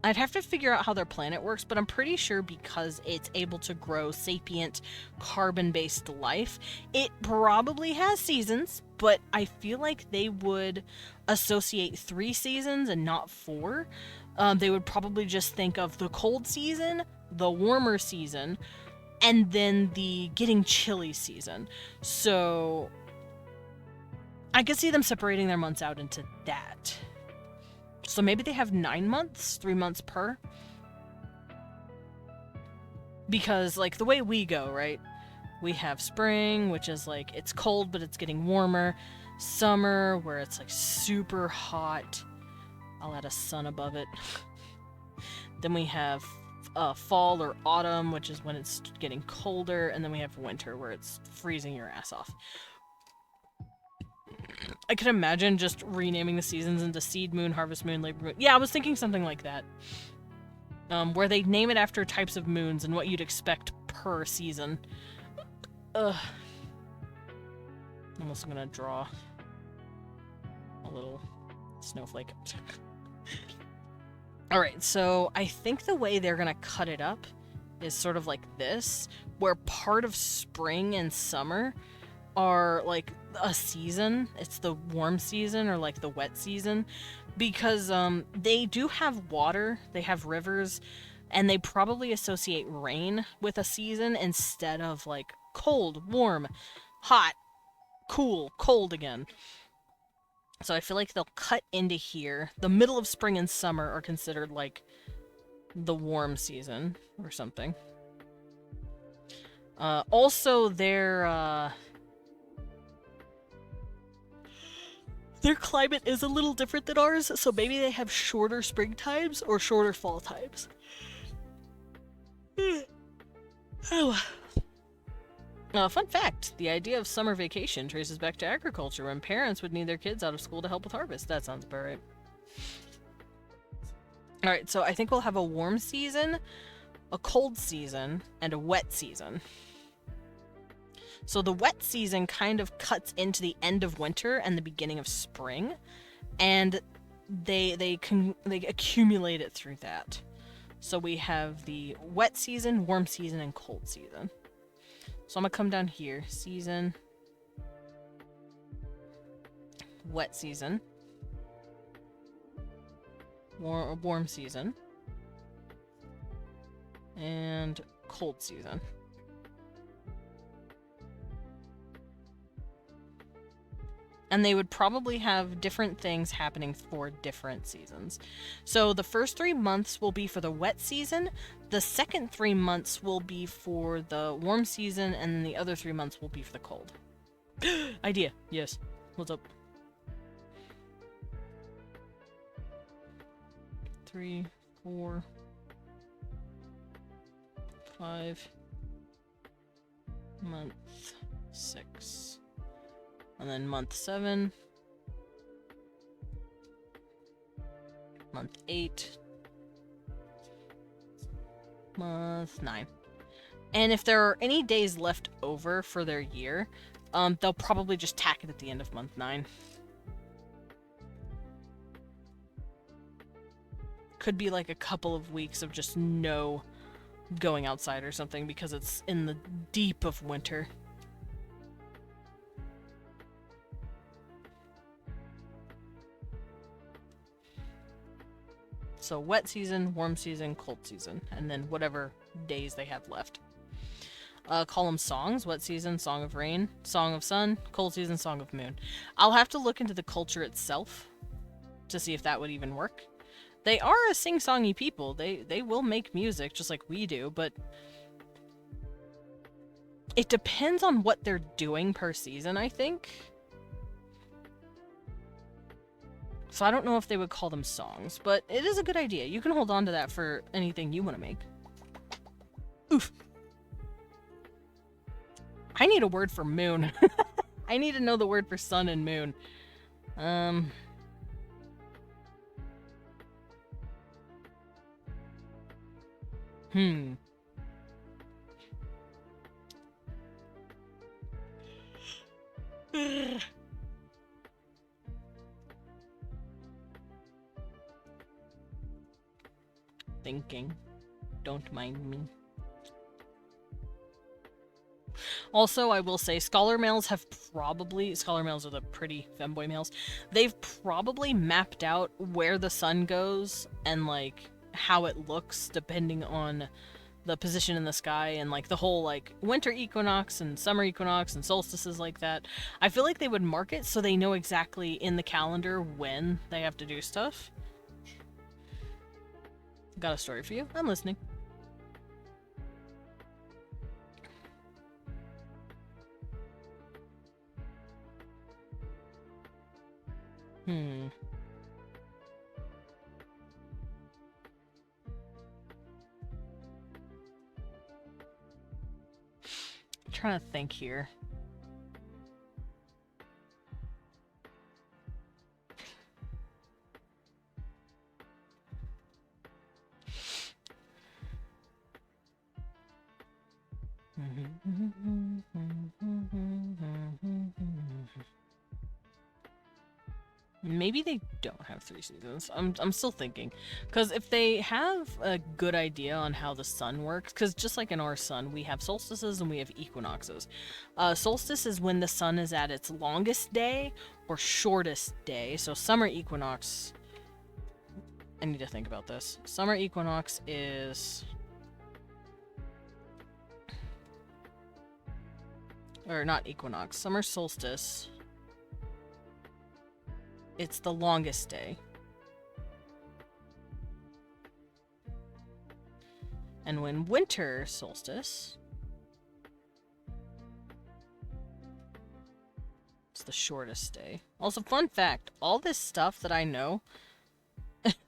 I'd have to figure out how their planet works, but I'm pretty sure because it's able to grow sapient, carbon-based life, it probably has seasons, but I feel like they would associate 3 seasons and not 4. They would probably just think of the cold season, the warmer season, and then the getting chilly season. So I could see them separating their months out into that. So maybe they have 9 months, 3 months per. Because like the way we go, right? We have spring, which is like it's cold but it's getting warmer. Summer, where it's like super hot. I'll add a sun above it. Then we have fall or autumn, which is when it's getting colder, and then we have winter, where it's freezing your ass off. I could imagine just renaming the seasons into seed moon, harvest moon, labor moon. Yeah, I was thinking something like that. Where they name it after types of moons and what you'd expect per season. I'm also gonna draw a little snowflake. Alright, so I think the way they're gonna cut it up is sort of like this, where part of spring and summer are like a season. It's the warm season or like the wet season, because they do have water, they have rivers, and they probably associate rain with a season instead of like cold, warm, hot, cool, cold again. So I feel like they'll cut into here. The middle of spring and summer are considered like the warm season or something. Also, their climate is a little different than ours, so maybe they have shorter spring times or shorter fall times. Oh. Fun fact, the idea of summer vacation traces back to agriculture, when parents would need their kids out of school to help with harvest. That sounds about right. Alright, so I think we'll have a warm season, a cold season, and a wet season. So the wet season kind of cuts into the end of winter and the beginning of spring, and they accumulate it through that. So we have the wet season, warm season, and cold season. So I'm gonna come down here, season, wet season, warm season, and cold season. And they would probably have different things happening for different seasons. So the first 3 months will be for the wet season, the second 3 months will be for the warm season, and then the other 3 months will be for the cold. Idea. Yes. What's up? 3, 4, 5, month 6. And then month 7, month 8, month 9. And if there are any days left over for their year, they'll probably just tack it at the end of month 9. Could be like a couple of weeks of just no going outside or something because it's in the deep of winter. So wet season, warm season, cold season, and then whatever days they have left. Call them songs. Wet season, Song of Rain. Song of Sun. Cold season, Song of Moon. I'll have to look into the culture itself to see if that would even work. They are a sing-songy people. They will make music just like we do, but it depends on what they're doing per season, I think. So I don't know if they would call them songs, but it is a good idea. You can hold on to that for anything you want to make. Oof. I need a word for moon. I need to know the word for sun and moon. Thinking. Don't mind me. Also, I will say, scholar males are the pretty femboy males, they've probably mapped out where the sun goes and, like, how it looks depending on the position in the sky and, like, the whole, like, winter equinox and summer equinox and solstices like that. I feel like they would mark it so they know exactly in the calendar when they have to do stuff. Got a story for you. I'm listening. I'm trying to think here. Maybe they don't have 3 seasons. I'm still thinking. Because if they have a good idea on how the sun works, because just like in our sun, we have solstices and we have equinoxes. Solstice is when the sun is at its longest day or shortest day. So summer equinox... I need to think about this. Summer equinox is... Or not equinox. Summer solstice... It's the longest day. And when winter solstice, it's the shortest day. Also, fun fact, all this stuff that I know,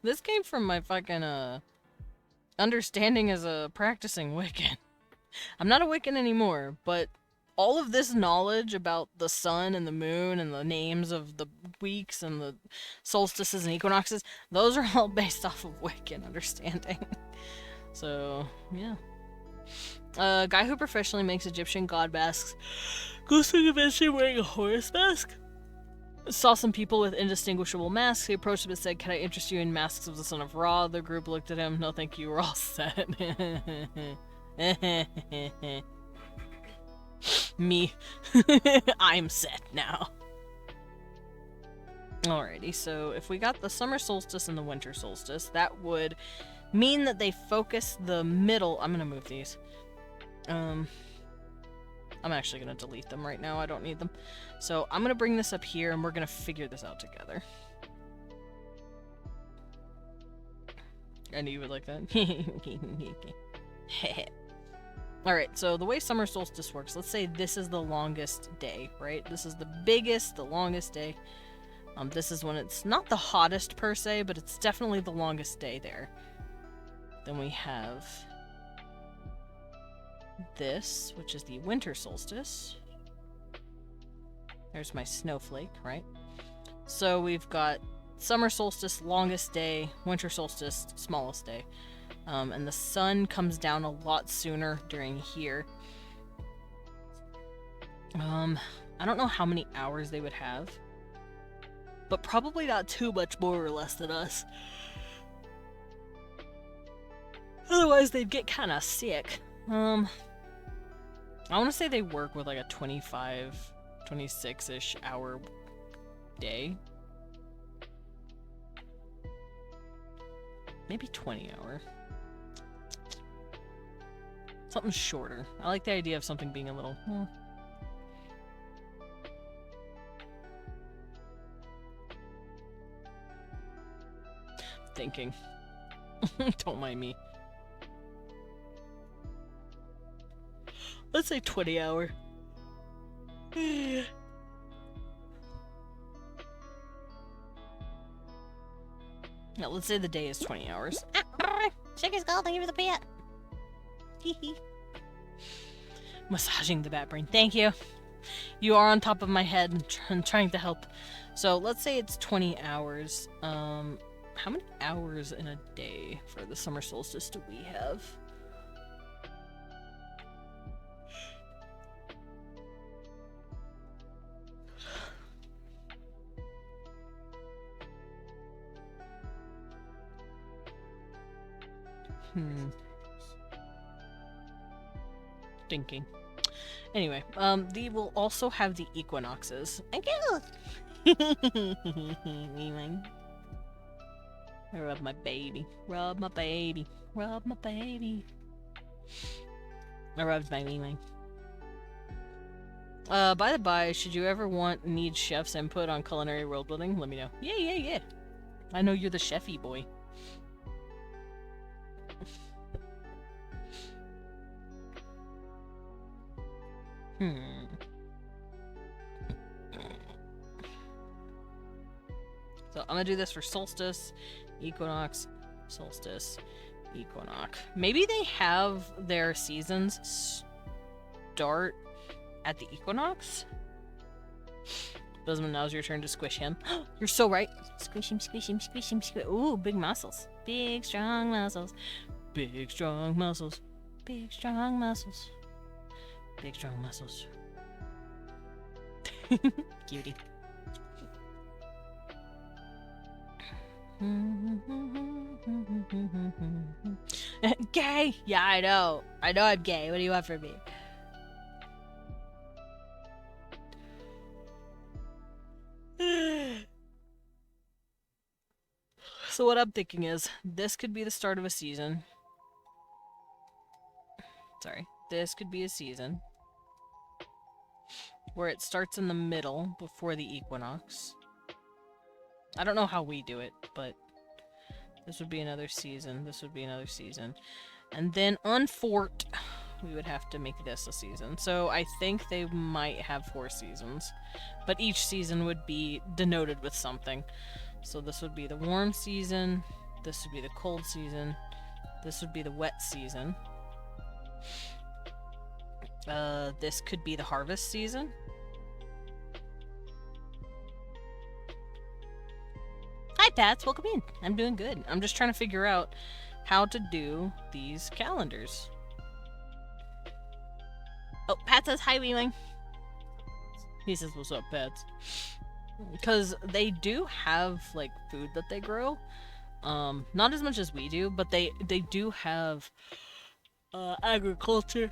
this came from my fucking, understanding as a practicing Wiccan. I'm not a Wiccan anymore, but all of this knowledge about the sun and the moon and the names of the weeks and the solstices and equinoxes, those are all based off of Wiccan understanding. So, yeah. A guy who professionally makes Egyptian god masks goes to a convention wearing a horse mask. Saw some people with indistinguishable masks. He approached them and said, "Can I interest you in masks of the son of Ra?" The group looked at him. "No, thank you. We're all set." Me. I'm set now. Alrighty, so if we got the summer solstice and the winter solstice, that would mean that they focus the middle... I'm gonna move these. I'm actually going to delete them right now. I don't need them. So I'm going to bring this up here, and we're going to figure this out together. I knew you would like that. Alright, so the way summer solstice works, let's say this is the longest day, right? This is the biggest, the longest day. This is when it's not the hottest per se, but it's definitely the longest day there. Then we have this, which is the winter solstice. There's my snowflake, right? So we've got summer solstice, longest day, winter solstice, smallest day. And the sun comes down a lot sooner during here. I don't know how many hours they would have, but probably not too much more or less than us. Otherwise, they'd get kind of sick. I want to say they work with like a 25, 26-ish hour day. Maybe 20 hour. Something shorter. I like the idea of something being a little... Thinking. Don't mind me. Let's say 20 hour. Now, let's say the day is 20 hours. Chicken's called, thank you for the pet. Massaging the bat brain. Thank you. You are on top of my head and trying to help. So let's say it's 20 hours. How many hours in a day for the summer solstice do we have? Thinking. Anyway, they will also have the equinoxes. Thank you! I rub my baby. Rub my baby. Rub my baby. I rubbed my wee wing. By the by, should you ever need chef's input on culinary world building, let me know. Yeah. I know you're the chefy boy. So I'm gonna do this for solstice, equinox, solstice, equinox. Maybe they have their seasons start at the equinox? Bozeman, now's your turn to squish him. You're so right. Squish him, squish him, squish him, squish. Ooh, big muscles. Big, strong muscles. Big, strong muscles. Big, strong muscles. Big, strong muscles. Cutie. Gay! Yeah, I know. I know I'm gay. What do you want from me? So what I'm thinking is, this could be the start of a season. Sorry. This could be a season where it starts in the middle before the equinox. I don't know how we do it, but this would be another season. This would be another season. And then on Fort, we would have to make this a season. So I think they might have 4 seasons, but each season would be denoted with something. So this would be the warm season, this would be the cold season, this would be the wet season. This could be the harvest season. Hi, Pats. Welcome in. I'm doing good. I'm just trying to figure out how to do these calendars. Oh, Pat says hi, Weeling. He says, what's up, Pats? Because they do have, like, food that they grow. Not as much as we do, but they do have agriculture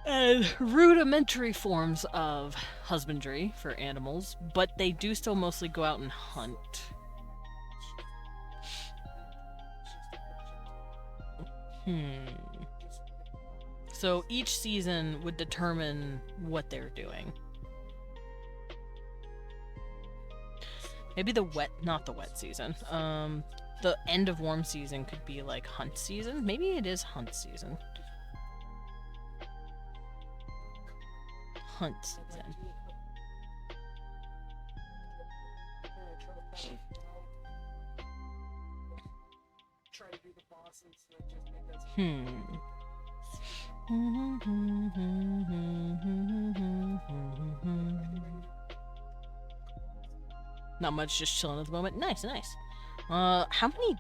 and rudimentary forms of husbandry for animals, but they do still mostly go out and hunt. So each season would determine what they're doing. Maybe not the wet season. The end of warm season could be like hunt season. Maybe it is hunt season. Hunt season. Try to do the bosses that just make us. Not much, just chilling at the moment. Nice, nice. How many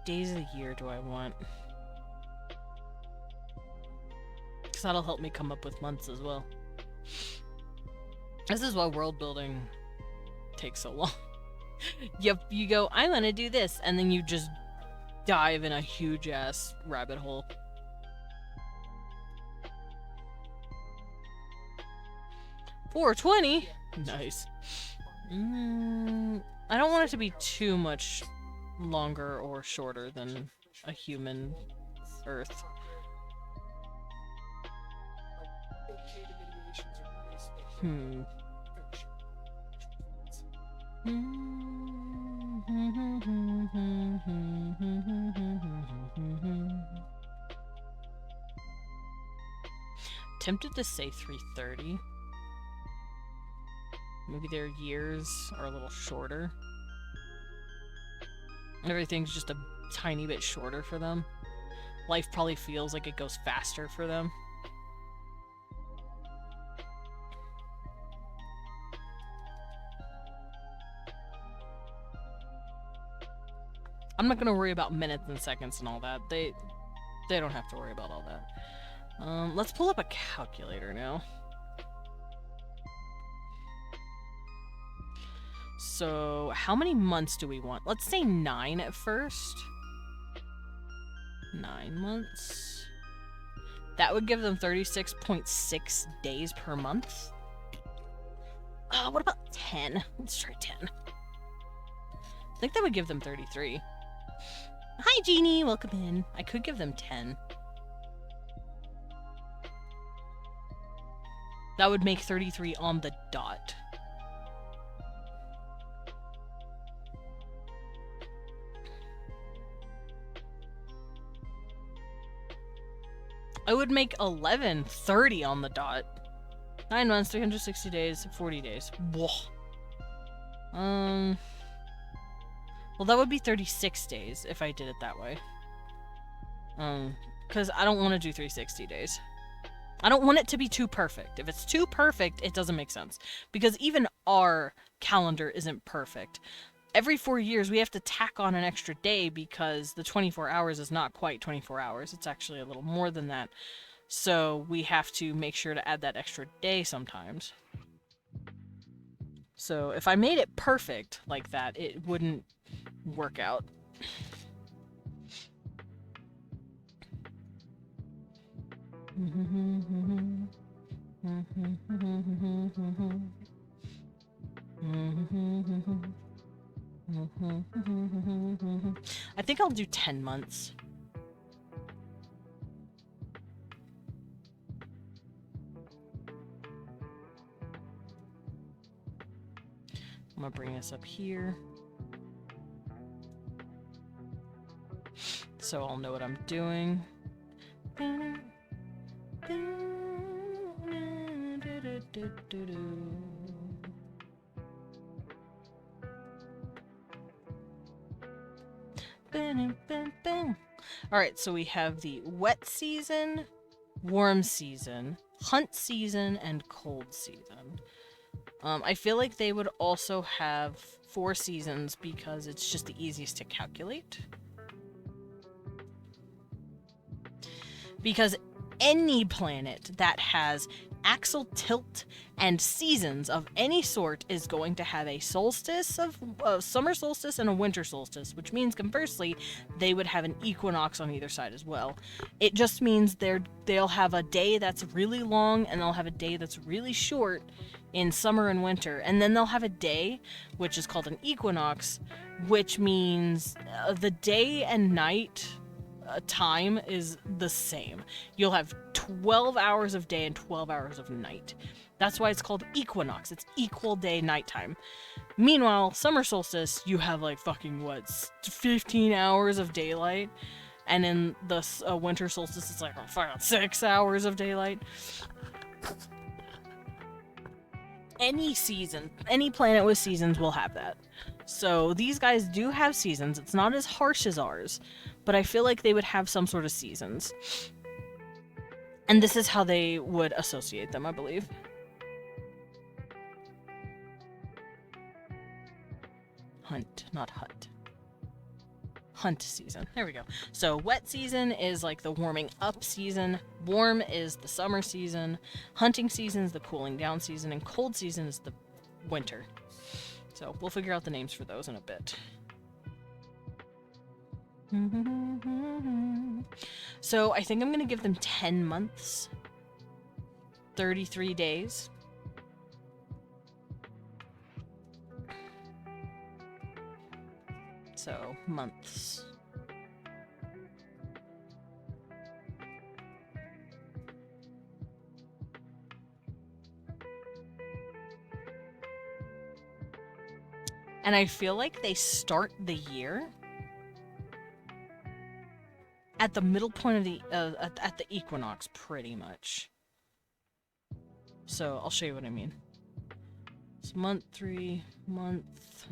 days of the year do I want? Because that'll help me come up with months as well. This is why world building takes so long. You go, I want to do this, and then you just dive in a huge ass rabbit hole. $420? Nice. I don't want it to be too much longer or shorter than a human Earth. Tempted to say 330. Maybe their years are a little shorter. Everything's just a tiny bit shorter for them. Life probably feels like it goes faster for them. I'm not gonna worry about minutes and seconds and all that. They don't have to worry about all that. Let's pull up a calculator now. So, how many months do we want? Let's say 9 at first. 9 months. That would give them 36.6 days per month. What about 10? Let's try 10. I think that would give them 33. Hi, Jeannie. Welcome in. I could give them 10. That would make 33 on the dot. I would make 11, 30 on the dot. 9 months, 360 days, 40 days. Whoa. Well, that would be 36 days if I did it that way. Because I don't want to do 360 days. I don't want it to be too perfect. If it's too perfect, it doesn't make sense. Because even our calendar isn't perfect. Every 4 years, we have to tack on an extra day because the 24 hours is not quite 24 hours. It's actually a little more than that. So we have to make sure to add that extra day sometimes. So if I made it perfect like that, it wouldn't work out. I think I'll do 10 months. I'm gonna bring this up here so I'll know what I'm doing. Alright, so we have the wet season, warm season, hunt season, and cold season. I feel like they would also have 4 seasons because it's just the easiest to calculate. Because any planet that has axial tilt and seasons of any sort is going to have a solstice of summer solstice and a winter solstice, which means conversely they would have an equinox on either side as well. It just means they'll have a day that's really long and they'll have a day that's really short in summer and winter, and then they'll have a day which is called an equinox, which means the day and night time is the same. You'll have 12 hours of day and 12 hours of night. That's why it's called equinox. It's equal day nighttime. Meanwhile, summer solstice, you have like fucking what, 15 hours of daylight, and in the winter solstice, it's like fucking 6 hours of daylight. Any season, any planet with seasons will have that. So these guys do have seasons. It's not as harsh as ours, but I feel like they would have some sort of seasons. And this is how they would associate them, I believe. Hunt, not hut. Hunt season. There we go. So wet season is like the warming up season. Warm is the summer season. Hunting season is the cooling down season. And cold season is the winter. So we'll figure out the names for those in a bit. So I think I'm going to give them 10 months. 33 days. So, months. And I feel like they start the year at the middle point of the at the equinox, pretty much. So I'll show you what I mean. It's month 3, month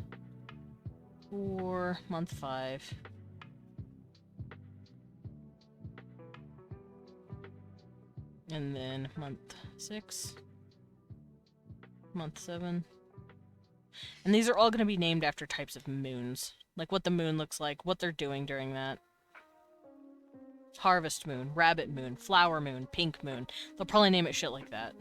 4, month 5. And then month 6, month 7. And these are all going to be named after types of moons. Like what the moon looks like, what they're doing during that. Harvest moon, rabbit moon, flower moon, pink moon. They'll probably name it shit like that.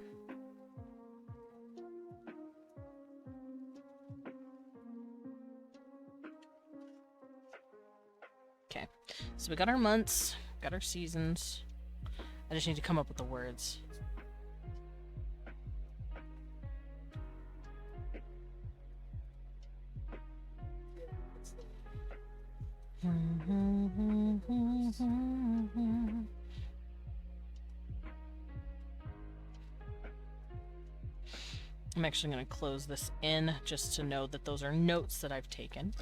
Okay, so we got our months, got our seasons. I just need to come up with the words. I'm actually going to close this in just to know that those are notes that I've taken,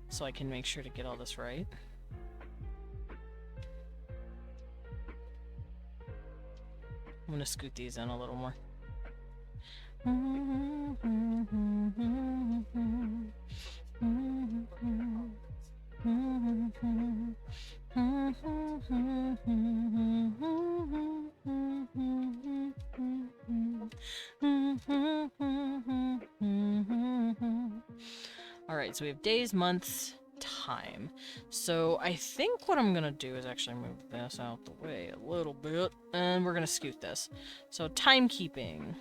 so I can make sure to get all this right. I'm going to scoot these in a little more. Alright, so we have days, months, time. So I think what I'm gonna do is actually move this out the way a little bit, and we're gonna scoot this. So timekeeping.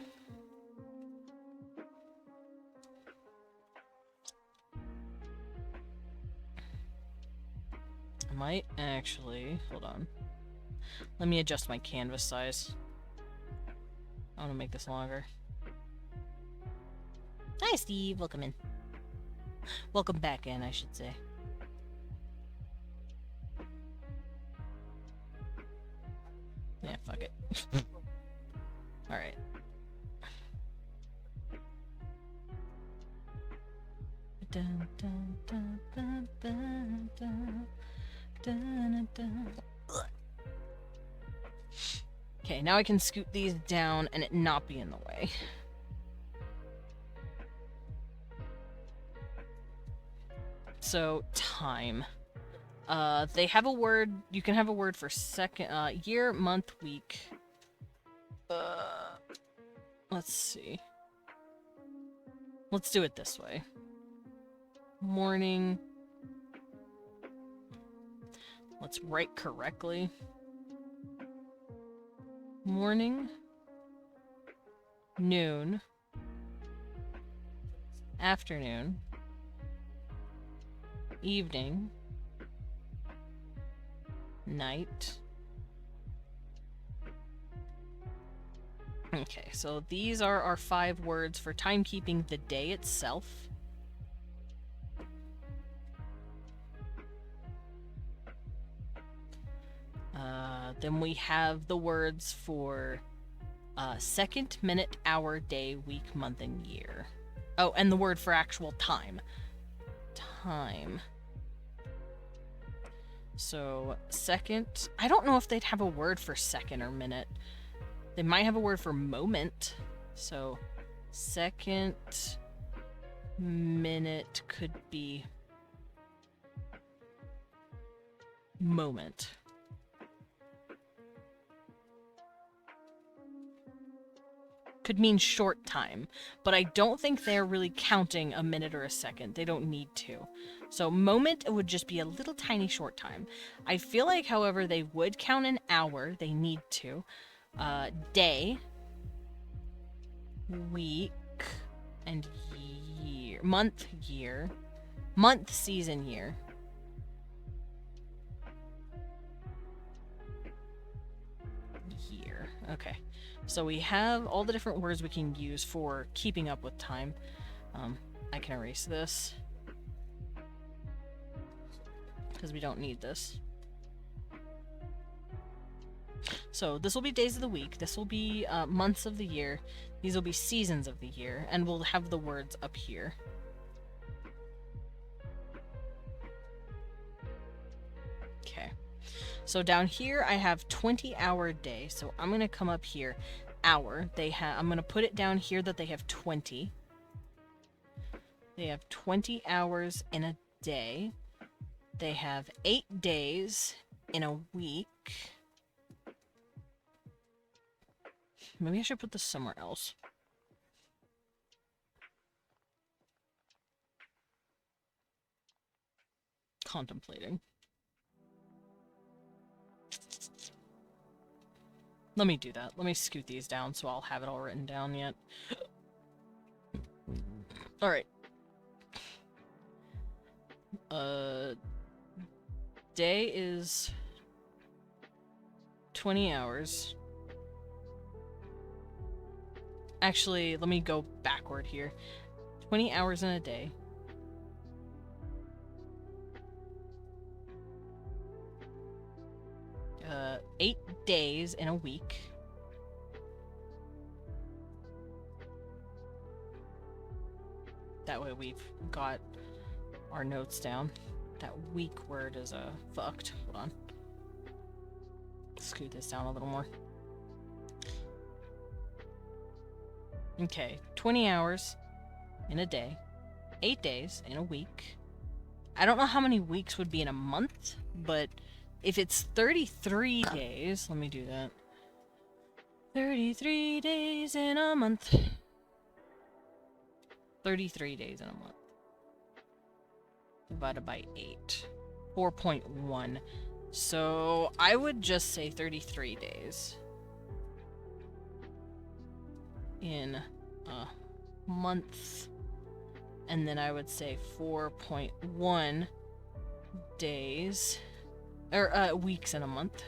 I might actually, hold on. Let me adjust my canvas size. I want to make this longer. Hi, Steve. Welcome in. Welcome back in, I should say. Yeah, fuck it. Alright. Dun, dun, dun, dun, dun, dun. Okay, now I can scoot these down and it not be in the way. So, time. They have a word, you can have a word for second, year, month, week. Let's see. Let's do it this way. Morning. Let's write correctly. Morning, noon, afternoon, evening, night. Okay, so these are our 5 words for timekeeping the day itself. Then we have the words for second, minute, hour, day, week, month, and year. Oh, and the word for actual time. Time. So, second... I don't know if they'd have a word for second or minute. They might have a word for moment. So, second... minute could be... moment. Could mean short time, but I don't think they're really counting a minute or a second. They don't need to. So moment, it would just be a little tiny short time. I feel like, however, they would count an hour. They need to. Day, week, and year. Month, year. Month, season, year. Year. Okay. So we have all the different words we can use for keeping up with time. I can erase this because we don't need this. So this will be days of the week. This will be months of the year. These will be seasons of the year, and we'll have the words up here. Okay. So down here I have 20-hour day. So I'm going to come up here. Hour. I'm going to put it down here that they have 20. They have 20 hours in a day. They have 8 days in a week. Maybe I should put this somewhere else. Contemplating. Let me do that. Let me scoot these down so I'll have it all written down yet. Alright. Day is 20 hours. Actually, let me go backward here. 20 hours in a day. Uh, 8 days in a week. That way we've got our notes down. That week word is fucked. Hold on. Scoot this down a little more. Okay, 20 hours in a day. 8 days in a week. I don't know how many weeks would be in a month, but if it's 33 days, let me do that. 33 days in a month. 33 days in a month. Divided by 8. 4.1. So I would just say 33 days. In a month. And then I would say 4.1 days. Or weeks in a month.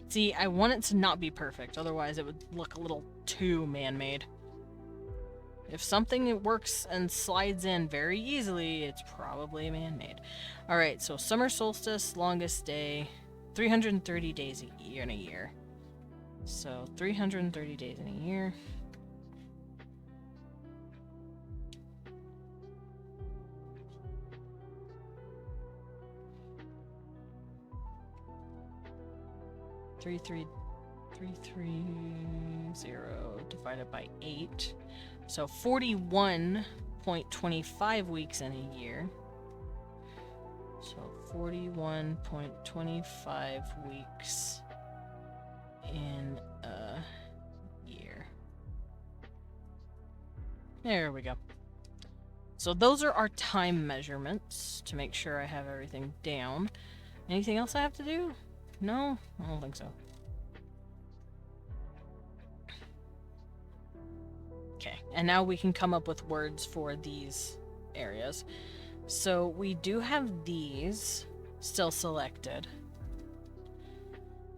See, I want it to not be perfect, otherwise it would look a little too man-made. If something works and slides in very easily, it's probably man-made. Alright, so summer solstice, longest day, 330 days in a year. So 330 days in a year. Three three 330 divided by 8. So 41.25 weeks in a year. So 41.25 weeks in a year. There we go. So those are our time measurements to make sure I have everything down. Anything else I have to do? No? I don't think so. Okay, and now we can come up with words for these areas. So we do have these still selected.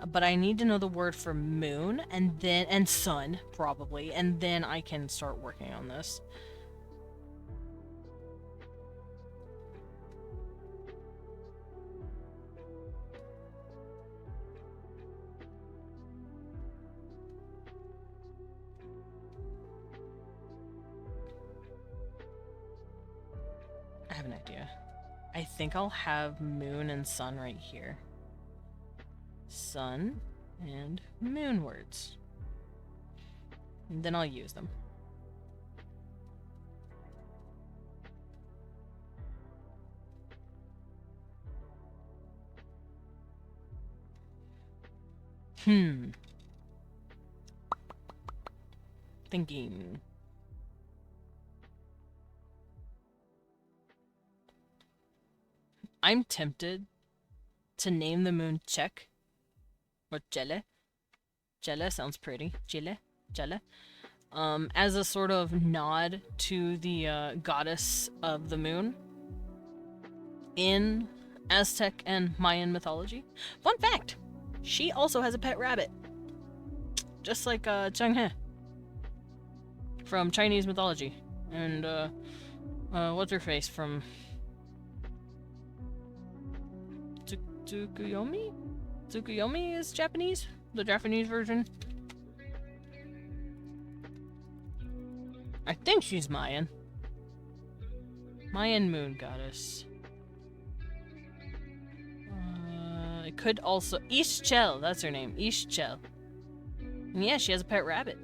But I need to know the word for moon and sun, probably, and then I can start working on this. I have an idea. I think I'll have moon and sun right here. Sun and moon words. And then I'll use them. Thinking. I'm tempted to name the moon Czech or Jelle. Jelle sounds pretty. Jelle. As a sort of nod to the goddess of the moon in Aztec and Mayan mythology. Fun fact! She also has a pet rabbit. Just like Chang'e from Chinese mythology. And what's her face from Tsukuyomi? Tsukuyomi is Japanese? The Japanese version? I think she's Mayan. Mayan moon goddess. It could also... Ixchel, that's her name. Ixchel. And yeah, she has a pet rabbit.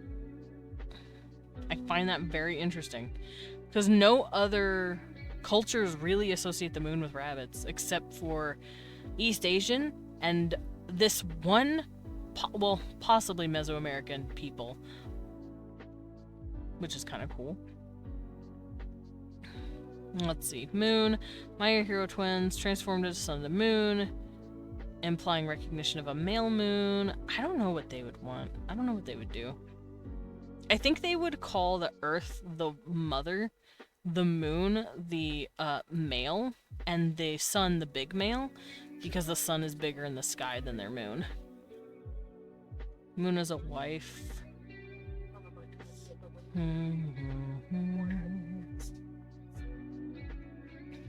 I find that very interesting. Because no other cultures really associate the moon with rabbits, except for East Asian and this one, well, possibly Mesoamerican people. Which is kind of cool. Let's see. Moon. My Hero Twins transformed into Son of the Moon, implying recognition of a male moon. I don't know what they would want. I don't know what they would do. I think they would call the Earth the mother, the moon the male, and the sun the big male, because the sun is bigger in the sky than their moon. Moon is a wife.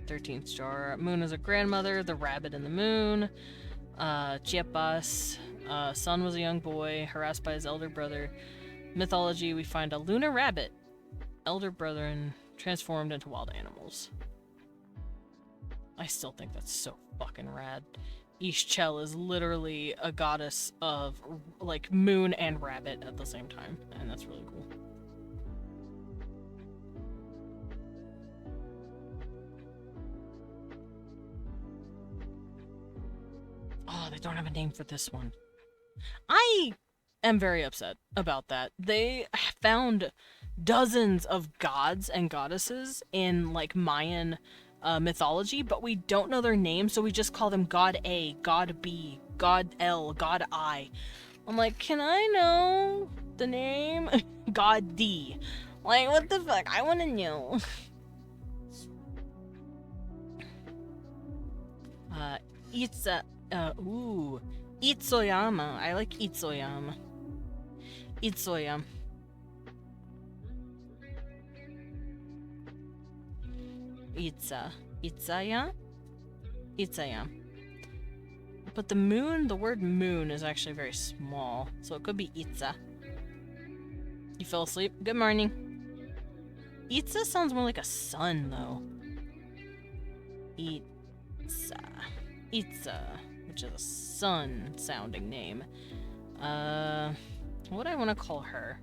13th star. Moon is a grandmother, the rabbit and the moon. Chiapas. Sun was a young boy, harassed by his elder brother. Mythology, we find a lunar rabbit. Elder brother and transformed into wild animals. I still think that's so fucking rad. Ixchel is literally a goddess of, like, moon and rabbit at the same time, and that's really cool. Oh, they don't have a name for this one. I am very upset about that. They found dozens of gods and goddesses in, like, Mayan mythology, but we don't know their names, so we just call them God A, God B, God L, God I. I'm like, can I know the name? God D. Like, what the fuck? I want to know. Itsoyama. I like Itsoyama. Itsoyama. Itzaya? But the moon, the word moon is actually very small, so it could be Itza. You fell asleep? Good morning. Itza sounds more like a sun, though. Itza, which is a sun-sounding name. What do I want to call her?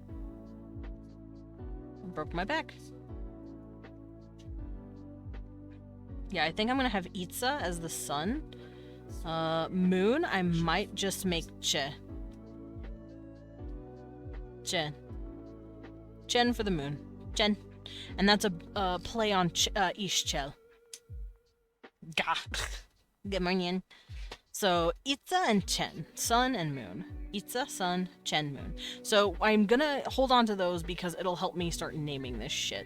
I broke my back. Yeah, I think I'm gonna have Itza as the sun. Moon, I might just make Che. Chen for the moon. Chen. And that's a play on Ixchel. Gah. Good morning. So, Itza and Chen. Sun and moon. Itza, sun, Chen, moon. So, I'm gonna hold on to those because it'll help me start naming this shit.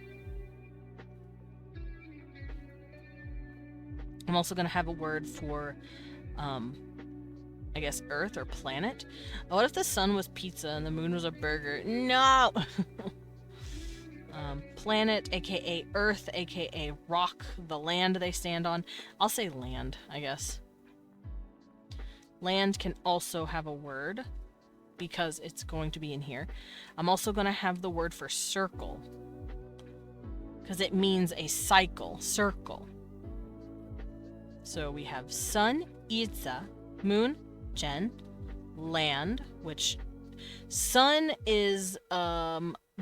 I'm also gonna have a word for, I guess, Earth or planet. What if the sun was pizza and the moon was a burger? No! Planet, aka Earth, aka rock, the land they stand on. I'll say land, I guess. Land can also have a word, because it's going to be in here. I'm also gonna have the word for circle, because it means a cycle, circle. So we have sun, Itza, moon, Jen, land, which sun is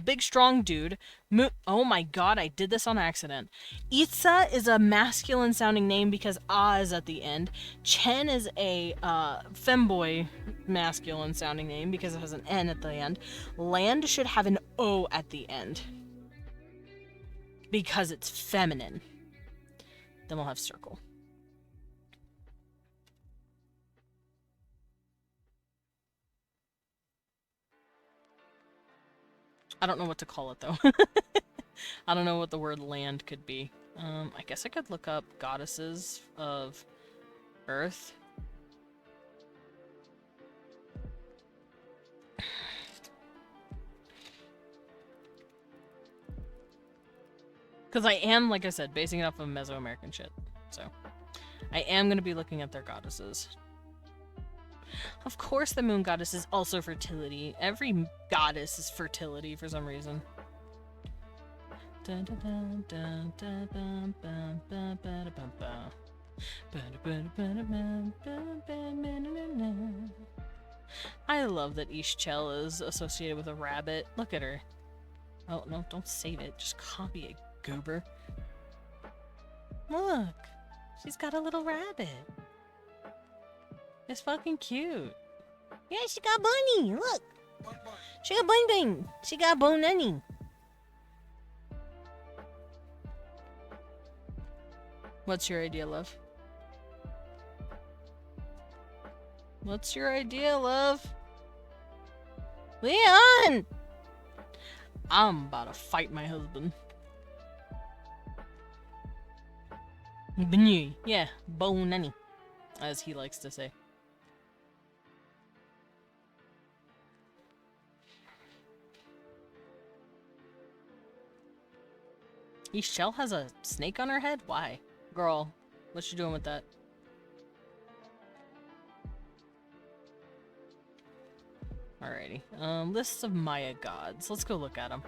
big strong dude. Moon, oh my god, I did this on accident. Itza is a masculine sounding name because A is at the end. Chen is a femboy masculine sounding name because it has an N at the end. Land should have an O at the end because it's feminine. Then we'll have circle. I don't know what to call it, though. I don't know what the word land could be. I guess I could look up goddesses of Earth. Because I am, like I said, basing it off of Mesoamerican shit. So, I am going to be looking at their goddesses. Of course the moon goddess is also fertility. Every goddess is fertility for some reason. I love that Ishchel is associated with a rabbit. Look at her. Oh, no, don't save it. Just copy it, goober. Look. She's got a little rabbit. It's fucking cute. Yeah, she got bunny. Look. Bun bun. She got bun bun. She got bone nanny. What's your idea, love? What's your idea, love? Leon! I'm about to fight my husband. Bnui. Yeah, bone nanny, as he likes to say. Ishchel has a snake on her head? Why? Girl, what you doing with that? Alrighty. Lists of Maya gods. Let's go look at them.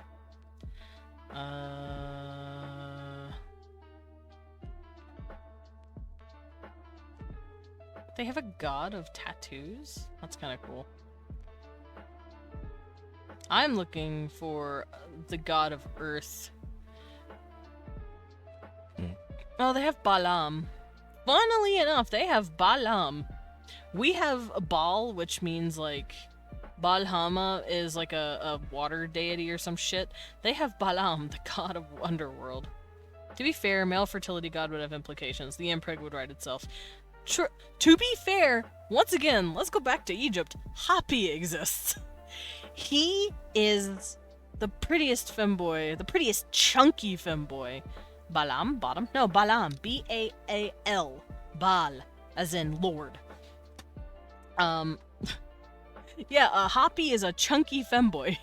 They have a god of tattoos? That's kind of cool. I'm looking for the god of earth. Oh, they have Balaam. Funnily enough, they have Balaam. We have Baal, which means, like, Balhama is like a water deity or some shit. They have Balaam, the god of underworld. To be fair, male fertility god would have implications. The impreg would write itself. To be fair, once again, let's go back to Egypt. Hapi exists. He is the prettiest femboy, the prettiest chunky femboy. Balaam, bottom? No, Balaam. B-A-A-L. Baal, as in Lord. Yeah, Hapi is a chunky femboy.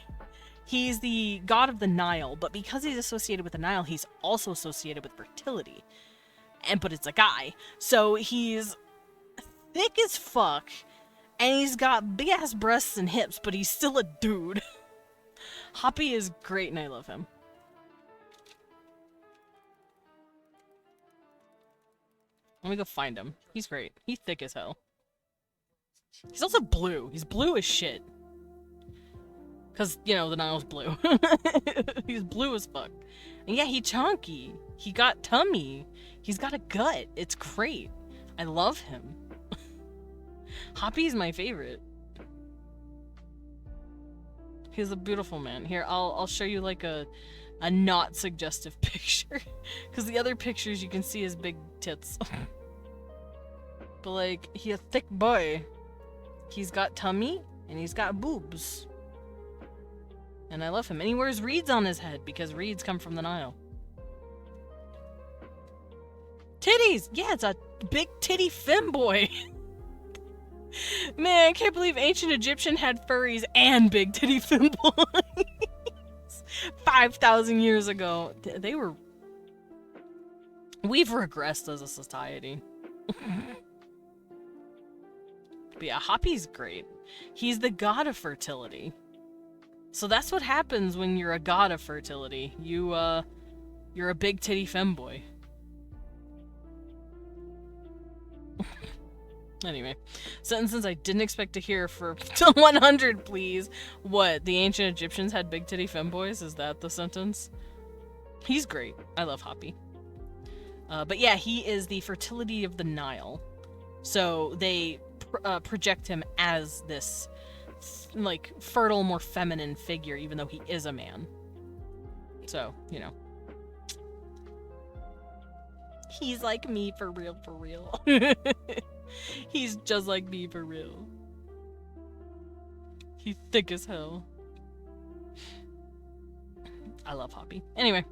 He's the god of the Nile, but because he's associated with the Nile, he's also associated with fertility. But it's a guy. So he's thick as fuck, and he's got big-ass breasts and hips, but he's still a dude. Hapi is great, and I love him. Let me go find him. He's great. He's thick as hell. He's also blue. He's blue as shit. Because, you know, the Nile's blue. He's blue as fuck. And yeah, he's chunky. He got tummy. He's got a gut. It's great. I love him. Hapi's my favorite. He's a beautiful man. Here, I'll show you like a not suggestive picture. Because the other pictures you can see his big tits. But like, he's a thick boy. He's got tummy, and he's got boobs. And I love him. And he wears reeds on his head, because reeds come from the Nile. Titties! Yeah, it's a big titty femboy. Man, I can't believe ancient Egyptian had furries and big titty femboys. 5,000 years ago. They were... We've regressed as a society. But yeah, Hapi's great. He's the god of fertility. So that's what happens when you're a god of fertility. You're a big titty femboy. Anyway, sentences I didn't expect to hear for 100, please. What? The ancient Egyptians had big titty femboys? Is that the sentence? He's great. I love Hoppy. But yeah, he is the fertility of the Nile. So they project him as this, like, fertile, more feminine figure, even though he is a man. So, you know. He's like me for real, for real. He's just like me for real. He's thick as hell. I love Hoppy. Anyway,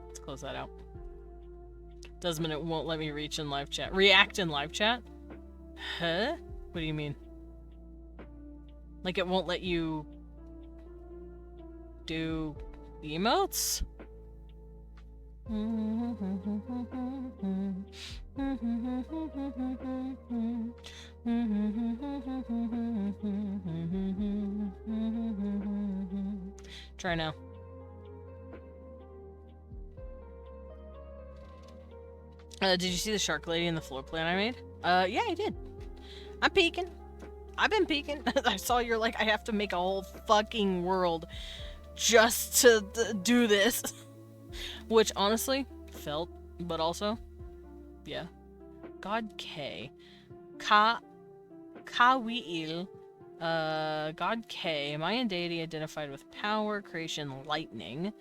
let's close that out. Desmond, it won't let me reach in live chat. React in live chat? Huh? What do you mean? Like it won't let you do emotes? Try now. Did you see the shark lady in the floor plan I made? Yeah, I did. I'm peeking. I've been peeking. I saw you're like, I have to make a whole fucking world just to do this. Which, honestly, felt, but also, yeah. God K. Kawi'il. God K. Mayan deity identified with power, creation, lightning.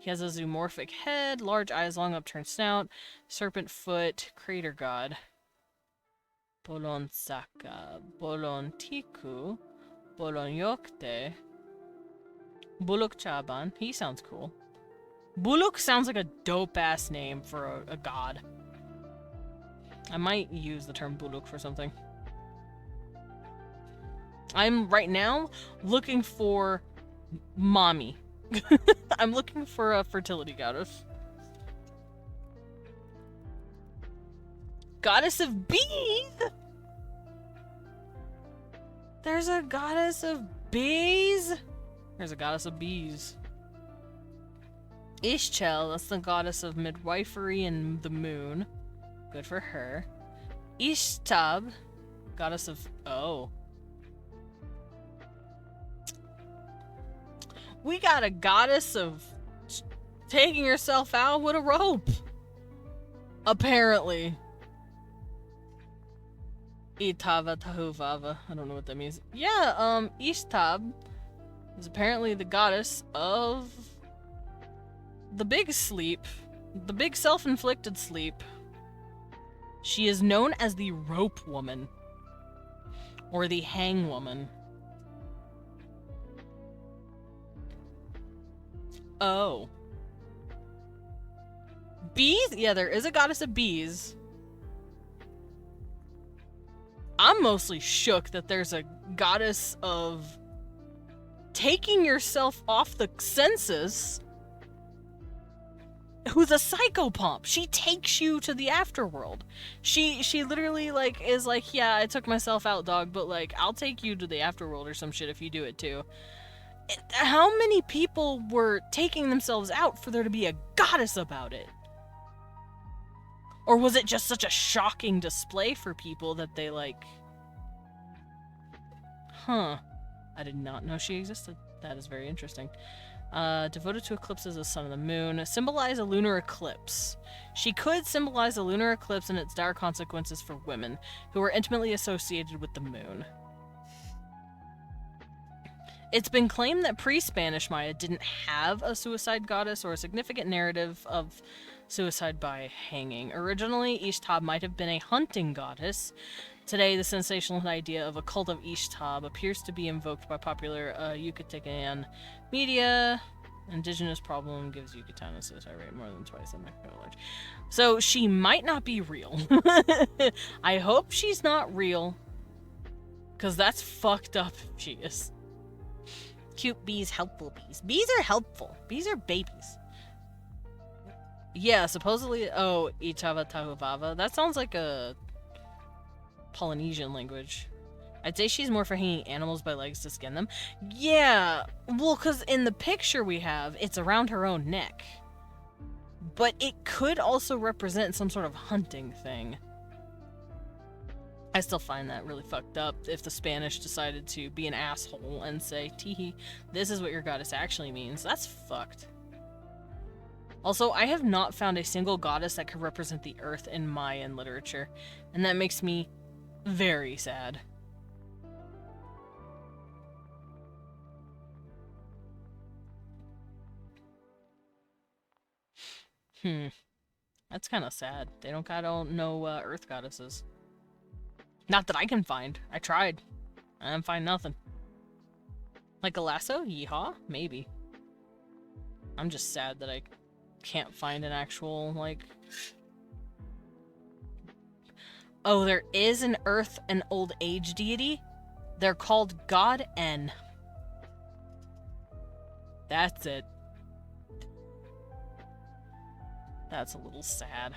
He has a zoomorphic head, large eyes, long upturned snout, serpent foot, crater god. Bolonsaka, Bolontiku, Bolonyokte, Buluk Chaban. He sounds cool. Buluk sounds like a dope-ass name for a god. I might use the term Buluk for something. I'm, right now, looking for mommy. I'm looking for a fertility goddess. Goddess of bees! There's a goddess of bees? There's a goddess of bees. Ishchel, that's the goddess of midwifery and the moon. Good for her. Ishtab, goddess of... Oh. We got a goddess of taking herself out with a rope. Apparently. Itava Tahuvava. I don't know what that means. Yeah, Ishtab is apparently the goddess of the big sleep. The big self-inflicted sleep. She is known as the rope woman. Or the hang woman. Oh. Bees? Yeah, there is a goddess of bees. I'm mostly shook that there's a goddess of taking yourself off the census who's a psychopomp. She takes you to the afterworld. She literally, like, is like, yeah, I took myself out, dog, but, like, I'll take you to the afterworld or some shit if you do it, too. How many people were taking themselves out for there to be a goddess about it? Or was it just such a shocking display for people that they, like... Huh. I did not know she existed. That is very interesting. Devoted to eclipses as sun and the moon. Symbolize a lunar eclipse. She could symbolize a lunar eclipse and its dire consequences for women, who are intimately associated with the moon. It's been claimed that pre-Spanish Maya didn't have a suicide goddess or a significant narrative of suicide by hanging. Originally, Ishtab might have been a hunting goddess. Today, the sensational idea of a cult of Ishtab appears to be invoked by popular Yucatecan media. Indigenous problem gives Yucatan a suicide rate more than twice in Mexico large. So she might not be real. I hope she's not real. Because that's fucked up if she is. Cute bees, helpful bees. Bees are helpful. Bees are babies. Yeah, supposedly... Oh, Itava Tahuvava. That sounds like a Polynesian language. I'd say she's more for hanging animals by legs to skin them. Yeah, well, because in the picture we have, it's around her own neck. But it could also represent some sort of hunting thing. I still find that really fucked up if the Spanish decided to be an asshole and say, teehee, this is what your goddess actually means. That's fucked. Also, I have not found a single goddess that could represent the earth in Mayan literature, and that makes me very sad. That's kind of sad. They don't got no earth goddesses. Not that I can find. I tried. I didn't find nothing. Like a lasso? Yeehaw? Maybe. I'm just sad that I can't find an actual, like... Oh, there is an earth and old age deity. They're called God N. That's it. That's a little sad.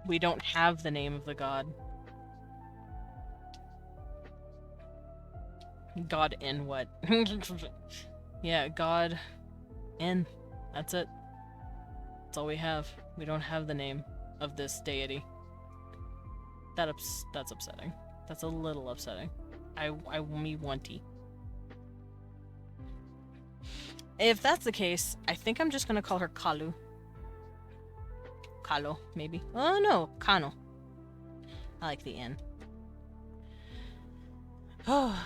We don't have the name of the god. God N what? Yeah, God N. That's it. That's all we have. We don't have the name of this deity. That's upsetting. That's a little upsetting. Me wanty. If that's the case, I think I'm just gonna call her Kalu. Kalo, maybe. Oh no, Kano. I like the N. Oh,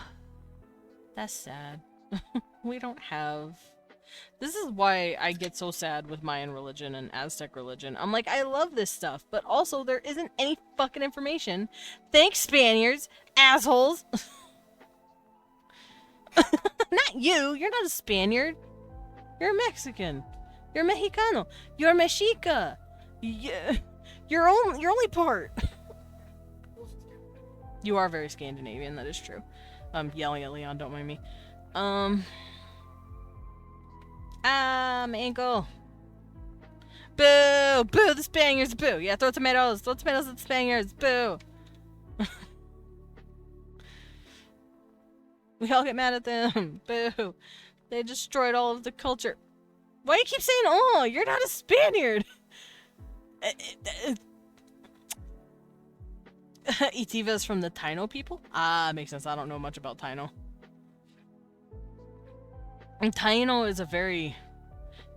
that's sad. We don't have... This is why I get so sad with Mayan religion and Aztec religion. I'm like, I love this stuff, but also there isn't any fucking information. Thanks, Spaniards! Assholes! Not you! You're not a Spaniard! You're a Mexican! You're Mexicano! You're Mexica! Yeah, your only part. You are very Scandinavian, that is true. I'm yelling at Leon, don't mind me. My ankle. Boo! Boo! The Spaniards! Boo! Yeah, throw tomatoes! Throw tomatoes at the Spaniards! Boo! We all get mad at them. Boo! They destroyed all of the culture. Why do you keep saying, oh, you're not a Spaniard? Itiva is from the Taino people? Ah, makes sense. I don't know much about Taino. And Taino is a very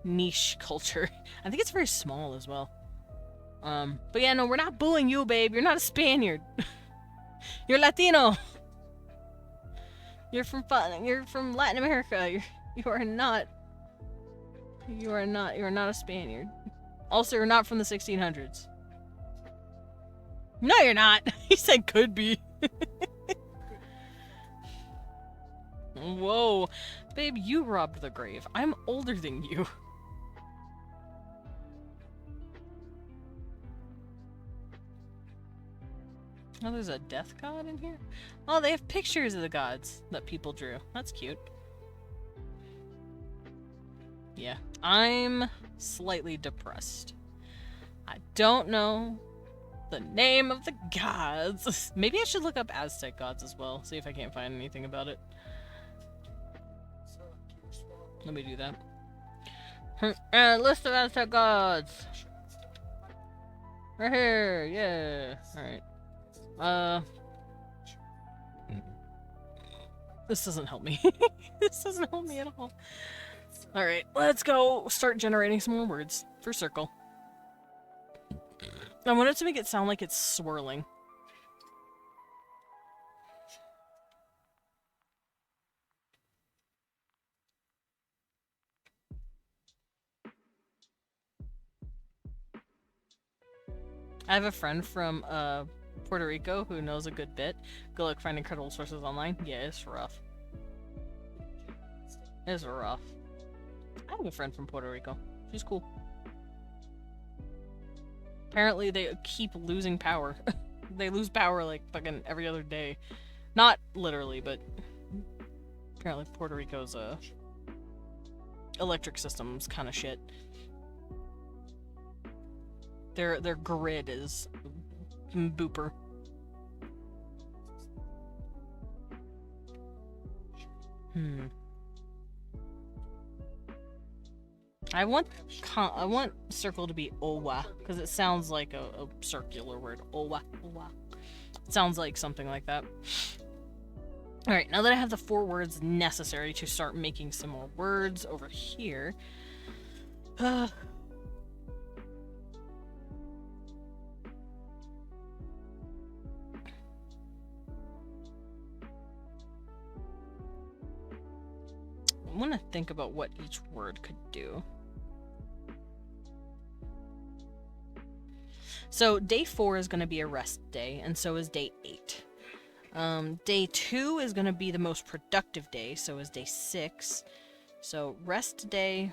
niche culture. I think it's very small as well. But yeah, no, we're not booing you, babe. You're not a Spaniard. You're Latino. You're from Latin America. You are not a Spaniard. Also, you're not from the 1600s. No, you're not. He said could be. Whoa. Babe, you robbed the grave. I'm older than you. Oh, there's a death god in here? Oh, they have pictures of the gods that people drew. That's cute. Yeah, I'm slightly depressed. I don't know the name of the gods. Maybe I should look up Aztec gods as well, see if I can't find anything about it. Let me do that. List of Aztec gods. Right here, yeah. Alright. This doesn't help me. This doesn't help me at all. Alright, let's go start generating some more words for circle. I want it to make it sound like it's swirling. I have a friend from Puerto Rico who knows a good bit. Go look, find incredible sources online. Yeah, it's rough. It's rough. I have a friend from Puerto Rico. She's cool. Apparently they keep losing power. They lose power like fucking every other day. Not literally, but apparently Puerto Rico's electric system's kind of shit. Their grid is booper. I want circle to be owa, because it sounds like a circular word. Owa, owa. It sounds like something like that. Alright, now that I have the 4 words necessary to start making some more words over here. I want to think about what each word could do. So day 4 is going to be a rest day, and so is day 8. Day 2 is going to be the most productive day, so is day 6. So rest day,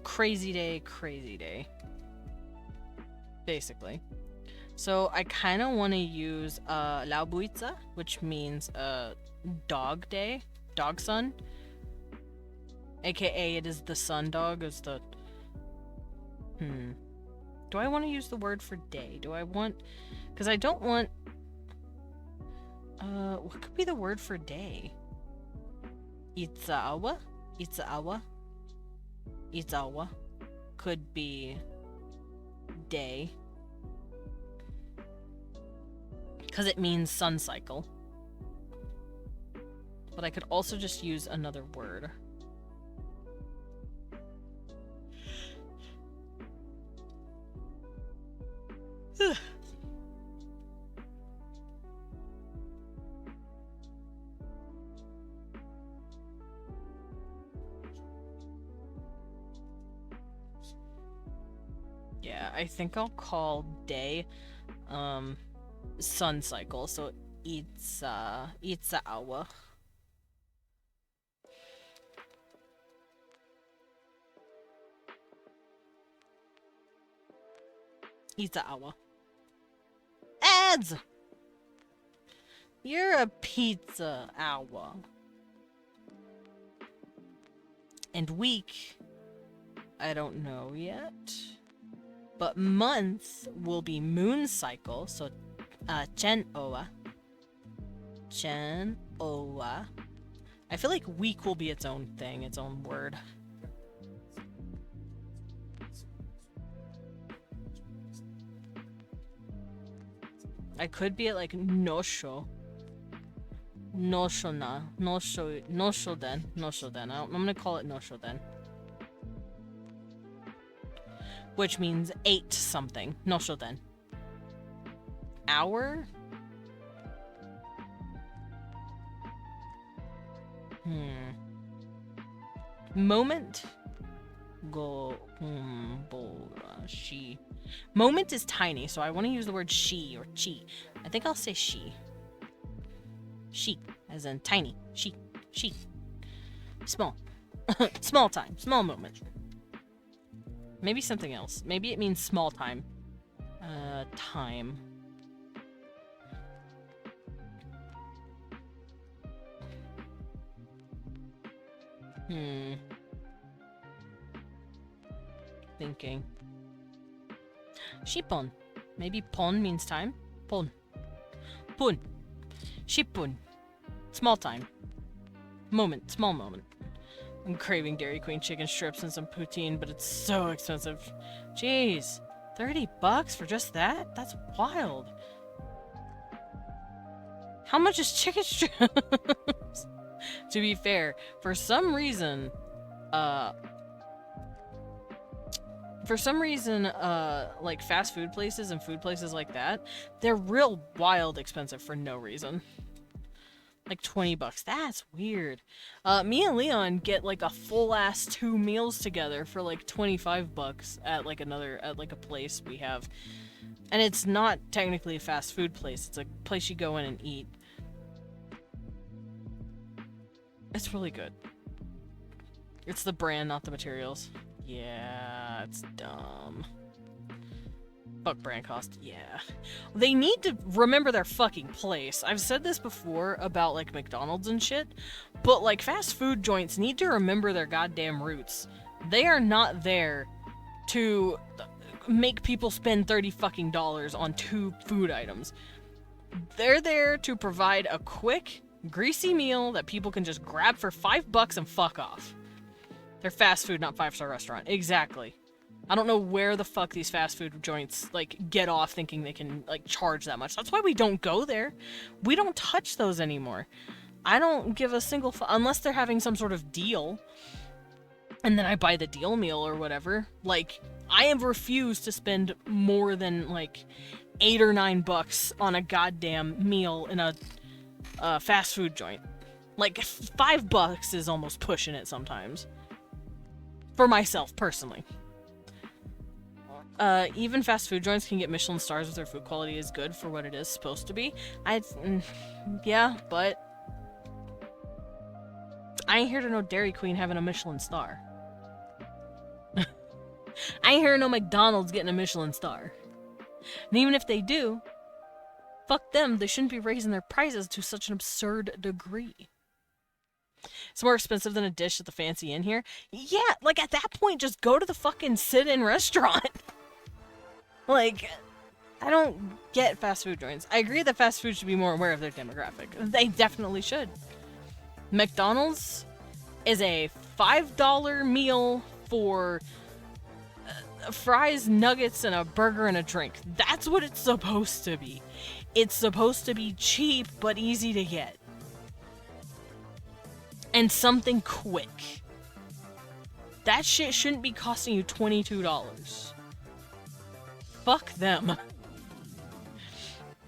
crazy day. Basically. So I kind of want to use Laubuitza, which means dog day, dog sun. AKA it is the sun dog, is the... Do I want to use the word for day? Do I want... Because I don't want... what could be the word for day? Itzawa? Itzawa could be day. Because it means sun cycle. But I could also just use another word. Yeah, I think I'll call day sun cycle, so it's a hour. It's a hour. Ads! You're a pizza hour. And week, I don't know yet. But month will be moon cycle, so Chen Owa. Chen Owa. I feel like week will be its own thing, its own word. I could be at like Nosho. Noshona. Noshoden. I'm gonna call it Noshoden. Which means 8 something. Noshoden. Hour? Moment? Go. She. Moment is tiny, so I want to use the word she or chi. I think I'll say she. She, as in tiny. She. Small. Small time. Small moment. Maybe something else. Maybe it means small time. Time. Thinking. Shipon. Maybe pon means time? Pon. Pun. Shipun. Small time. Moment. Small moment. I'm craving Dairy Queen chicken strips and some poutine, but it's so expensive. Jeez. $30 for just that? That's wild. How much is chicken strips? To be fair, for some reason, like fast food places and food places like that, they're real wild expensive for no reason. Like $20. That's weird. Me and Leon get like a full ass 2 meals together for like $25 at like a place we have. And it's not technically a fast food place. It's a place you go in and eat. It's really good. It's the brand, not the materials. Yeah, it's dumb. Fuck brand cost, yeah. They need to remember their fucking place. I've said this before about, like, McDonald's and shit, but, like, fast food joints need to remember their goddamn roots. They are not there to make people spend $30 fucking on 2 food items. They're there to provide a quick, greasy meal that people can just grab for $5 and fuck off. They're fast food, not 5-star restaurant. Exactly. I don't know where the fuck these fast food joints, like, get off thinking they can, like, charge that much. That's why we don't go there. We don't touch those anymore. I don't give a single unless they're having some sort of deal. And then I buy the deal meal or whatever. Like, I have refused to spend more than, like, $8 or $9 on a goddamn meal in a fast food joint. Like, $5 is almost pushing it sometimes. For myself, personally. Even fast food joints can get Michelin stars if their food quality is good for what it is supposed to be. Yeah, but I ain't here to know Dairy Queen having a Michelin star. I ain't here to know McDonald's getting a Michelin star. And even if they do, fuck them, they shouldn't be raising their prices to such an absurd degree. It's more expensive than a dish at the fancy inn here. Yeah, like at that point, just go to the fucking sit-in restaurant. Like, I don't get fast food joints. I agree that fast food should be more aware of their demographic. They definitely should. McDonald's is a $5 meal for fries, nuggets, and a burger and a drink. That's what it's supposed to be. It's supposed to be cheap but easy to get. And something quick. That shit shouldn't be costing you $22. Fuck them.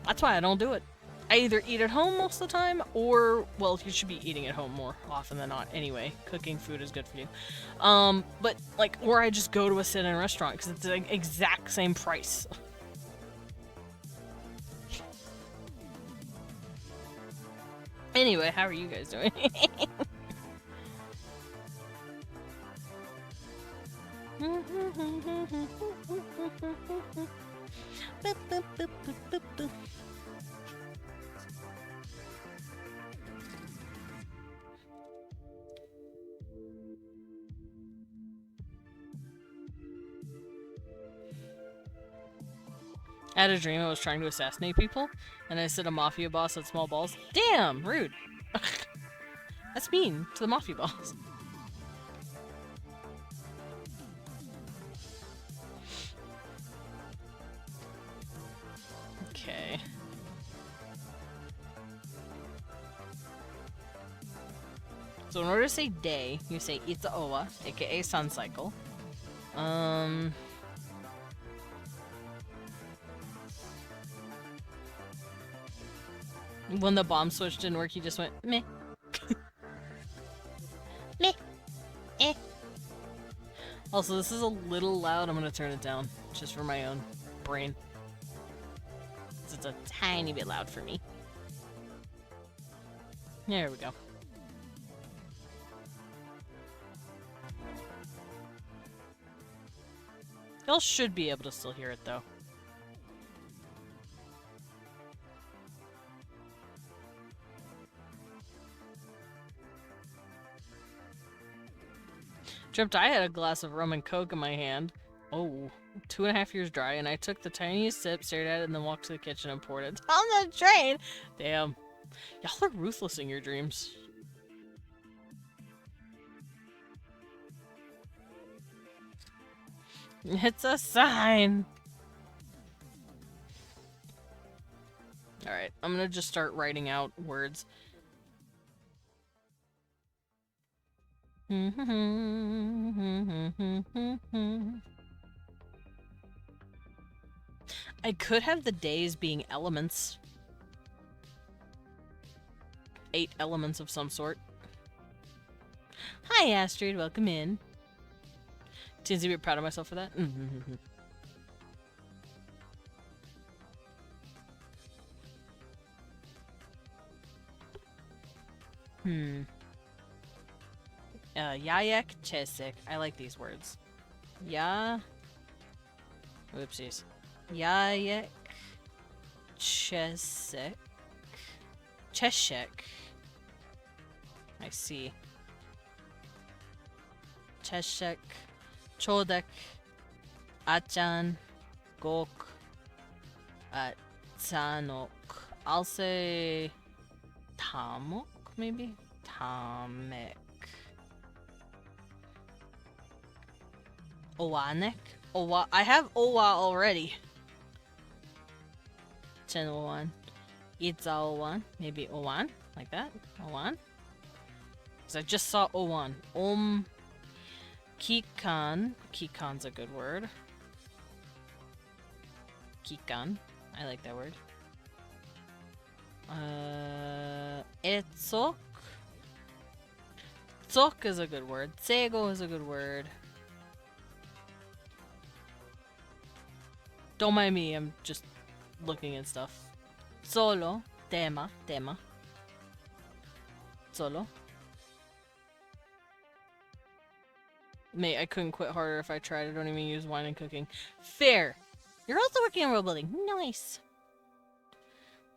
That's why I don't do it. I either eat at home most of the time, or, well, you should be eating at home more often than not anyway. Cooking food is good for you. But, like, or I just go to a sit-in restaurant, because it's the exact same price. Anyway, how are you guys doing? I had a dream I was trying to assassinate people, and I said a mafia boss had small balls. Damn, rude. That's mean to the mafia boss. Okay. So in order to say day, you say Itza Owa, aka sun cycle. When the bomb switch didn't work, he just went, meh. Meh. Eh. Also, this is a little loud. I'm gonna turn it down, just for my own brain. It's a tiny bit loud for me. There we go. Y'all should be able to still hear it, though. Dreamt I had a glass of rum and coke in my hand. Oh, 2.5 years dry, and I took the tiniest sip, stared at it, and then walked to the kitchen and poured it on the drain. Damn. Y'all are ruthless in your dreams. It's a sign. Alright, I'm gonna just start writing out words. I could have the days being elements. 8 elements of some sort. Hi, Astrid. Welcome in. Seems a bit proud of myself for that. Yayek Chesik. I like these words. Whoopsies. Yayek Chesik. Cheshek. I see. Cheshek. Chodek. Achan. Gok. Tsanok. I'll say Tamok, maybe? Tamek. Owanek? Owa. I have Owa already. Chen Owan. Itza Owan. Maybe Owan? Like that? Owan? Because I just saw Owan. Kikan. Kikan's a good word. Kikan. I like that word. Etzok. Tsok is a good word. Tsego is a good word. Don't mind me, I'm just looking at stuff. Solo. Tema. Solo. Mate, I couldn't quit harder if I tried. I don't even use wine and cooking. Fair. You're also working on world building. Nice.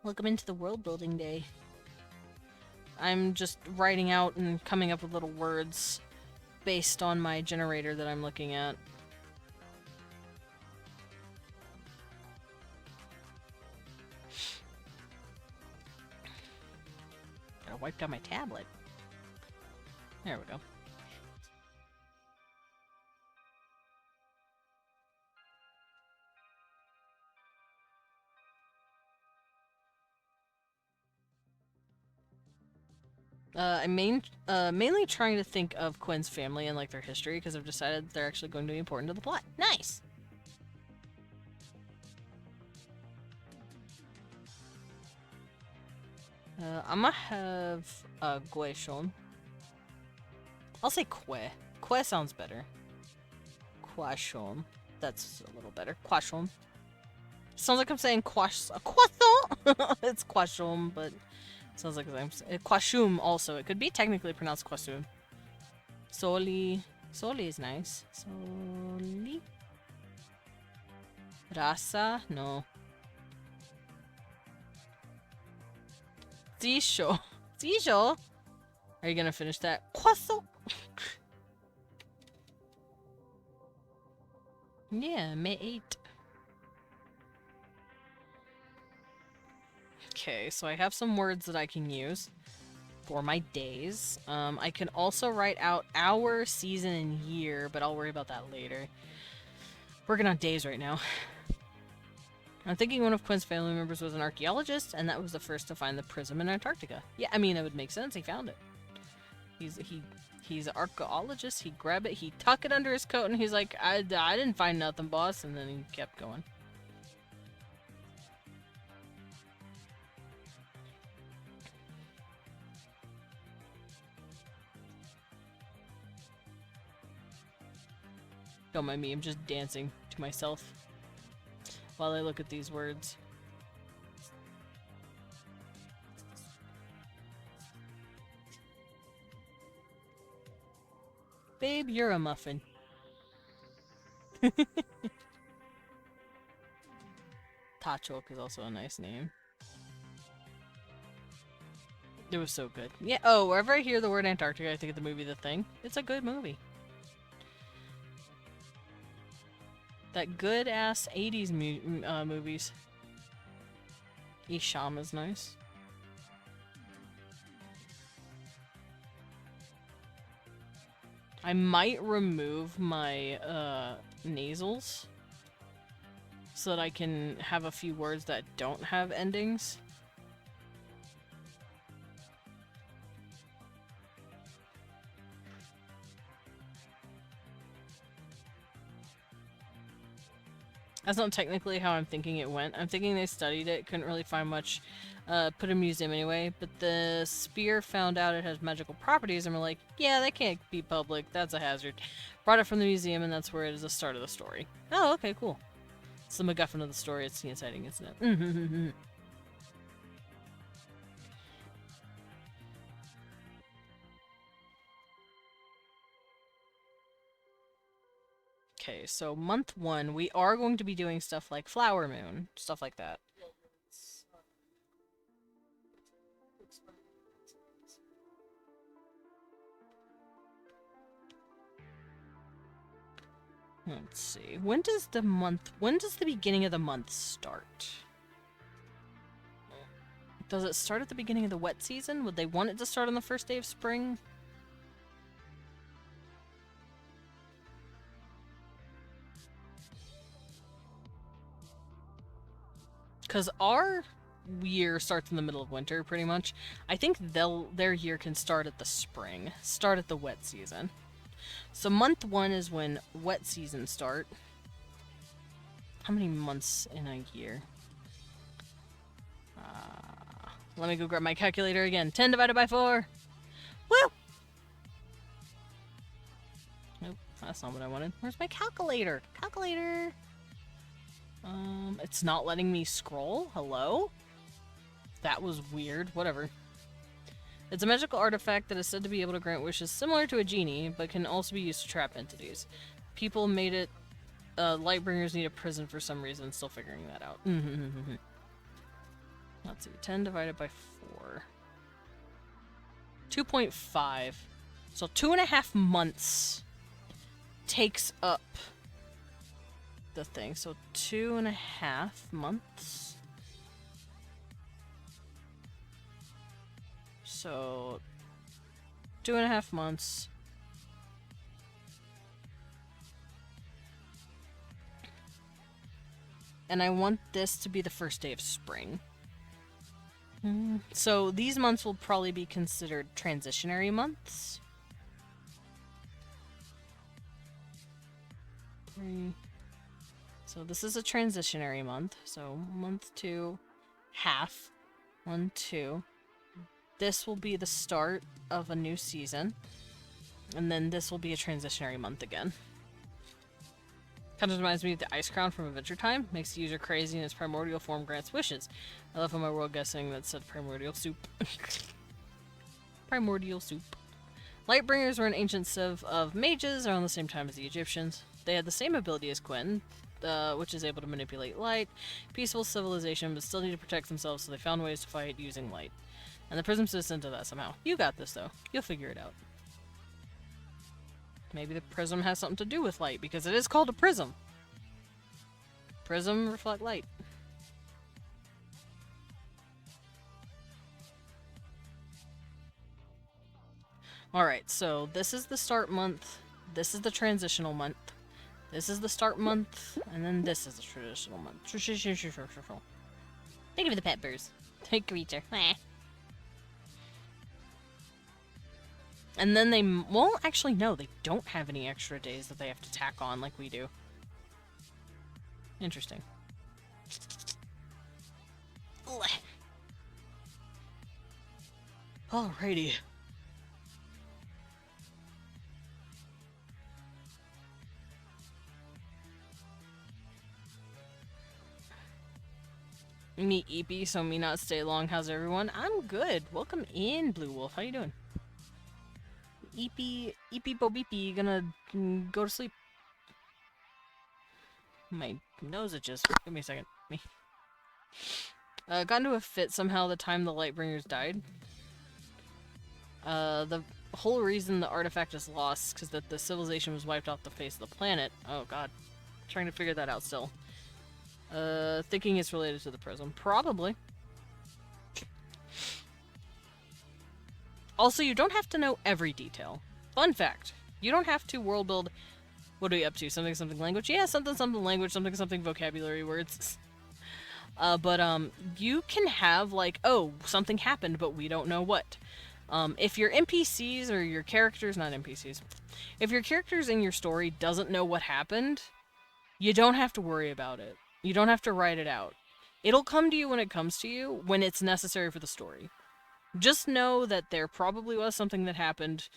Welcome into the world building day. I'm just writing out and coming up with little words based on my generator that I'm looking at. Gotta wipe down my tablet. There we go. I'm mainly trying to think of Quinn's family and like their history because I've decided they're actually going to be important to the plot. Nice! I'm gonna have Gueshon. I'll say Que. Que sounds better. Quashon. That's a little better. Quashon. Sounds like I'm saying croissant. It's quashon, but sounds like I'm saying quashum also. It could be technically pronounced quasum. Soli. Soli is nice. Soli. Rasa? No. Zisho. Zisho? Are you gonna finish that? Croissant. Yeah, May 8. Okay, so I have some words that I can use for my days. I can also write out hour, season, and year, but I'll worry about that later. Working on days right now. I'm thinking one of Quinn's family members was an archaeologist, and that was the first to find the prism in Antarctica. Yeah, I mean, it would make sense. He found it. He's an archaeologist. He grabbed it, he tucked it under his coat, and he's like, I didn't find nothing, boss, and then he kept going. Don't mind me, I'm just dancing to myself while I look at these words. Babe, you're a muffin. Tachok is also a nice name. It was so good. Yeah, oh, wherever I hear the word Antarctica, I think of the movie The Thing. It's a good movie. That good-ass 80s movies. Isham is nice. I might remove my nasals so that I can have a few words that don't have endings. That's not technically how I'm thinking it went. I'm thinking they studied it, couldn't really find much, put in a museum anyway, but the spear found out it has magical properties and we're like, yeah, that can't be public, that's a hazard. Brought it from the museum and that's where it is the start of the story. Oh, okay, cool. It's the MacGuffin of the story, it's the inciting incident. Okay, so month 1, we are going to be doing stuff like Flower Moon, stuff like that. Let's see. When does the beginning of the month start? Does it start at the beginning of the wet season? Would they want it to start on the first day of spring? Because our year starts in the middle of winter, pretty much. I think their year can start at the spring, start at the wet season. So month 1 is when wet seasons start. How many months in a year? Let me go grab my calculator again. 10 divided by 4. Woo! Nope, that's not what I wanted. Where's my calculator? Calculator! It's not letting me scroll? Hello? That was weird. Whatever. It's a magical artifact that is said to be able to grant wishes similar to a genie, but can also be used to trap entities. People made it... Lightbringers need a prison for some reason. Still figuring that out. Let's see. 10 divided by 4. 2.5. So 2.5 months takes up the thing. So 2.5 months. So 2.5 months. And I want this to be the first day of spring. So these months will probably be considered transitionary months. 3. So this is a transitionary month. So month 2, half. 1, 2. This will be the start of a new season. And then this will be a transitionary month again. Kind of reminds me of the Ice Crown from Adventure Time. Makes the user crazy and its primordial form grants wishes. I love how my world guessing that said primordial soup. Primordial soup. Lightbringers were an ancient civ of mages around the same time as the Egyptians. They had the same ability as Quinn, which is able to manipulate light. Peaceful civilization, but still need to protect themselves, so they found ways to fight using light. And the prism fits into that somehow. You got this, though. You'll figure it out. Maybe the prism has something to do with light, because it is called a prism. Prism reflect light. Alright, so this is the start month, this is the transitional month, this is the start month, and then this is the traditional month. Thank you for the peppers. Creature. And then they... Well, actually, no. They don't have any extra days that they have to tack on like we do. Interesting. Alrighty. Me EP, so me not stay long. How's everyone? I'm good. Welcome in, Blue Wolf. How you doing? EP Bo Beepy, gonna go to sleep. My nose itches. Give me a second. Me. Got into a fit somehow the time the Lightbringers died. The whole reason the artifact is lost is because that the civilization was wiped off the face of the planet. Oh god. Trying to figure that out still. Thinking it's related to the prism. Probably. Also, you don't have to know every detail. Fun fact. You don't have to world build... What are we up to? Something something language? Yeah, something something language, something something vocabulary words. But you can have, like, oh, something happened, but we don't know what. If your NPCs or your characters... Not NPCs. If your characters in your story doesn't know what happened, you don't have to worry about it. You don't have to write it out. It'll come to you when it comes to you, when it's necessary for the story. Just know that there probably was something that happened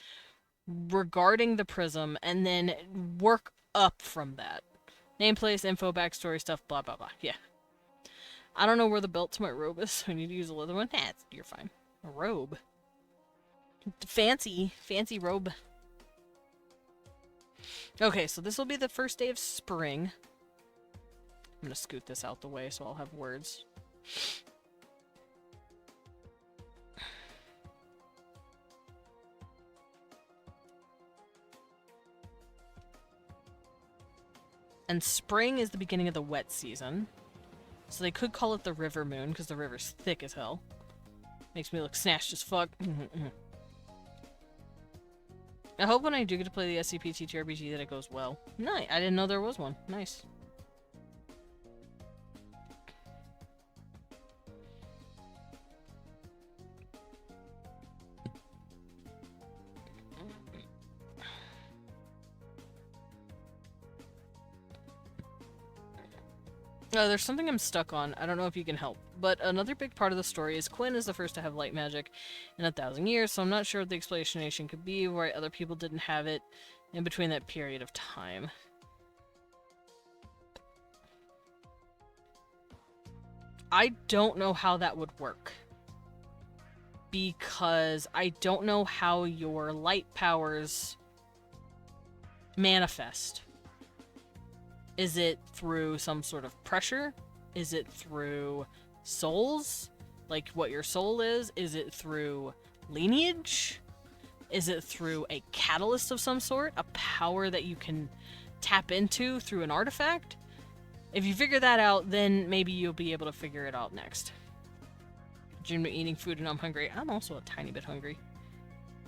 regarding the prism, and then work up from that. Name, place, info, backstory, stuff, blah, blah, blah. Yeah. I don't know where the belt to my robe is, so I need to use a leather one. You're fine. A robe. Fancy robe. Okay, so this will be the first day of spring. I'm gonna scoot this out the way so I'll have words. And spring is the beginning of the wet season. So they could call it the river moon, because the river's thick as hell. Makes me look snatched as fuck. I hope when I do get to play the SCP TTRPG that it goes well. Nice. I didn't know there was one. Nice. There's something I'm stuck on. I don't know if you can help. But another big part of the story is Quinn is the first to have light magic in 1,000 years, so I'm not sure what the explanation could be why other people didn't have it in between that period of time. I don't know how that would work. Because I don't know how your light powers manifest. Is it through some sort of pressure? Is it through souls? Like what your soul is? Is it through lineage? Is it through a catalyst of some sort? A power that you can tap into through an artifact? If you figure that out, then maybe you'll be able to figure it out next. June been eating food and I'm hungry. I'm also a tiny bit hungry.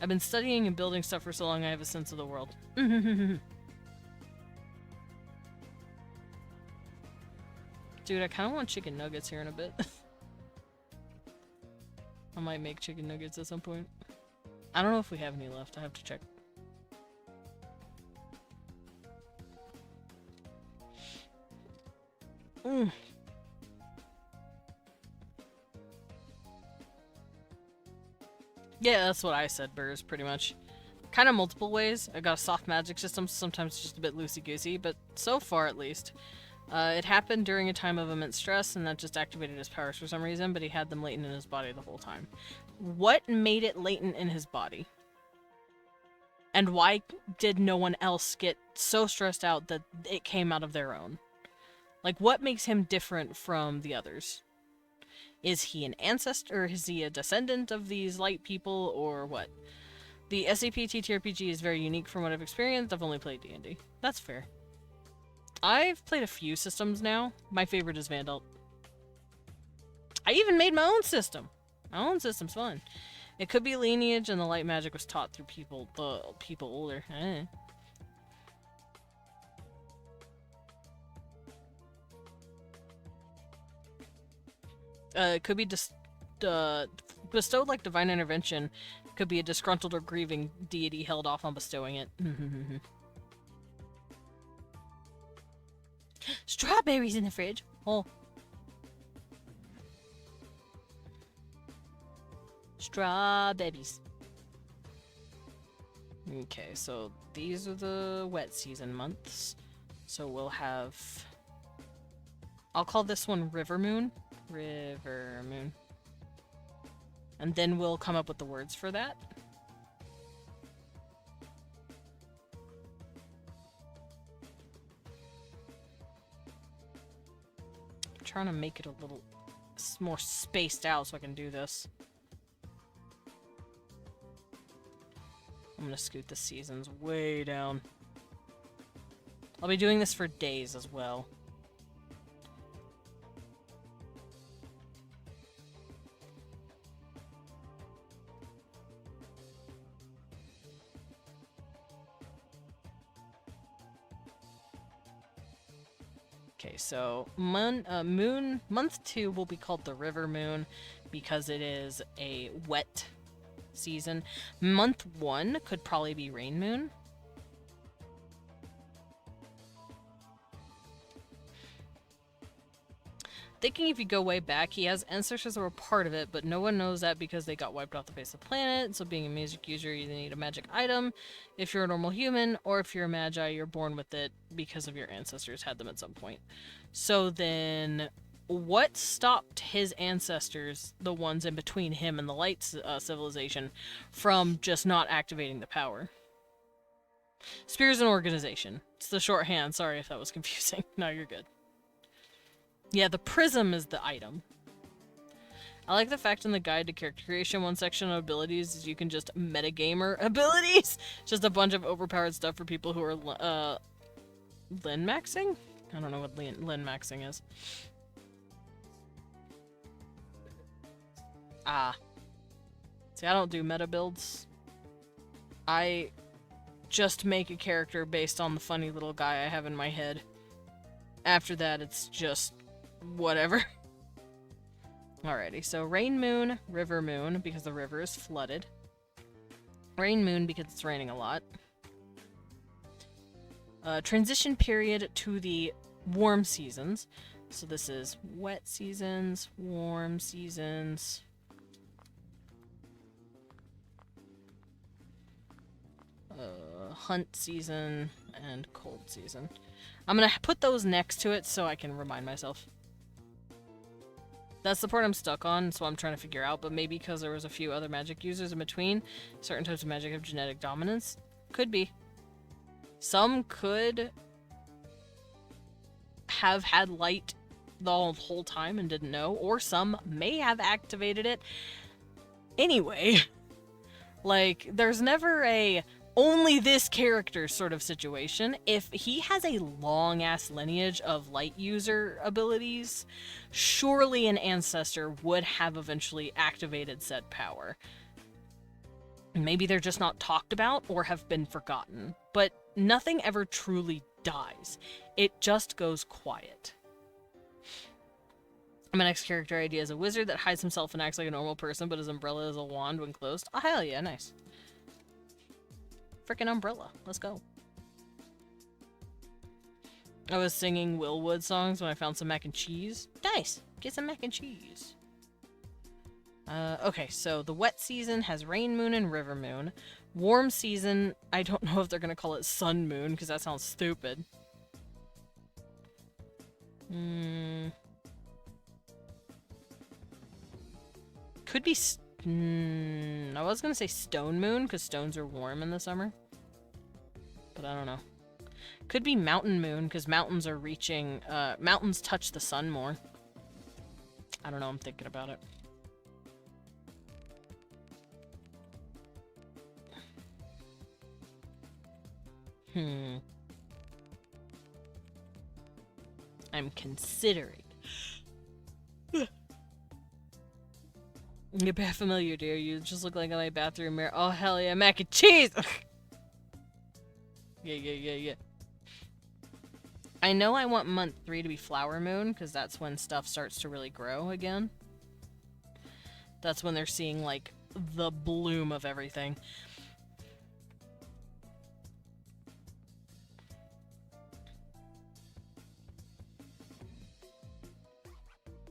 I've been studying and building stuff for so long I have a sense of the world. Dude, I kind of want chicken nuggets here in a bit. I might make chicken nuggets at some point. I don't know if we have any left. I have to check. Yeah, that's what I said, Burrs, pretty much. Kind of multiple ways. I got a soft magic system, sometimes just a bit loosey-goosey, but so far at least. It happened during a time of immense stress, and that just activated his powers for some reason, but he had them latent in his body the whole time. What made it latent in his body? And why did no one else get so stressed out that it came out of their own? Like, what makes him different from the others? Is he an ancestor, or is he a descendant of these light people, or what? The SAP TTRPG is very unique from what I've experienced. I've only played D&D. That's fair. I've played a few systems now. My favorite is Vandal. I even made my own system. My own system's fun. It could be lineage, and the light magic was taught through people older. It could be bestowed like divine intervention. Could be a disgruntled or grieving deity held off on bestowing it. Strawberries in the fridge. Oh. Strawberries. Okay, so these are the wet season months. So we'll have... I'll call this one River Moon. River Moon. And then we'll come up with the words for that. I'm trying to make it a little more spaced out so I can do this. I'm gonna scoot the seasons way down. I'll be doing this for days as well. Okay, so month 2 will be called the River Moon because it is a wet season. Month 1 could probably be Rain Moon. Thinking if you go way back, he has ancestors that were part of it, but no one knows that because they got wiped off the face of the planet. So being a magic user, you either need a magic item if you're a normal human, or if you're a magi, you're born with it because of your ancestors had them at some point. So then, what stopped his ancestors, the ones in between him and the light civilization, from just not activating the power? Spears and organization. It's the shorthand. Sorry if that was confusing. No, you're good. Yeah, the prism is the item. I like the fact in the guide to character creation, one section of abilities is you can just metagamer abilities. Just a bunch of overpowered stuff for people who are Lin maxing? I don't know what Lin maxing is. Ah. See, I don't do meta builds. I just make a character based on the funny little guy I have in my head. After that, it's just whatever. Alrighty, so Rain Moon, River Moon, because the river is flooded. Rain Moon, because it's raining a lot. Transition period to the warm seasons. So this is wet seasons, warm seasons. Hunt season and cold season. I'm gonna put those next to it so I can remind myself. That's the part I'm stuck on, so I'm trying to figure out, but maybe because there was a few other magic users in between, certain types of magic have genetic dominance. Could be. Some could have had light the whole time and didn't know, or some may have activated it. Anyway, like, there's never a only this character sort of situation. If he has a long-ass lineage of light user abilities, surely an ancestor would have eventually activated said power. Maybe they're just not talked about or have been forgotten, but nothing ever truly dies. It just goes quiet. My next character idea is a wizard that hides himself and acts like a normal person, but his umbrella is a wand when closed. Oh, hell yeah, nice. Frickin' umbrella. Let's go. I was singing Willwood songs when I found some mac and cheese. Nice! Get some mac and cheese. Okay, so the wet season has rain moon and river moon. Warm season, I don't know if they're gonna call it sun moon, because that sounds stupid. Could be... I was gonna say stone moon, because stones are warm in the summer. But I don't know. Could be mountain moon, because mountains are reaching... mountains touch the sun more. I don't know, I'm thinking about it. I'm considering. You're bad familiar, dear. You just look like my bathroom mirror. Oh, hell yeah, mac and cheese! Yeah. I know I want month 3 to be flower moon, because that's when stuff starts to really grow again. That's when they're seeing, like, the bloom of everything.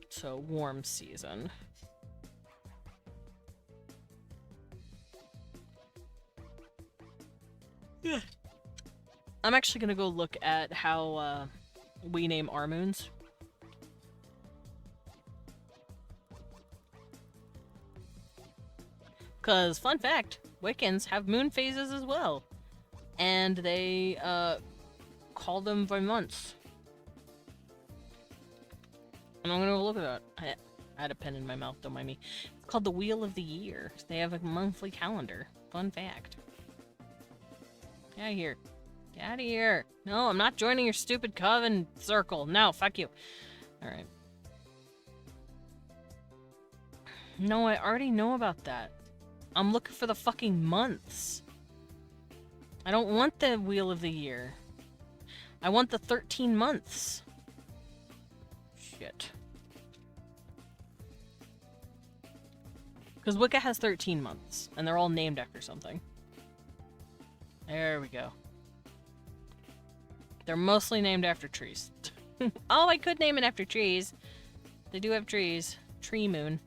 So, warm season. Yeah. I'm actually gonna go look at how we name our moons. Cause, fun fact, Wiccans have moon phases as well. And they call them by months. And I'm gonna go look at that. I had a pen in my mouth, don't mind me. It's called the Wheel of the Year. They have a monthly calendar. Fun fact. Get out of here. Get out of here. No, I'm not joining your stupid coven circle. No, fuck you. Alright. No, I already know about that. I'm looking for the fucking months. I don't want the Wheel of the Year. I want the 13 months. Shit. Because Wicca has 13 months, and they're all named after something. There we go. They're mostly named after trees. Oh, I could name it after trees. They do have trees. Tree moon.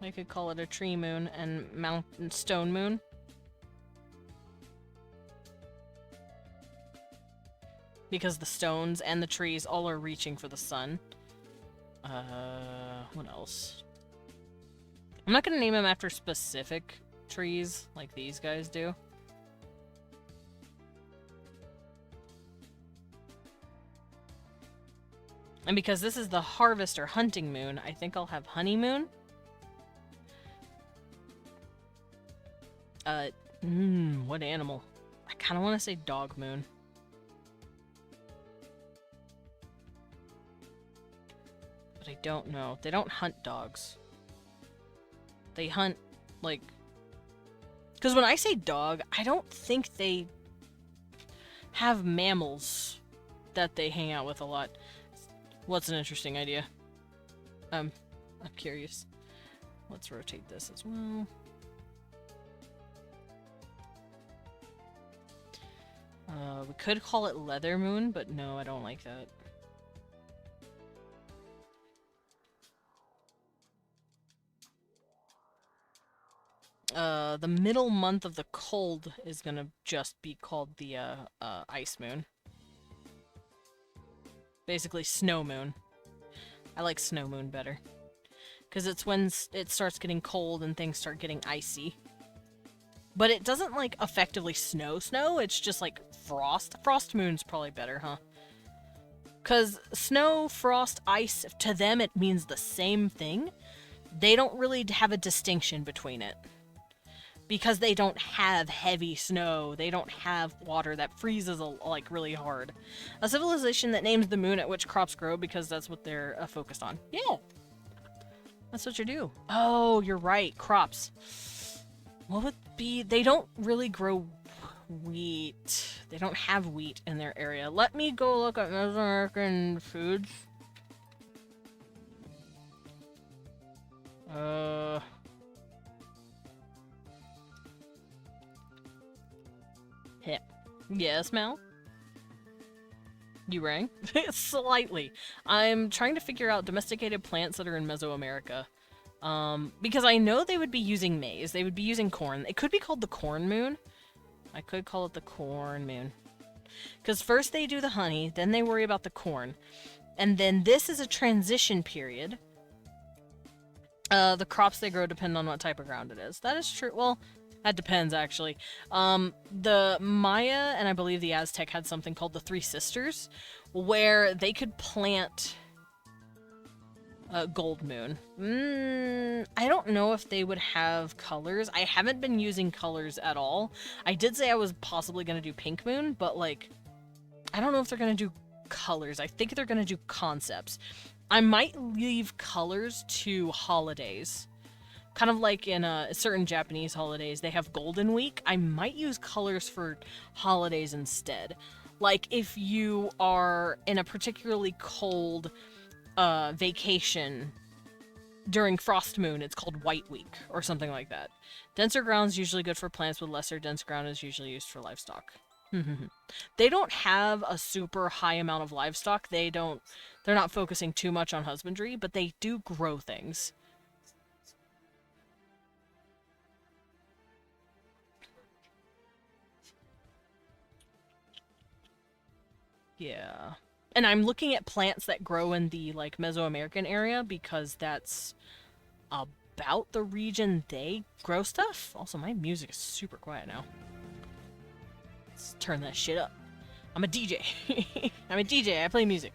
I could call it a tree moon and mountain stone moon. Because the stones and the trees all are reaching for the sun. What else? I'm not gonna name them after specific trees like these guys do. And because this is the harvest or hunting moon, I think I'll have honeymoon. What animal? I kind of want to say dog moon. But I don't know. They don't hunt dogs. They hunt, like... Because when I say dog, I don't think they have mammals that they hang out with a lot. What's an interesting idea? I'm curious. Let's rotate this as well. We could call it Leather Moon, but no, I don't like that. The middle month of the cold is gonna just be called the, Ice Moon. Basically, Snow Moon. I like Snow Moon better. Because it's when it starts getting cold and things start getting icy. But it doesn't, like, effectively snow, it's just, like, frost. Frost Moon's probably better, huh? Because snow, frost, ice, to them it means the same thing. They don't really have a distinction between it. Because they don't have heavy snow, they don't have water that freezes, like, really hard. A civilization that names the moon at which crops grow because that's what they're focused on. Yeah! That's what you do. Oh, you're right, crops. What would be... They don't really grow wheat. They don't have wheat in their area. Let me go look at Mesoamerican foods. Yes, Mel? You rang? Slightly. I'm trying to figure out domesticated plants that are in Mesoamerica. Because I know they would be using maize. They would be using corn. It could be called the Corn Moon. I could call it the Corn Moon. Because first they do the honey, then they worry about the corn. And then this is a transition period. The crops they grow depend on what type of ground it is. That is true. Well, that depends, actually. The Maya and I believe the Aztec had something called the Three Sisters, where they could plant Gold Moon. I don't know if they would have colors. I haven't been using colors at all. I did say I was possibly going to do Pink Moon, but, like, I don't know if they're going to do colors. I think they're going to do concepts. I might leave colors to holidays. Kind of like in certain Japanese holidays, they have Golden Week. I might use colors for holidays instead. Like, if you are in a particularly cold vacation during Frost Moon, it's called White Week, or something like that. Denser ground is usually good for plants, with lesser dense ground is usually used for livestock. They don't have a super high amount of livestock. They're not focusing too much on husbandry, but they do grow things. Yeah. And I'm looking at plants that grow in the, like, Mesoamerican area because that's about the region they grow stuff. Also, my music is super quiet now. Let's turn that shit up. I'm a DJ. I'm a DJ. I play music.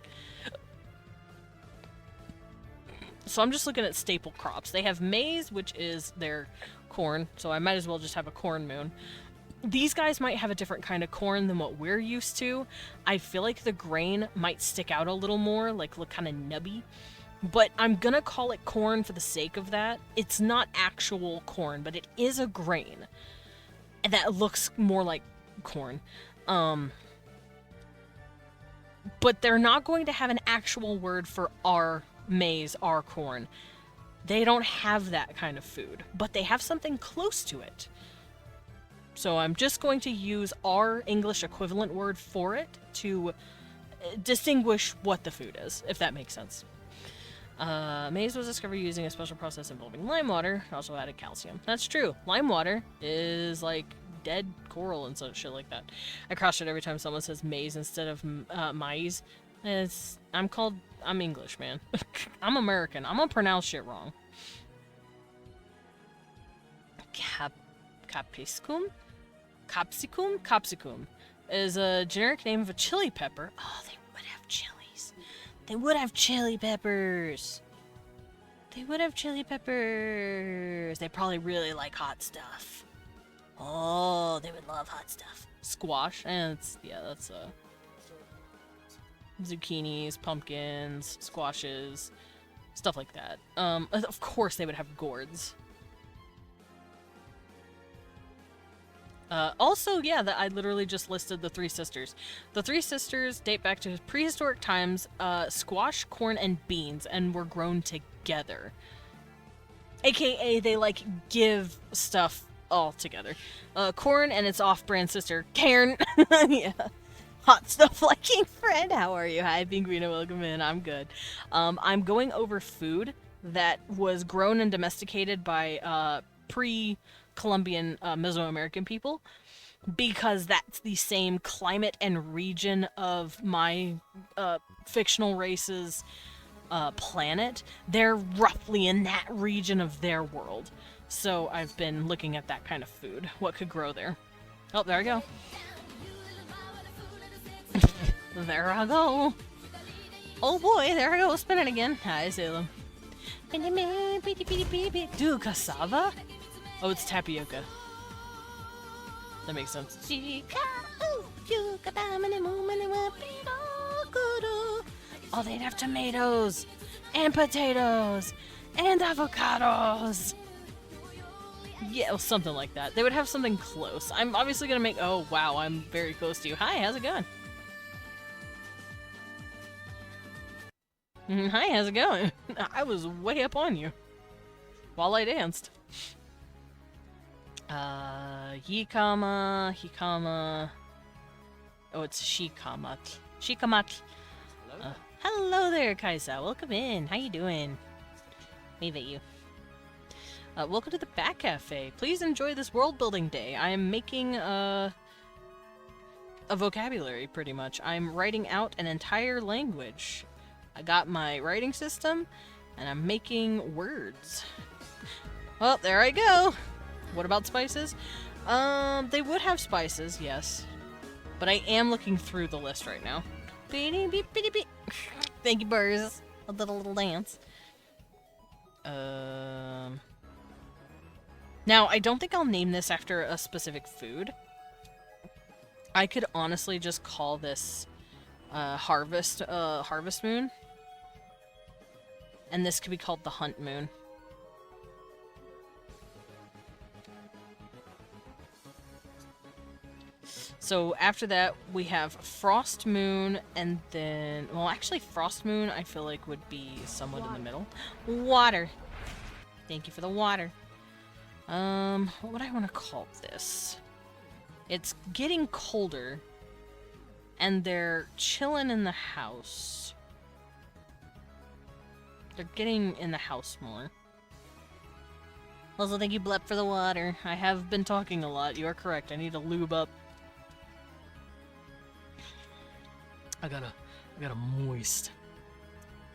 So I'm just looking at staple crops. They have maize, which is their corn, so I might as well just have a corn moon. These guys might have a different kind of corn than what we're used to. I feel like the grain might stick out a little more, like look kind of nubby. But I'm gonna call it corn for the sake of that. It's not actual corn, but it is a grain. And that looks more like corn. But they're not going to have an actual word for our maize, our corn. They don't have that kind of food, but they have something close to it. So I'm just going to use our English equivalent word for it to distinguish what the food is, if that makes sense. Maize was discovered using a special process involving lime water, also added calcium. That's true. Lime water is like dead coral and such shit like that. I cross it every time someone says maize instead of maize. I'm English, man. I'm American. I'm gonna pronounce shit wrong. Capsicum? Capsicum is a generic name of a chili pepper. Oh, they would have chilies. They would have chili peppers. They would have chili peppers. They probably really like hot stuff. Oh, they would love hot stuff. Squash, and that's zucchinis, pumpkins, squashes, stuff like that. Of course they would have gourds. Also, yeah, I literally just listed the Three Sisters. The Three Sisters date back to prehistoric times, squash, corn, and beans, and were grown together. AKA, they, like, give stuff all together. Corn and its off-brand sister, Cairn. Yeah. Hot stuff liking friend. How are you? Hi, Pinguino. Welcome in. I'm good. I'm going over food that was grown and domesticated by pre-Columbian Mesoamerican people, because that's the same climate and region of my fictional race's planet. They're roughly in that region of their world. So I've been looking at that kind of food. What could grow there? Oh, there I go. There I go. Oh boy, there I go, spinning again. Hi, Salem. Dude, cassava? Oh, it's tapioca. That makes sense. Oh, they'd have tomatoes and potatoes and avocados. Yeah, well, something like that. They would have something close. I'm obviously gonna make... Oh, wow, I'm very close to you. Hi, how's it going? Hi, how's it going? I was way up on you while I danced. Hikama. Oh, it's Shikamat. Shikamat. Hello there, Kaisa. Welcome in. How you doing? Wave at you. Welcome to the Bat Cafe. Please enjoy this world building day. I am making a vocabulary, pretty much. I'm writing out an entire language. I got my writing system, and I'm making words. Well, there I go. What about spices? They would have spices, yes. But I am looking through the list right now. Thank you, Burrs. A little dance. Now, I don't think I'll name this after a specific food. I could honestly just call this Harvest Moon. And this could be called the Hunt Moon. So after that, we have Frost Moon, and then... Well, actually, Frost Moon, I feel like, would be somewhat in the middle. Water. Thank you for the water. What would I want to call this? It's getting colder, and they're chilling in the house. They're getting in the house more. Also, thank you, Blep, for the water. I have been talking a lot. You are correct. I need to lube up. I gotta moist.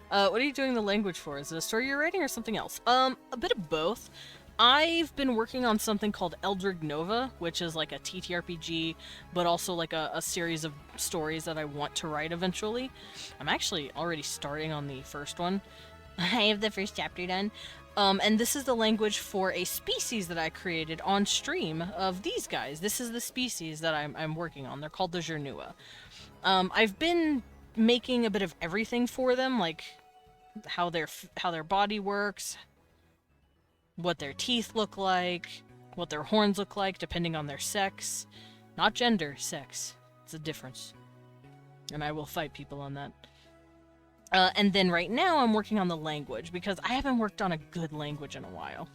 What are you doing the language for? Is it a story you're writing or something else? A bit of both. I've been working on something called Eldrig Nova, which is like a TTRPG, but also like a series of stories that I want to write eventually. I'm actually already starting on the first one. I have the first chapter done. And this is the language for a species that I created on stream of these guys. This is the species that I'm working on. They're called the Zhernua. I've been making a bit of everything for them, like how their body works, what their teeth look like, what their horns look like, depending on their sex. Not gender, sex. It's a difference. And I will fight people on that. And then right now I'm working on the language, because I haven't worked on a good language in a while.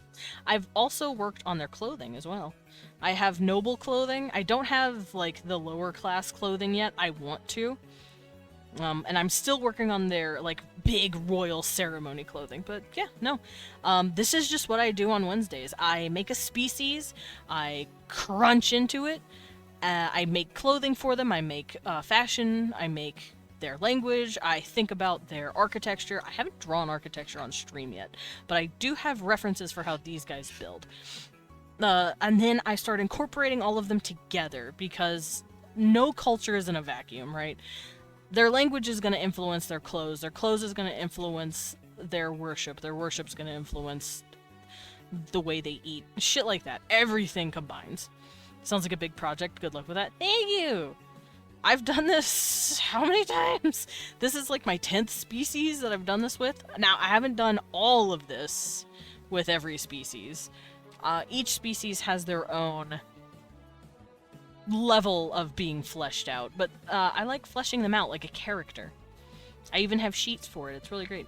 I've also worked on their clothing as well. I have noble clothing. I don't have, like, the lower class clothing yet. I want to. And I'm still working on their, like, big royal ceremony clothing. But, yeah, no. This is just what I do on Wednesdays. I make a species, I crunch into it, I make clothing for them, I make fashion, I make their language, I think about their architecture. I haven't drawn architecture on stream yet, but I do have references for how these guys build. And then I start incorporating all of them together, because no culture is in a vacuum, right? Their language is going to influence their clothes is going to influence their worship's going to influence the way they eat. Shit like that. Everything combines. Sounds like a big project. Good luck with that. Thank you! I've done this how many times? This is like my 10th species that I've done this with. Now, I haven't done all of this with every species. Each species has their own level of being fleshed out, but I like fleshing them out like a character. I even have sheets for it. It's really great.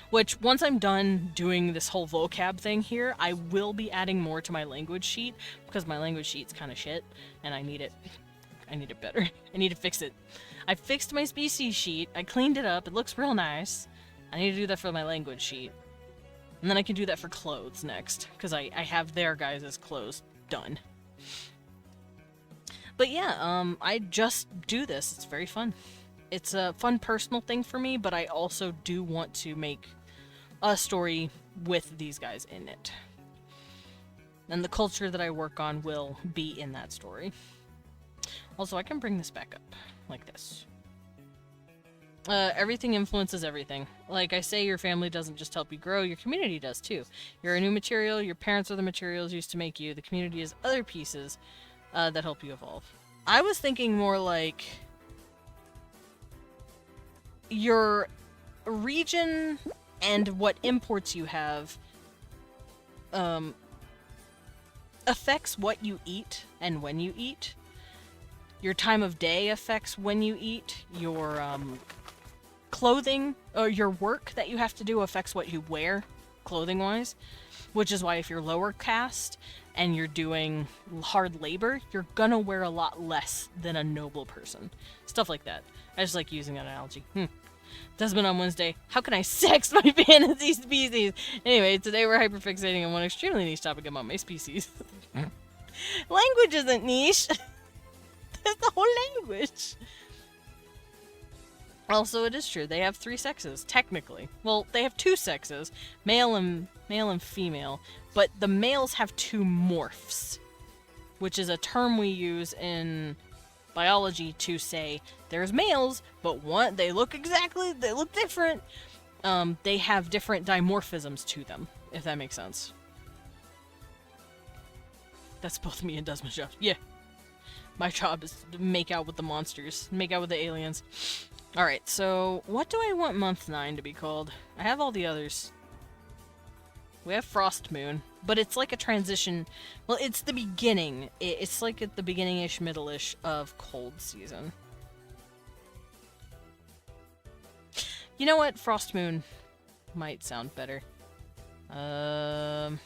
Which, once I'm done doing this whole vocab thing here, I will be adding more to my language sheet, because my language sheet's kind of shit, and I need it better. I need to fix it. I fixed my species sheet, I cleaned it up, it looks real nice. I need to do that for my language sheet. And then I can do that for clothes next, because I have their guys' clothes done. But yeah, I just do this. It's very fun. It's a fun personal thing for me, but I also do want to make a story with these guys in it. And the culture that I work on will be in that story. Also, I can bring this back up, like this. Everything influences everything. Like I say, your family doesn't just help you grow, your community does too. You're a new material, your parents are the materials used to make you, the community is other pieces that help you evolve. I was thinking more like your region and what imports you have affects what you eat and when you eat. Your time of day affects when you eat. Your clothing or your work that you have to do affects what you wear, clothing-wise. Which is why if you're lower caste and you're doing hard labor, you're gonna wear a lot less than a noble person. Stuff like that. I just like using that analogy. Desmond on Wednesday. How can I sex my fantasy species? Anyway, today we're hyperfixating on one extremely niche topic about my species. Language isn't niche. That's the whole language. Also, it is true. They have 3 sexes, technically. Well, they have 2 sexes, male and female, but the males have 2 morphs, which is a term we use in biology to say there's males, but they look different. They have different dimorphisms to them, if that makes sense. That's both me and Desmond's job. Yeah. My job is to make out with the monsters, make out with the aliens. Alright, so what do I want month 9 to be called? I have all the others. We have Frost Moon, but it's like a transition. Well, it's the beginning. It's like at the beginning-ish, middle-ish of cold season. You know what? Frost Moon might sound better. I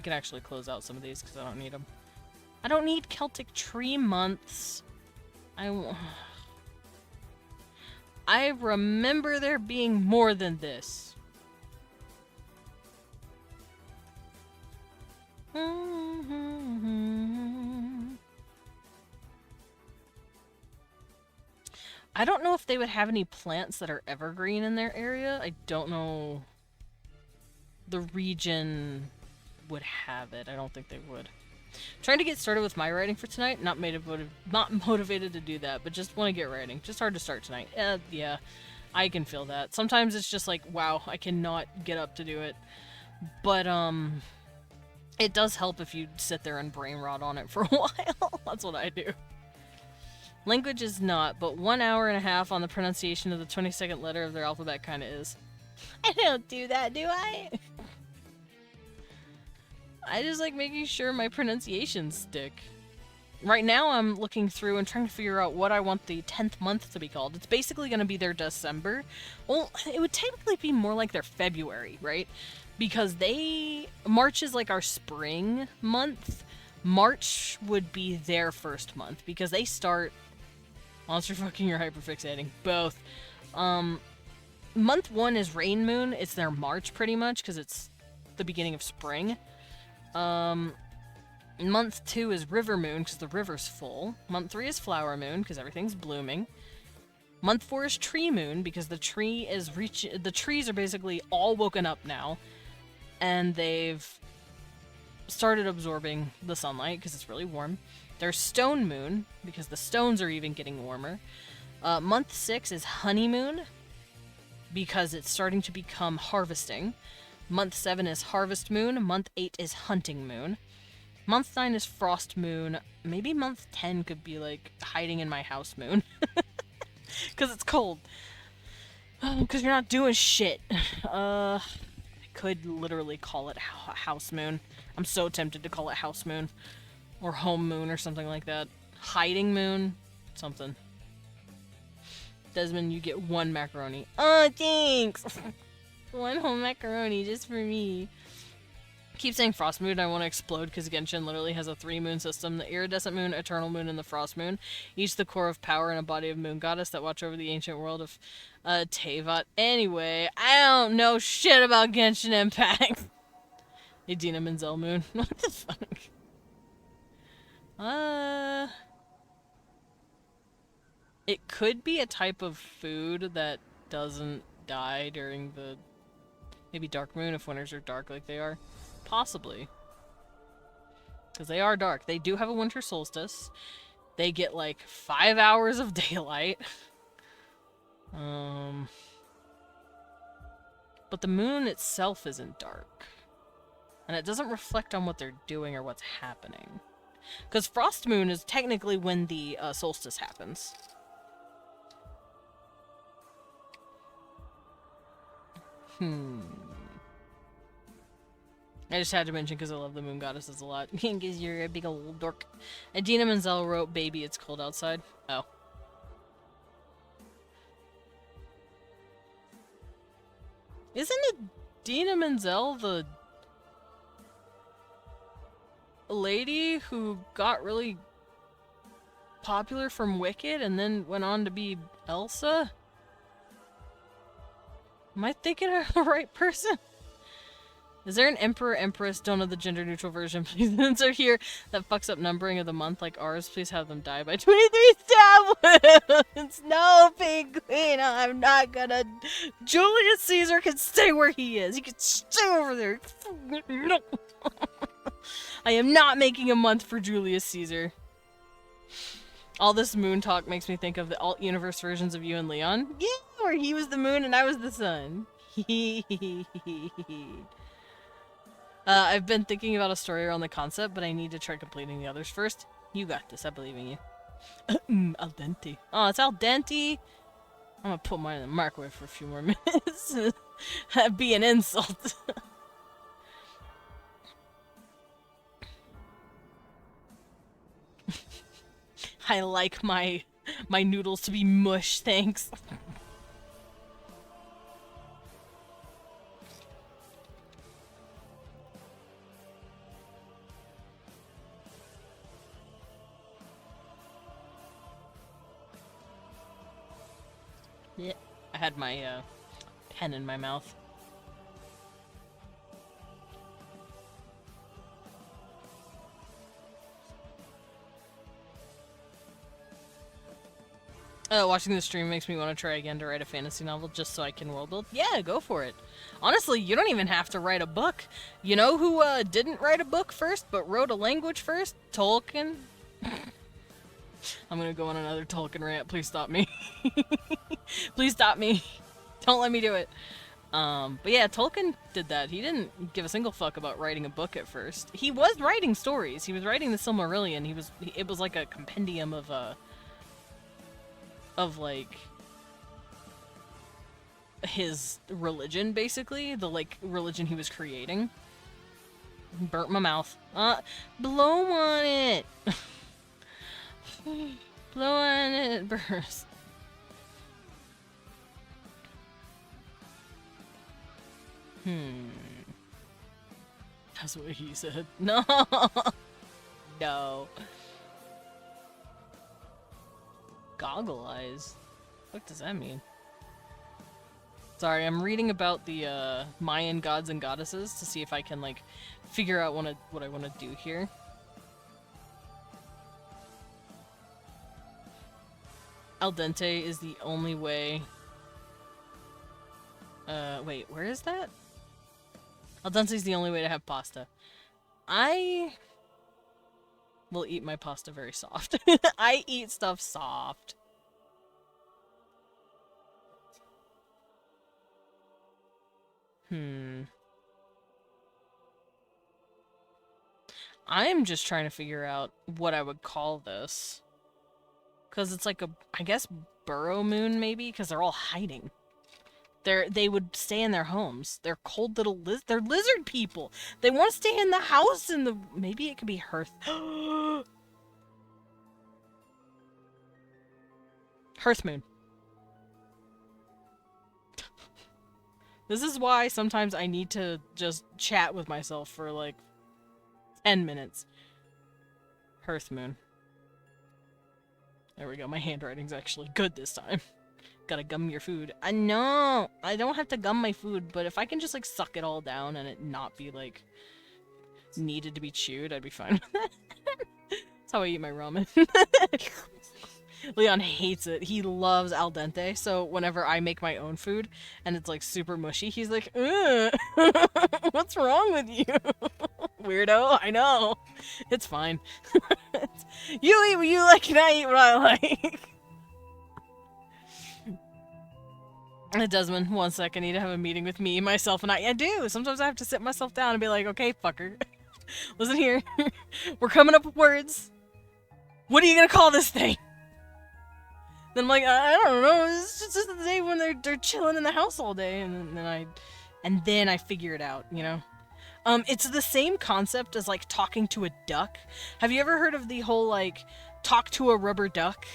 could actually close out some of these because I don't need them. I don't need Celtic tree months. I remember there being more than this. I don't know if they would have any plants that are evergreen in their area. I don't know. The region would have it. I don't think they would. Trying to get started with my writing for tonight. Not motivated to do that, but just want to get writing. Just hard to start tonight. Yeah, I can feel that. Sometimes it's just like, wow, I cannot get up to do it. But, it does help if you sit there and brain rot on it for a while. That's what I do. Language is not, but 1 hour and a half on the pronunciation of the 22nd letter of their alphabet kind of is. I don't do that, do I? I just like making sure my pronunciations stick. Right now I'm looking through and trying to figure out what I want the 10th month to be called. It's basically going to be their December. Well, it would technically be more like their February, right? Because March is like our spring month. March would be their first month because they start monster fucking or hyperfixating. Both. Month 1 is Rain Moon. It's their March pretty much because it's the beginning of spring. Month 2 is River Moon because the river's full. Month 3 is Flower Moon because everything's blooming. Month 4 is Tree Moon because the trees are basically all woken up now. And they've started absorbing the sunlight because it's really warm. There's Stone Moon because the stones are even getting warmer. Month 6 is Honeymoon because it's starting to become harvesting. Month 7 is Harvest Moon. Month 8 is Hunting Moon. Month 9 is Frost Moon. Maybe month 10 could be like hiding in my house moon. Because it's cold. Because you're not doing shit. could literally call it house moon. I'm so tempted to call it house moon. Or home moon or something like that. Hiding moon. Something. Desmond, you get 1 macaroni. Oh, thanks! 1 whole macaroni just for me. Keep saying frost moon, I want to explode because Genshin literally has a 3-moon system. The iridescent moon, eternal moon, and the frost moon. Each the core of power and a body of moon goddess that watch over the ancient world of Teyvat. Anyway, I don't know shit about Genshin Impact. Idina Menzel moon. What the fuck? It could be a type of food that doesn't die during the... Maybe dark moon if winters are dark like they are. Possibly. Because they are dark. They do have a winter solstice. They get like 5 hours of daylight. But the moon itself isn't dark. And it doesn't reflect on what they're doing or what's happening. Because frost moon is technically when the solstice happens. I just had to mention because I love the moon goddesses a lot. Because you're a big old dork. Idina Menzel wrote, "Baby, it's cold outside." Oh. Isn't Idina Menzel the lady who got really popular from Wicked and then went on to be Elsa? Am I thinking of the right person? Is there an Emperor, Empress, don't know the gender-neutral version, please answer here, that fucks up numbering of the month like ours? Please have them die by 23 stab wounds! No, Penguin, I'm not gonna... Julius Caesar can stay where he is. He can stay over there. No. I am not making a month for Julius Caesar. All this moon talk makes me think of the alt-universe versions of you and Leon. Yeah, where he was the moon and I was the sun. I've been thinking about a story around the concept, but I need to try completing the others first. You got this, I believe in you. Al dente. Oh, it's al dente? I'm gonna put mine in the microwave for a few more minutes. That'd be an insult. I like my noodles to be mush, thanks. Yeah, I had my pen in my mouth. Watching the stream makes me want to try again to write a fantasy novel just so I can world build. Yeah, go for it. Honestly, you don't even have to write a book. You know who didn't write a book first but wrote a language first? Tolkien. I'm gonna go on another Tolkien rant. Please stop me. Please stop me. Don't let me do it. But yeah, Tolkien did that. He didn't give a single fuck about writing a book at first. He was writing stories. He was writing the Silmarillion. It was like a compendium of like his religion, basically. The like religion he was creating. Burnt my mouth. Blow on it. Blow on it, burst. That's what he said. No. No. Goggle eyes? What does that mean? Sorry, I'm reading about the Mayan gods and goddesses to see if I can like figure out what I want to do here. Al dente is the only way. Wait, where is that? Al dente is the only way to have pasta. I will eat my pasta very soft. I eat stuff soft. I'm just trying to figure out what I would call this. Because it's like a, I guess, burrow moon, maybe? Because they're all hiding. They would stay in their homes. They're cold little they're lizard people. They want to stay in the house and the maybe it could be Hearth. Hearth Moon. This is why sometimes I need to just chat with myself for like 10 minutes. Hearth Moon. There we go. My handwriting's actually good this time. Gotta gum your food. I know! I don't have to gum my food, but if I can just like suck it all down and it not be like needed to be chewed, I'd be fine with that. That's how I eat my ramen. Leon hates it. He loves al dente, so whenever I make my own food and it's like super mushy, he's like, ugh, what's wrong with you? Weirdo, I know. It's fine. You eat what you like and I eat what I like. Desmond, 1 second, I need to have a meeting with me, myself, and I do. Sometimes I have to sit myself down and be like, okay, fucker. Listen here. We're coming up with words. What are you gonna call this thing? Then I'm like, I don't know. It's just the day when they're chilling in the house all day, and then I figure it out, you know. It's the same concept as like talking to a duck. Have you ever heard of the whole like talk to a rubber duck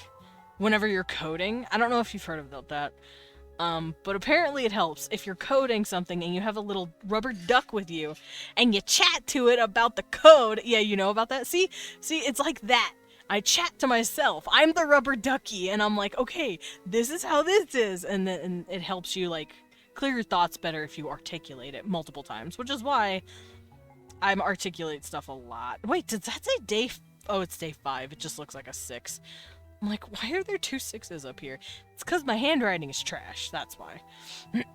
whenever you're coding? I don't know if you've heard about that. But apparently it helps if you're coding something and you have a little rubber duck with you and you chat to it about the code. Yeah, you know about that? See, it's like that. I chat to myself. I'm the rubber ducky and I'm like, okay, this is how this is. And then it helps you like clear your thoughts better if you articulate it multiple times, which is why I articulate stuff a lot. Wait, did that say day? Oh, it's day 5. It just looks like a 6. I'm like, why are there 2 6s up here? It's because my handwriting is trash. That's why.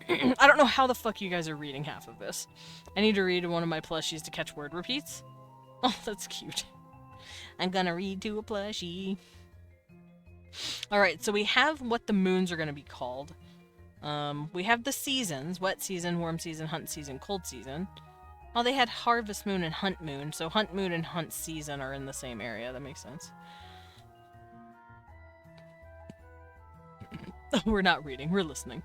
I don't know how the fuck you guys are reading half of this. I need to read one of my plushies to catch word repeats. Oh, that's cute. I'm gonna read to a plushie. Alright, so we have what the moons are gonna be called. We have the seasons. Wet season, warm season, hunt season, cold season. Oh, they had harvest moon and hunt moon. So hunt moon and hunt season are in the same area. That makes sense. We're not reading, we're listening.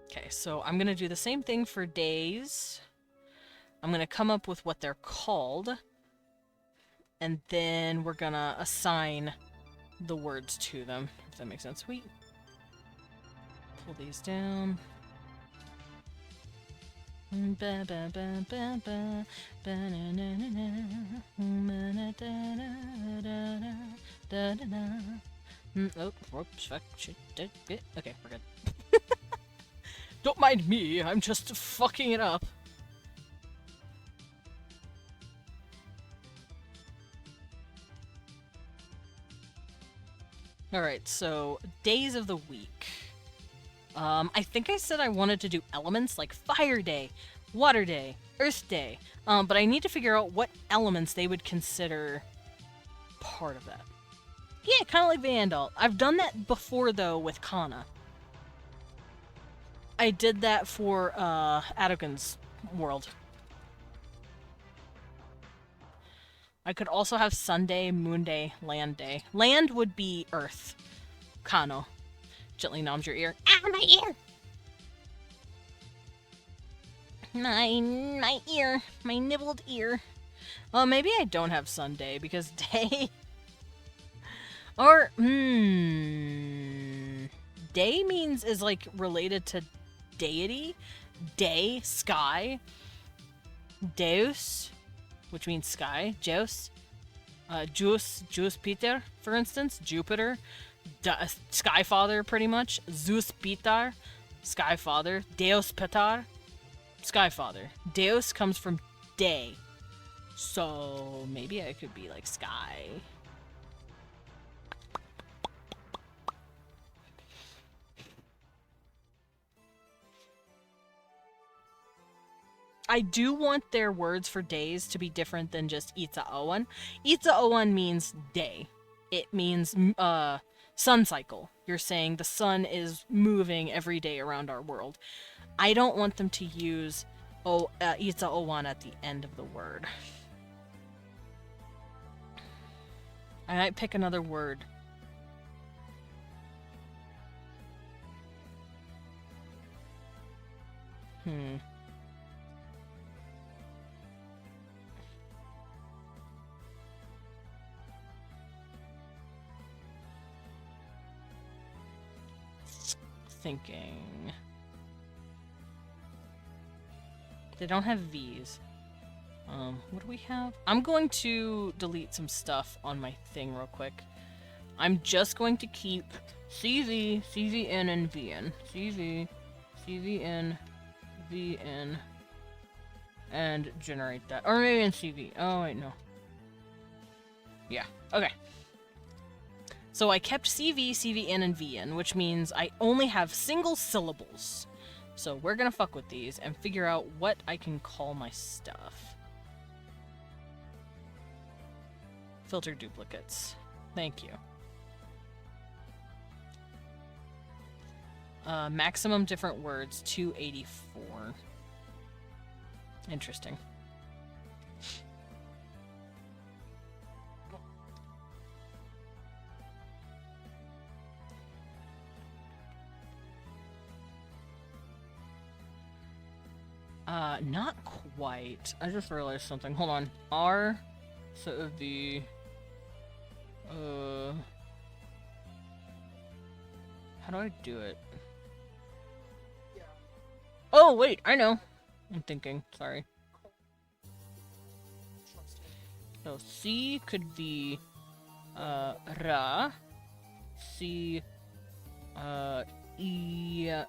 Okay, so I'm gonna do the same thing for days. I'm gonna come up with what they're called. And then we're gonna assign the words to them, if that makes sense. Sweet. Pull these down. Oh, whoops, fuck, shit, okay, we're good. Don't mind me, I'm just fucking it up. Alright, so days of the week. I think I said I wanted to do elements like Fire Day, Water Day, Earth Day, but I need to figure out what elements they would consider part of that. Yeah, kind of like Vandal. I've done that before, though, with Kana. I did that for, Adokin's world. I could also have Sunday, Moon Day, Land Day. Land would be Earth. Kano. Gently noms your ear. Ah, my ear! My ear. My nibbled ear. Well, maybe I don't have Sunday, because day... Or, day means is, like, related to deity. Day, sky. Deus, which means sky. Deus. Zeus Peter, for instance. Jupiter. Skyfather, pretty much. Zeus Pitar, Skyfather. Deus Petar, Skyfather. Deus comes from day. So maybe I could be like sky. I do want their words for days to be different than just Itza Owan. Itza Owan means day. It means sun cycle. You're saying the sun is moving every day around our world. I don't want them to use Itza Owan at the end of the word. I might pick another word. Thinking. They don't have V's. What do we have? I'm going to delete some stuff on my thing real quick. I'm just going to keep CV, CVN, and VN. CV, CVN, VN, and generate that. Or maybe in CV. Oh, wait, no. Yeah, okay. So I kept CV, CVN, and VN, which means I only have single syllables. So we're gonna fuck with these and figure out what I can call my stuff. Filter duplicates. Thank you. Maximum different words, 284. Interesting. Not quite. I just realized something. Hold on. R, so it would be, how do I do it? Yeah. Oh, wait, I know. I'm thinking. Sorry. Trust me. So C could be, Ra. C, E, that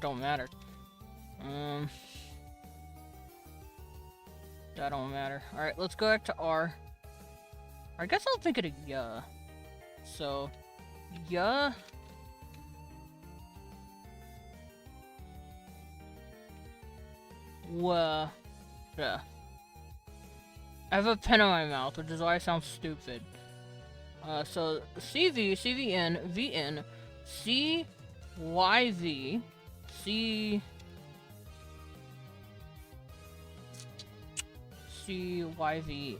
don't matter. That don't matter. Alright, let's go back to R. I guess I'll think of a ya. So, ya. Wa. Yeah. I have a pen in my mouth, which is why I sound stupid. So, CV, CVN, VN, CYV, CYV.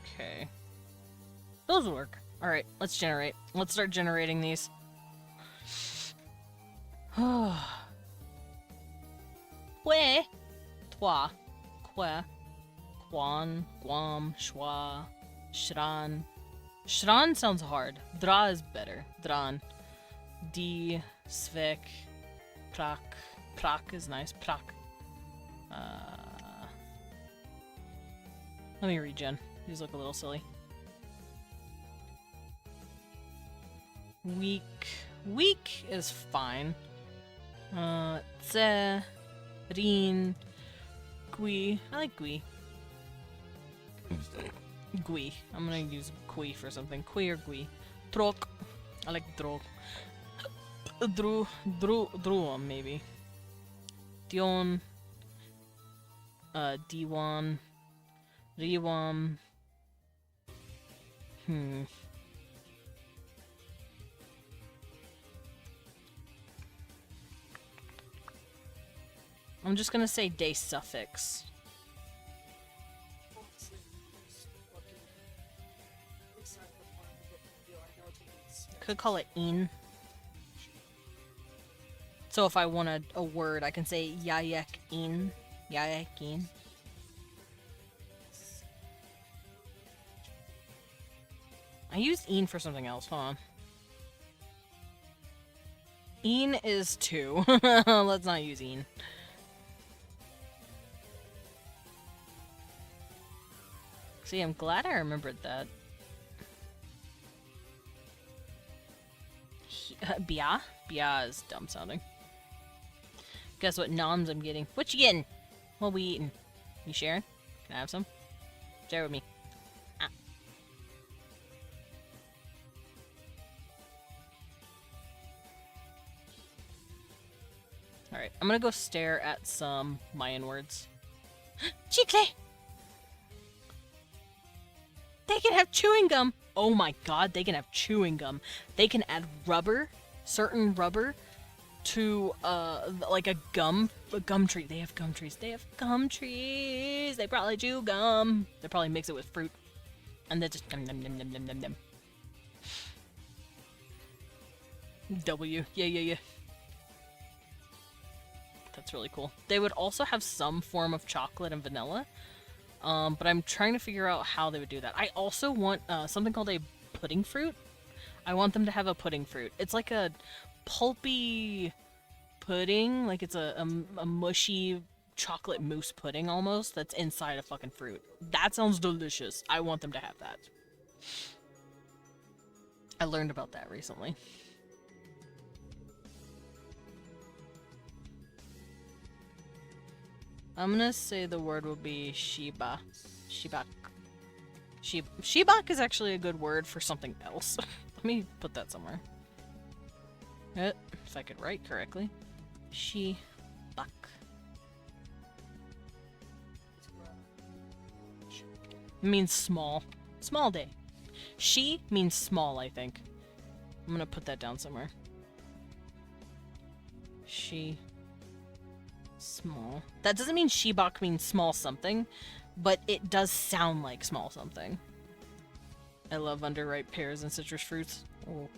Okay. Those work. Alright, let's generate. Let's start generating these. Que, toi, que, quan, guam, schwa, shran. Shran sounds hard. Dra is better. Dran. D, svek, prak. Prak is nice. Prak. Let me regen. These look a little silly. Weak. Weak is fine. Tse, rin, gui. I like gui. Gui. I'm gonna use gui for something. Gui or gui. Trok. I like drok. Druam maybe. Dion. Diwan. Riwam. I'm just gonna say day suffix. Honestly, it's fucking excited to find what video I know to use. Could call it in. So if I want a word, I can say yayek in. Yayek in. I used in for something else. Hold on. In is 2. Let's not use in. See, I'm glad I remembered that. Bia? Bia is dumb sounding. Guess what noms I'm getting? What you getting? What we eating? You sharing? Can I have some? Share with me. Ah. Alright, I'm gonna go stare at some Mayan words. Chicle! They can have chewing gum! Oh my god, they can have chewing gum. They can add rubber, certain rubber, to like a gum tree. They have gum trees. They have gum trees. They probably chew gum. They probably mix it with fruit, and they just nom nom nom nom nom nom nom. W. Yeah. That's really cool. They would also have some form of chocolate and vanilla, but I'm trying to figure out how they would do that. I also want something called a pudding fruit. I want them to have a pudding fruit. It's like a pulpy pudding, like it's a mushy chocolate mousse pudding almost that's inside a fucking fruit. That sounds delicious. I want them to have that. I learned about that recently. I'm gonna say the word will be Shiba. Shibak. Shibak is actually a good word for something else. Let me put that somewhere. If I could write correctly. Shibak. Means small. Small day. She means small, I think. I'm gonna put that down somewhere. She. Small. That doesn't mean Shibak means small something, but it does sound like small something. I love underripe pears and citrus fruits. Oh.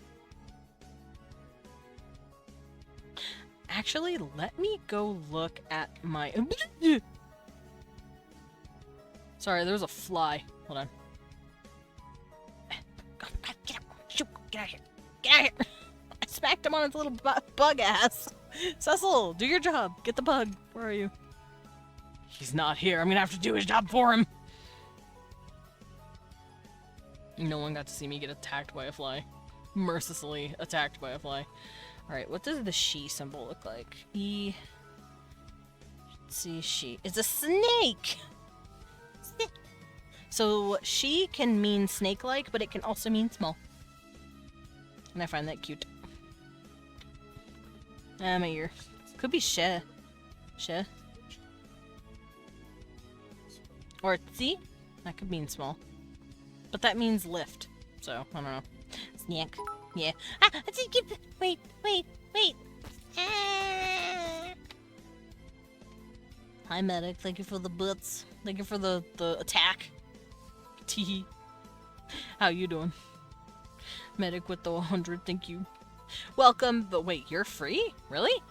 Actually, let me go look at my... Sorry, there was a fly. Hold on. Get out of here. Get out of here. I smacked him on his little bug ass. Cecil, do your job. Get the bug. Where are you? He's not here. I'm gonna have to do his job for him. No one got to see me get attacked by a fly. Mercilessly attacked by a fly. Alright, what does the she symbol look like? E. Let's see, she. It's a snake! So, she can mean snake-like, but it can also mean small. And I find that cute. Ah, my ear. Could be she. She. Or tzi. That could mean small. But that means lift. So, I don't know. Snack. Yeah. Ah! Wait. Ah. Hi, medic. Thank you for the boots. Thank you for the attack. Tee. How you doing? Medic with the 100. Thank you. Welcome. But wait, you're free? Really?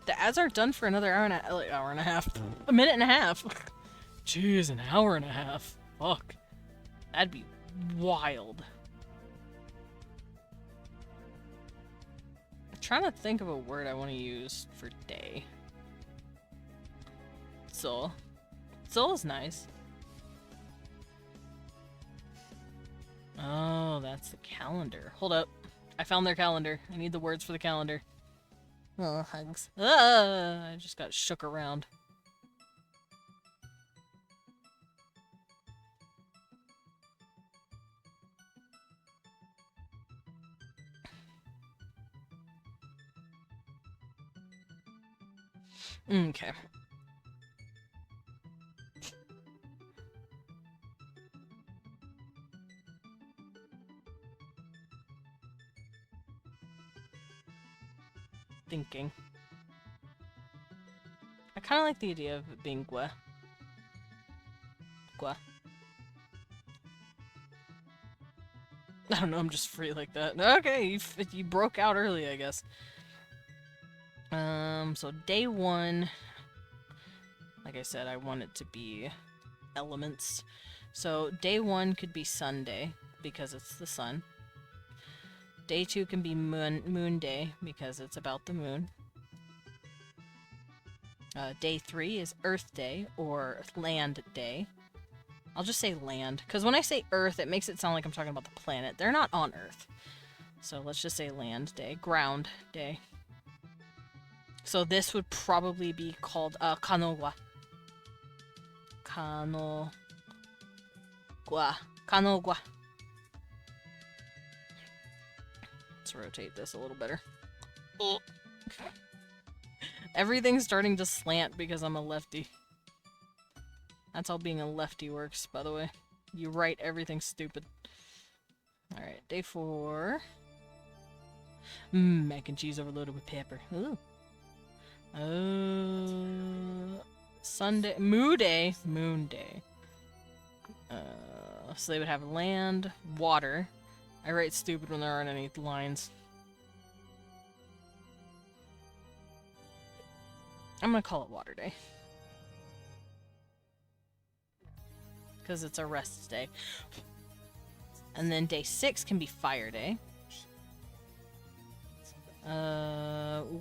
The ads aren't done for another hour and a half. A minute and a half. Jeez, an hour and a half. Fuck. That'd be wild. I'm trying to think of a word I want to use for day. So is nice. Oh, that's the calendar. Hold up. I found their calendar. I need the words for the calendar. Oh, hugs. I just got shook around. Okay. Thinking. I kind of like the idea of it being gua. Gua. I don't know, I'm just free like that. Okay, you broke out early, I guess. So day one, like I said, I want it to be elements. So day one could be Sunday, because it's the sun. Day two can be moon day, because it's about the moon. Day three is Earth Day, or Land Day. I'll just say land, because when I say Earth, it makes it sound like I'm talking about the planet. They're not on Earth. So let's just say Land Day. Ground Day. So this would probably be called Kanogwa. Kanogwa. Kanogwa. Let's rotate this a little better. Oh. Everything's starting to slant because I'm a lefty. That's how being a lefty works, by the way. You write everything stupid. Alright, day 4. Mac and cheese overloaded with pepper. Ooh. Sunday, Moo Day, Moon Day. So they would have land, water. I write stupid when there aren't any lines. I'm gonna call it Water Day. Because it's a rest day. And then day 6 can be Fire Day.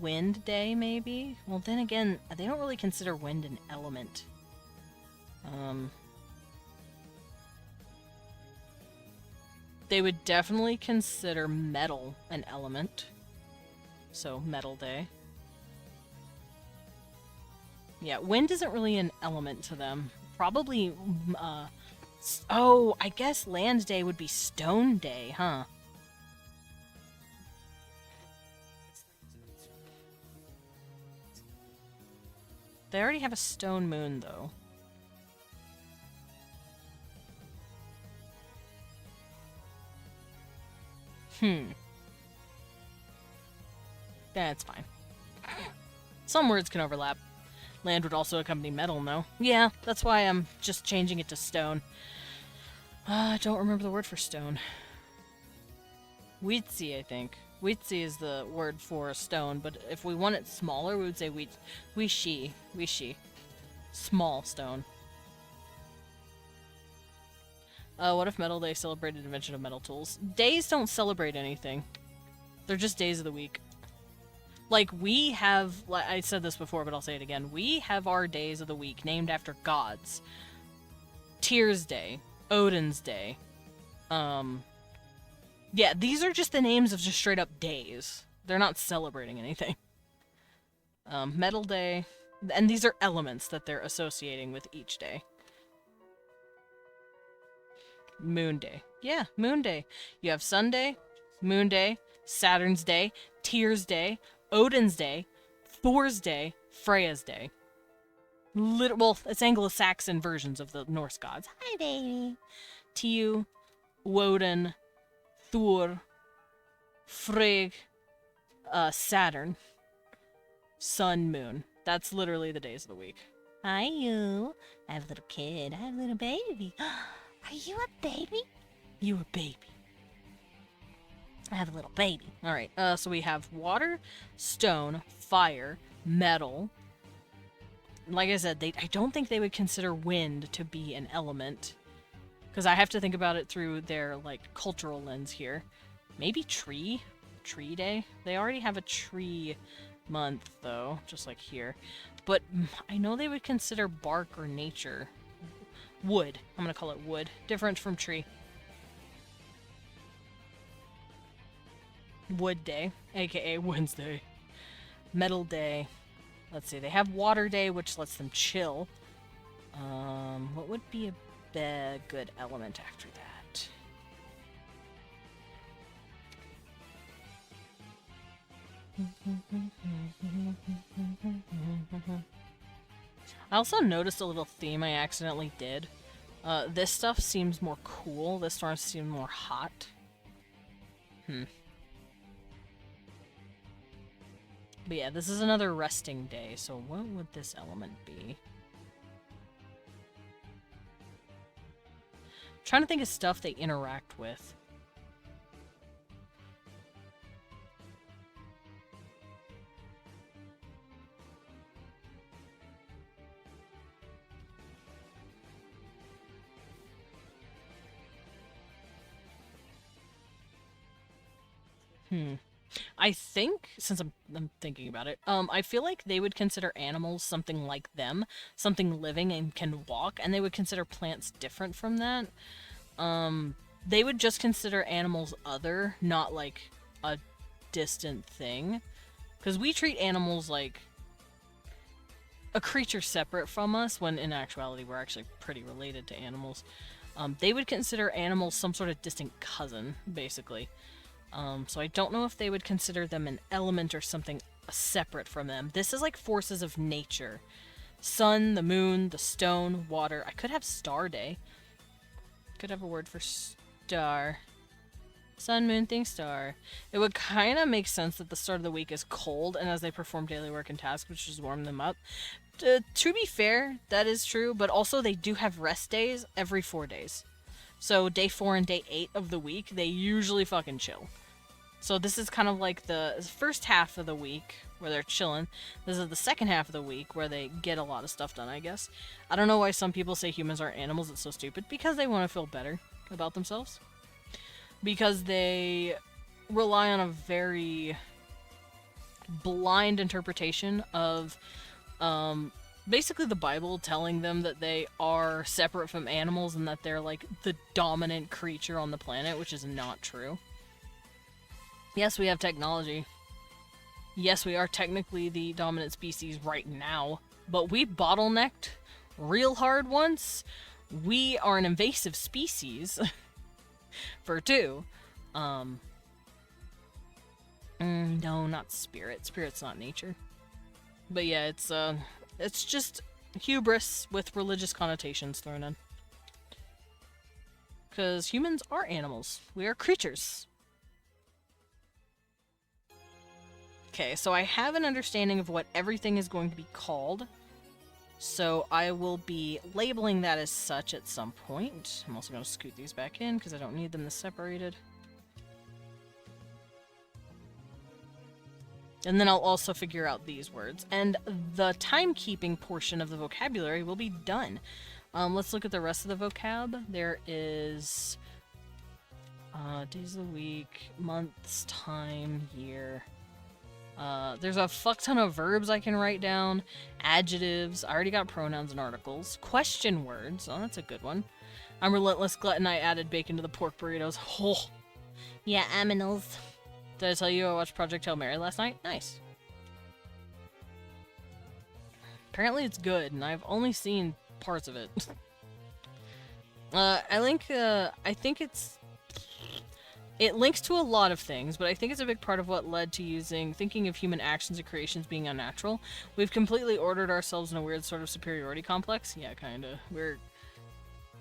Wind Day, maybe? Well, then again, they don't really consider wind an element. They would definitely consider metal an element. So, Metal Day. Yeah, wind isn't really an element to them. Probably, oh, I guess Land Day would be Stone Day, huh? They already have a stone moon, though. That's fine. Some words can overlap. Land would also accompany metal, no? Yeah, that's why I'm just changing it to stone. I don't remember the word for stone. Weetzi, I think. Weetzi is the word for a stone, but if we want it smaller, we would say Wishi. Small stone. What if Metal Day celebrated invention of metal tools? Days don't celebrate anything. They're just days of the week. Like, we have, like I said this before, but I'll say it again. We have our days of the week named after gods. Tyr's Day. Odin's Day. Yeah, these are just the names of just straight up days. They're not celebrating anything. Metal Day. And these are elements that they're associating with each day. Moon Day. Yeah, Moon Day. You have Sunday, Moon Day, Saturn's Day, Tyr's Day, Odin's Day, Thor's Day, Freya's Day. Well, it's Anglo-Saxon versions of the Norse gods. Hi, baby. Tiyu, Woden, Thor, Frigg, Saturn, Sun, Moon. That's literally the days of the week. Hi, you. I have a little kid. I have a little baby. Are you a baby? You a baby. I have a little baby. Alright, so we have water, stone, fire, metal. Like I said, I don't think they would consider wind to be an element. Because I have to think about it through their, like, cultural lens here. Maybe tree? Tree Day? They already have a tree month, though, just like here. But I know they would consider bark or nature. Wood. I'm gonna call it wood. Different from tree. Wood Day, aka Wednesday. Metal Day. Let's see, they have Water Day, which lets them chill. What would be a good element after that? I also noticed a little theme I accidentally did. This stuff seems more cool. This storm seems more hot. But yeah, this is another resting day, so what would this element be? I'm trying to think of stuff they interact with. I think, since I'm thinking about it, I feel like they would consider animals something like them, something living and can walk, and they would consider plants different from that. They would just consider animals other, not like a distant thing. Because we treat animals like a creature separate from us, when in actuality we're actually pretty related to animals. They would consider animals some sort of distant cousin, basically. So I don't know if they would consider them an element or something separate from them. This is like forces of nature. Sun, the moon, the stone, water. I could have Star Day. Could have a word for star. Sun, moon, thing, star. It would kind of make sense that the start of the week is cold, and as they perform daily work and tasks, which is warm them up. To be fair, that is true, but also they do have rest days every 4 days. So day 4 and day 8 of the week, they usually fucking chill. So this is kind of like the first half of the week where they're chilling. This is the second half of the week where they get a lot of stuff done, I guess. I don't know why some people say humans are animals. It's so stupid. Because they want to feel better about themselves. Because they rely on a very blind interpretation of basically the Bible telling them that they are separate from animals and that they're like the dominant creature on the planet, which is not true. Yes, we have technology. Yes, we are technically the dominant species right now, but we bottlenecked real hard once. We are an invasive species for 2. No, not spirit. Spirit's not nature. But yeah, it's just hubris with religious connotations thrown in. Because humans are animals. We are creatures. Okay, so I have an understanding of what everything is going to be called. So I will be labeling that as such at some point. I'm also going to scoot these back in because I don't need them this separated. And then I'll also figure out these words. And the timekeeping portion of the vocabulary will be done. Let's look at the rest of the vocab. There is days of the week, months, time, year. There's a fuck ton of verbs I can write down. Adjectives. I already got pronouns and articles. Question words. Oh, that's a good one. I'm relentless glutton. I added bacon to the pork burritos. Oh. Yeah, aminals. Did I tell you I watched Project Hail Mary last night? Nice. Apparently it's good, and I've only seen parts of it. I think it links to a lot of things, but I think it's a big part of what led to thinking of human actions and creations being unnatural. We've completely ordered ourselves in a weird sort of superiority complex. Yeah, kinda.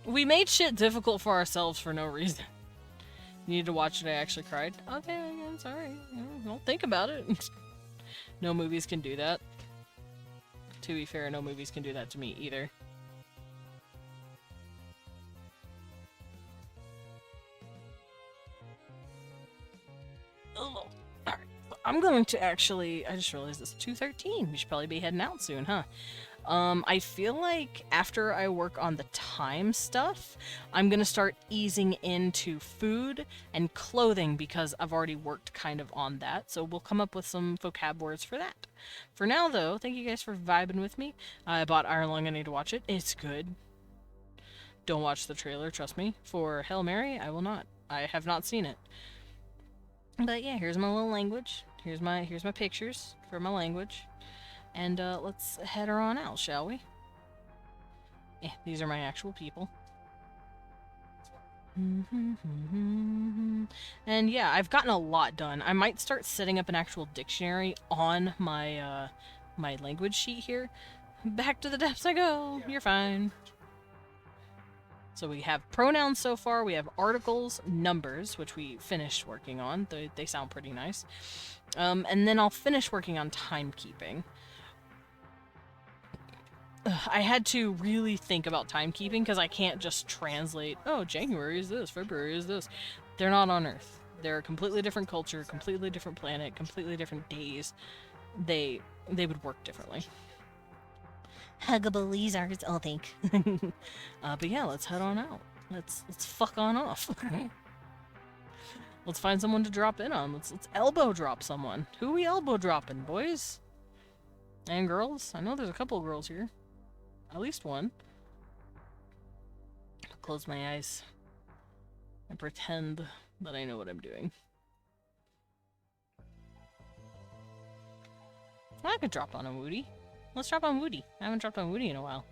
We made shit difficult for ourselves for no reason. You need to watch it. I actually cried. Okay, I'm sorry. Don't think about it. No movies can do that. To be fair, no movies can do that to me either. Oh, alright. I'm going to actually... I just realized it's 2:13. We should probably be heading out soon, huh? I feel like after I work on the time stuff, I'm gonna start easing into food and clothing because I've already worked kind of on that, so we'll come up with some vocab words for that. For now, though, thank you guys for vibing with me. I bought Iron Lung, I need to watch it. It's good. Don't watch the trailer, trust me. For Hail Mary, I will not. I have not seen it. But yeah, here's my little language. Here's my pictures for my language. And let's head her on out, shall we? Yeah, these are my actual people. And yeah, I've gotten a lot done. I might start setting up an actual dictionary on my my language sheet here. Back to the depths I go. You're fine. So we have pronouns so far. We have articles, numbers, which we finished working on. They sound pretty nice. And then I'll finish working on timekeeping. I had to really think about timekeeping because I can't just translate, oh, January is this, February is this. They're not on Earth. They're a completely different culture, completely different planet, completely different days. They would work differently. Huggable lizards, oh, think. But yeah, let's head on out. Let's fuck on off. Let's find someone to drop in on. Let's elbow drop someone. Who we elbow dropping, boys? And girls? I know there's a couple of girls here. At least one. I'll close my eyes and pretend that I know what I'm doing. I could drop on a Woody. Let's drop on Woody. I haven't dropped on Woody in a while.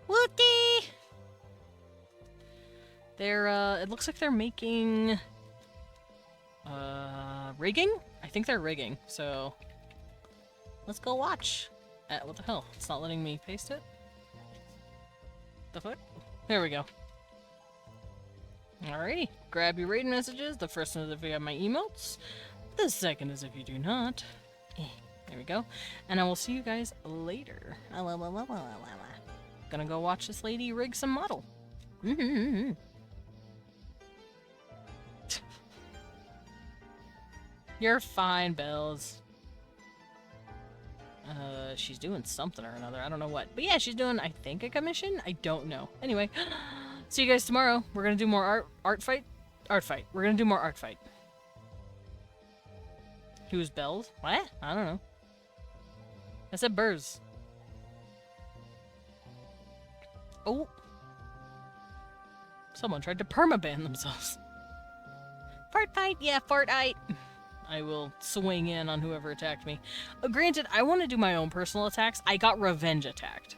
Woody! They're, it looks like they're making... rigging? I think they're rigging, so... Let's go watch. What the hell? It's not letting me paste it? The fuck? There we go. Alrighty, grab your rating messages. The first one is if you have my emotes. The second is if you do not. There we go. And I will see you guys later. Gonna go watch this lady rig some model. You're fine, Bells. She's doing something or another. I don't know what. But yeah, she's doing, I think, a commission? I don't know. Anyway, see you guys tomorrow. We're gonna do more art fight. We're gonna do more art fight. Who's Bells? What? I don't know. I said Burrs. Oh. Someone tried to permaban themselves. Fart fight? Yeah, fartite. I will swing in on whoever attacked me. Granted, I want to do my own personal attacks. I got revenge attacked.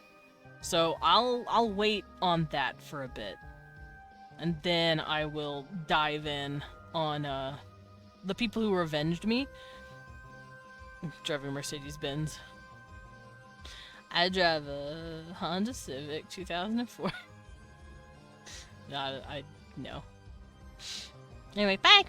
So I'll wait on that for a bit. And then I will dive in on the people who revenged me. Driving Mercedes-Benz. I drive a Honda Civic 2004. I know. Anyway, bye!